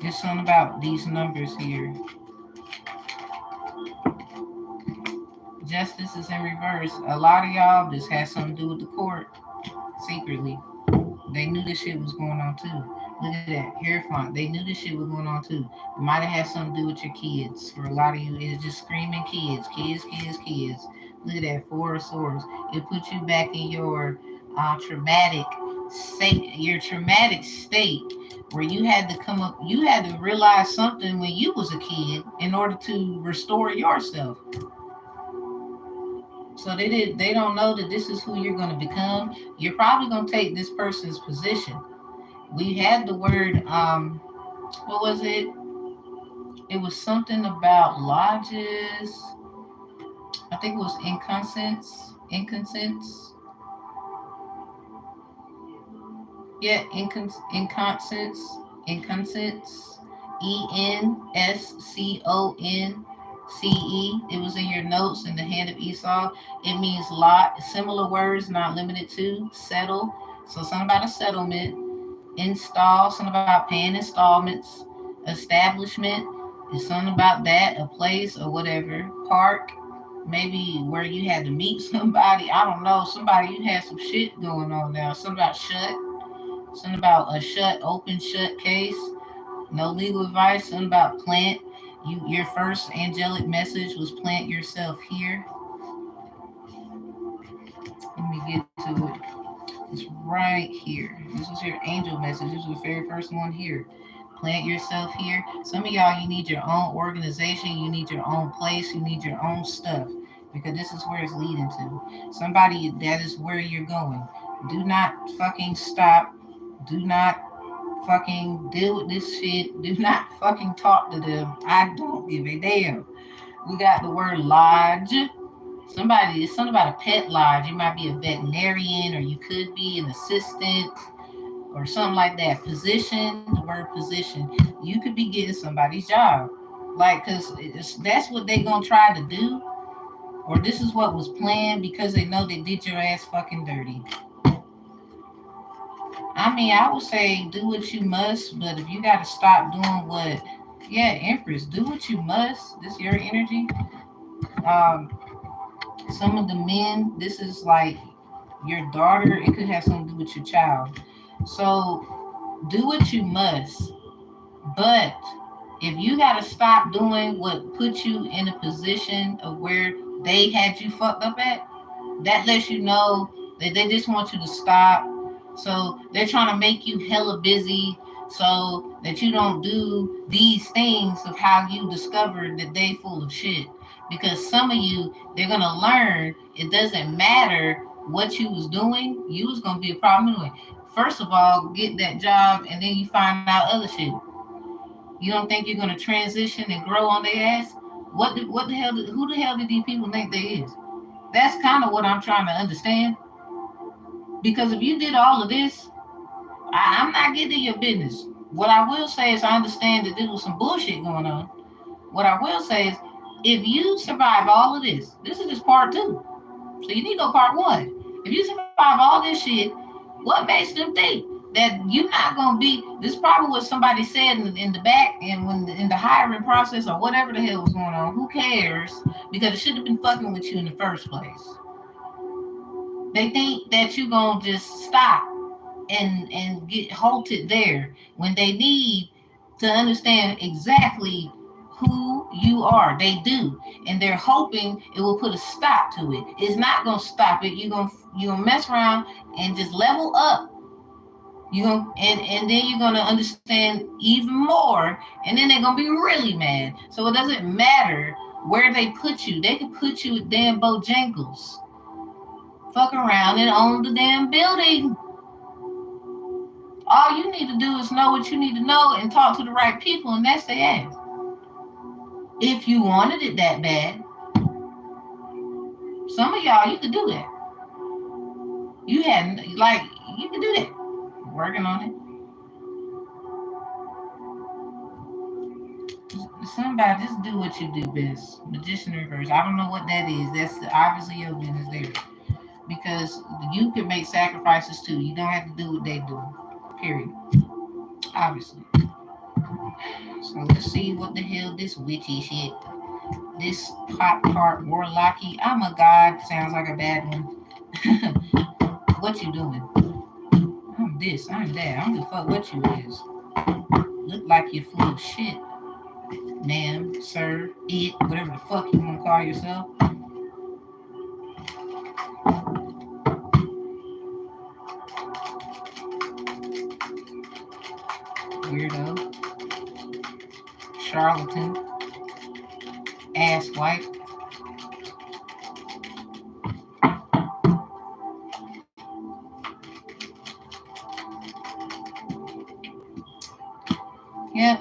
There's something about these numbers here. Justice is in reverse. A lot of y'all, this has something to do with the court secretly. They knew this shit was going on too. Look at that hair font. They knew this shit was going on too. It might have had something to do with your kids. For a lot of you, it's just screaming kids, kids, kids, kids. Look at that, Four of Swords. It puts you back in your traumatic state where you had to come up, you had to realize something when you was a kid in order to restore yourself. So they don't know that this is who you're going to become. You're probably going to take this person's position. We had the word what was it? It was something about lodges. I think it was inconsents. Yeah, inconsents. ENSCONCE. It was in your notes in the hand of Esau. It means lot. Similar words, not limited to. Settle. So something about a settlement. Install. Something about paying installments. Establishment is something about that. A place or whatever. Park. Maybe where you had to meet somebody. I don't know. Somebody you had some shit going on now. Something about shut. Something about a open, shut case. No legal advice. Something about plant. Your first angelic message was plant yourself here. Let me get to it. It's right here. This was your angel message. This was the very first one here. Plant yourself here. Some of y'all, you need your own organization. You need your own place. You need your own stuff because this is where it's leading to. Somebody that is where you're going. Do not fucking stop. Do not fucking deal with this shit. Do not fucking talk to them. I don't give a damn. We got the word lodge. It's something about a pet lodge. You might be a veterinarian or you could be an assistant or something like that. Position, the word position. You could be getting somebody's job. Like, because that's what they going to try to do. Or this is what was planned because they know they did your ass fucking dirty. I mean, I would say do what you must, but if you got to stop doing what, yeah, Empress, do what you must. This is your energy. Um, some of the men, this is like your daughter. It could have something to do with your child. So do what you must, but if you got to stop doing what put you in a position of where they had you fucked up at, that lets you know that they just want you to stop. So they're trying to make you hella busy so that you don't do these things of how you discovered that they full of shit. Because some of you, they're gonna learn it doesn't matter what you was doing, you was gonna be a problem anyway. First of all, get that job and then you find out other shit. You don't think you're gonna transition and grow on their ass? What the hell? Who the hell did these people think they is? That's kind of what I'm trying to understand. Because if you did all of this, I'm not getting in your business. What I will say is I understand that there was some bullshit going on. What I will say is if you survive all of this, this is just part two. So you need to go part one. If you survive all this shit, what makes them think that you're not gonna be? This probably what somebody said in the back and when in the hiring process or whatever the hell was going on. Who cares? Because it should have been fucking with you in the first place. They think that you're gonna just stop and get halted there when they need to understand exactly who you are. They do, and they're hoping it will put a stop to it. It's not gonna stop it. You're gonna mess around and just level up. You gonna and then you're gonna understand even more, and then they're gonna be really mad. So it doesn't matter where they put you. They can put you at damn Bojangles. Fuck around and own the damn building. All you need to do is know what you need to know and talk to the right people, and that's their ass. If you wanted it that bad, some of y'all, you could do that. You hadn't, like, you could do that. Working on it. Somebody just do what you do best. Magician reverse. I don't know what that is. That's obviously your business there. Because you can make sacrifices too. You don't have to do what they do. Period. Obviously. So let's see what the hell this witchy shit. This pop part warlocky. I'm a god. Sounds like a bad one. What you doing? I'm this. I'm that. I don't give a fuck what you is. Look like you're full of shit. Ma'am, sir, it, whatever the fuck you want to call yourself. Weirdo. Charlatan. Asswipe. Yep.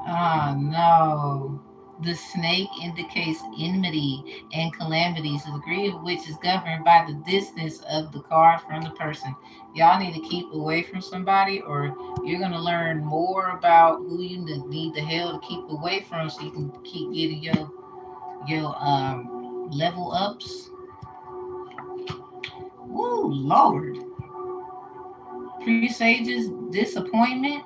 Oh no. The snake indicates enmity and calamities, the degree of which is governed by the distance of the card from the person. Y'all need to keep away from somebody, or you're gonna learn more about who you need the hell to keep away from, so you can keep getting your level ups. Woo, Lord. Presages disappointment,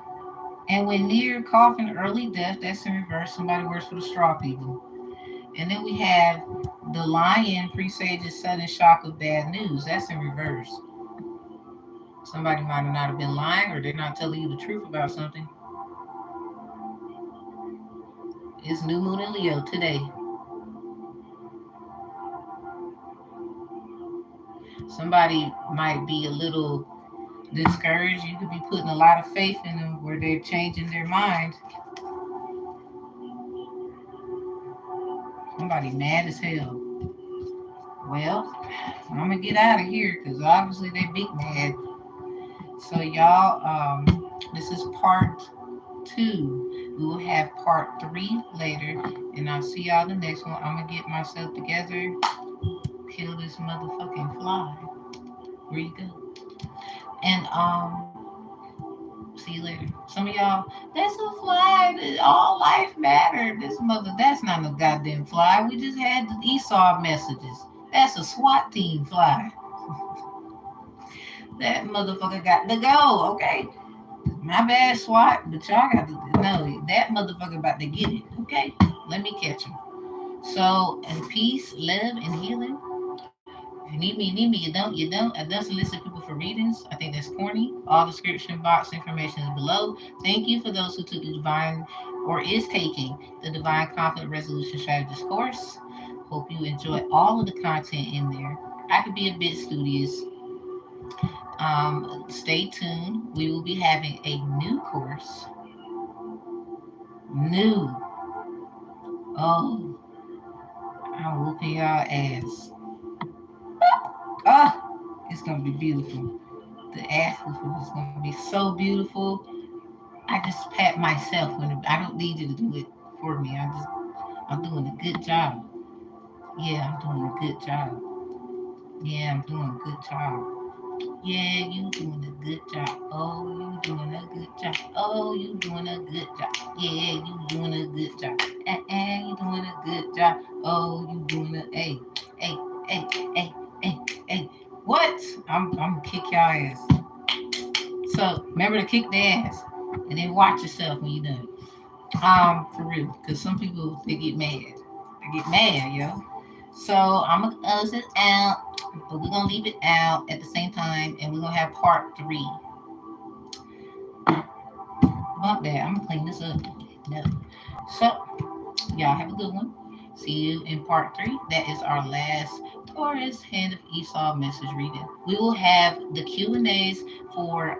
and when near coffin early death, that's in reverse. Somebody works for the straw people. And then we have the lion presages sudden shock of bad news. That's in reverse. Somebody might not have been lying, or they're not telling you the truth about something. It's new moon in Leo today. Somebody might be a little discouraged. You could be putting a lot of faith in them where they're changing their mind. Somebody mad as hell. Well, I'm gonna get out of here because obviously they big mad. So y'all, this is part 2. We will have part 3 later, and I'll see y'all the next one. I'm gonna get myself together, kill this motherfucking fly. Where you go? And see you later. Some of y'all, that's a fly. All life matter. This mother, that's not a goddamn fly. We just had the Esau messages. That's a SWAT team fly. That motherfucker got to go. Okay. My bad, SWAT, but y'all got to know that motherfucker about to get it. Okay, let me catch him. So, and peace, love, and healing. If you need me, you need me. You don't, you don't. I don't solicit people for readings. I think that's corny. All description box information is below. Thank you for those who took the divine or is taking the divine conflict resolution strategist course. Hope you enjoy all of the content in there. I could be a bit studious. Stay tuned. We will be having a new course. New. Oh, I'm whooping y'all ass. Ah, it's gonna be beautiful. The ass whooping is gonna be so beautiful. I just pat myself when I don't need you to do it for me. I'm doing a good job. Yeah, I'm doing a good job. Yeah, I'm doing a good job. Yeah, you doing a good job. Oh, you doing a good job. Oh, you doing a good job. Yeah, you doing a good job. You doing a good job. Oh, you doing a hey, hey, hey, hey, hey. What? I'm gonna kick y'all ass. So remember to kick the ass, and then watch yourself when you're done. For real, because some people they get mad. They get mad, yo. So I'm gonna close it out, but we're gonna leave it out at the same time, and we're gonna have part 3. Bump that. I'm gonna clean this up. No. So y'all have a good one. See you in part 3. That is our last Taurus Hand of Esau message reading. We will have the Q&As for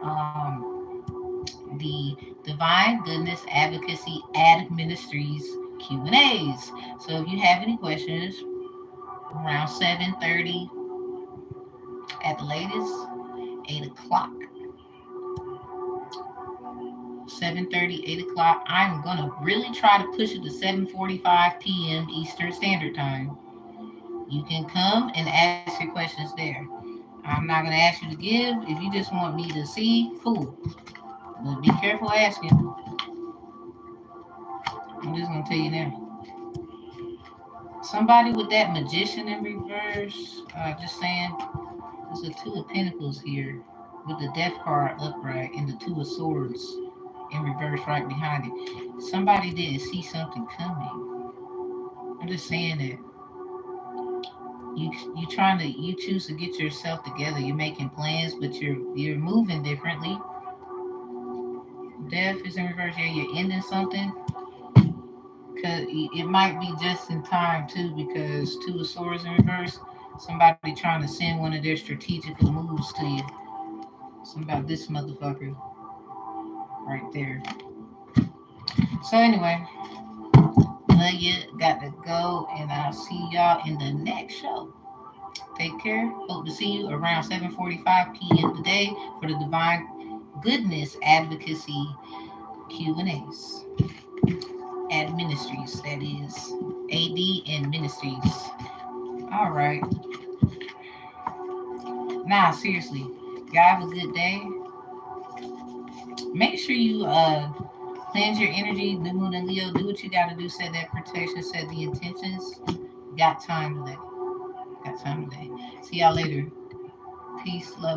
the Divine Goodness Advocacy Ad Ministries Q&As. So if you have any questions around 7:30 at the latest, 8 o'clock, 7:30, 8 o'clock. I'm gonna really try to push it to 7:45 p.m. Eastern Standard Time. You can come and ask your questions there. I'm not gonna ask you to give. If you just want me to see, cool. But be careful asking. I'm just gonna tell you now. Somebody with that magician in reverse, just saying, there's a two of pentacles here with the death card upright and the two of swords in reverse right behind it. Somebody didn't see something coming. I'm just saying that you choose to get yourself together. You're making plans, but you're moving differently. Death is in reverse. Yeah, you're ending something. Cause it might be just in time too, because two of swords in reverse. Somebody trying to send one of their strategical moves to you. Somebody, this motherfucker right there. So anyway, love you. Got to go, and I'll see y'all in the next show. Take care. Hope to see you around 7:45 p.m. today for the Divine Goodness Advocacy Q&As. At Ministries, that is. AD and Ministries. All right. Nah, seriously. Y'all have a good day. Make sure you cleanse your energy. New Moon and Leo, do what you got to do. Set that protection. Set the intentions. Got time today. Got time today. See y'all later. Peace, love.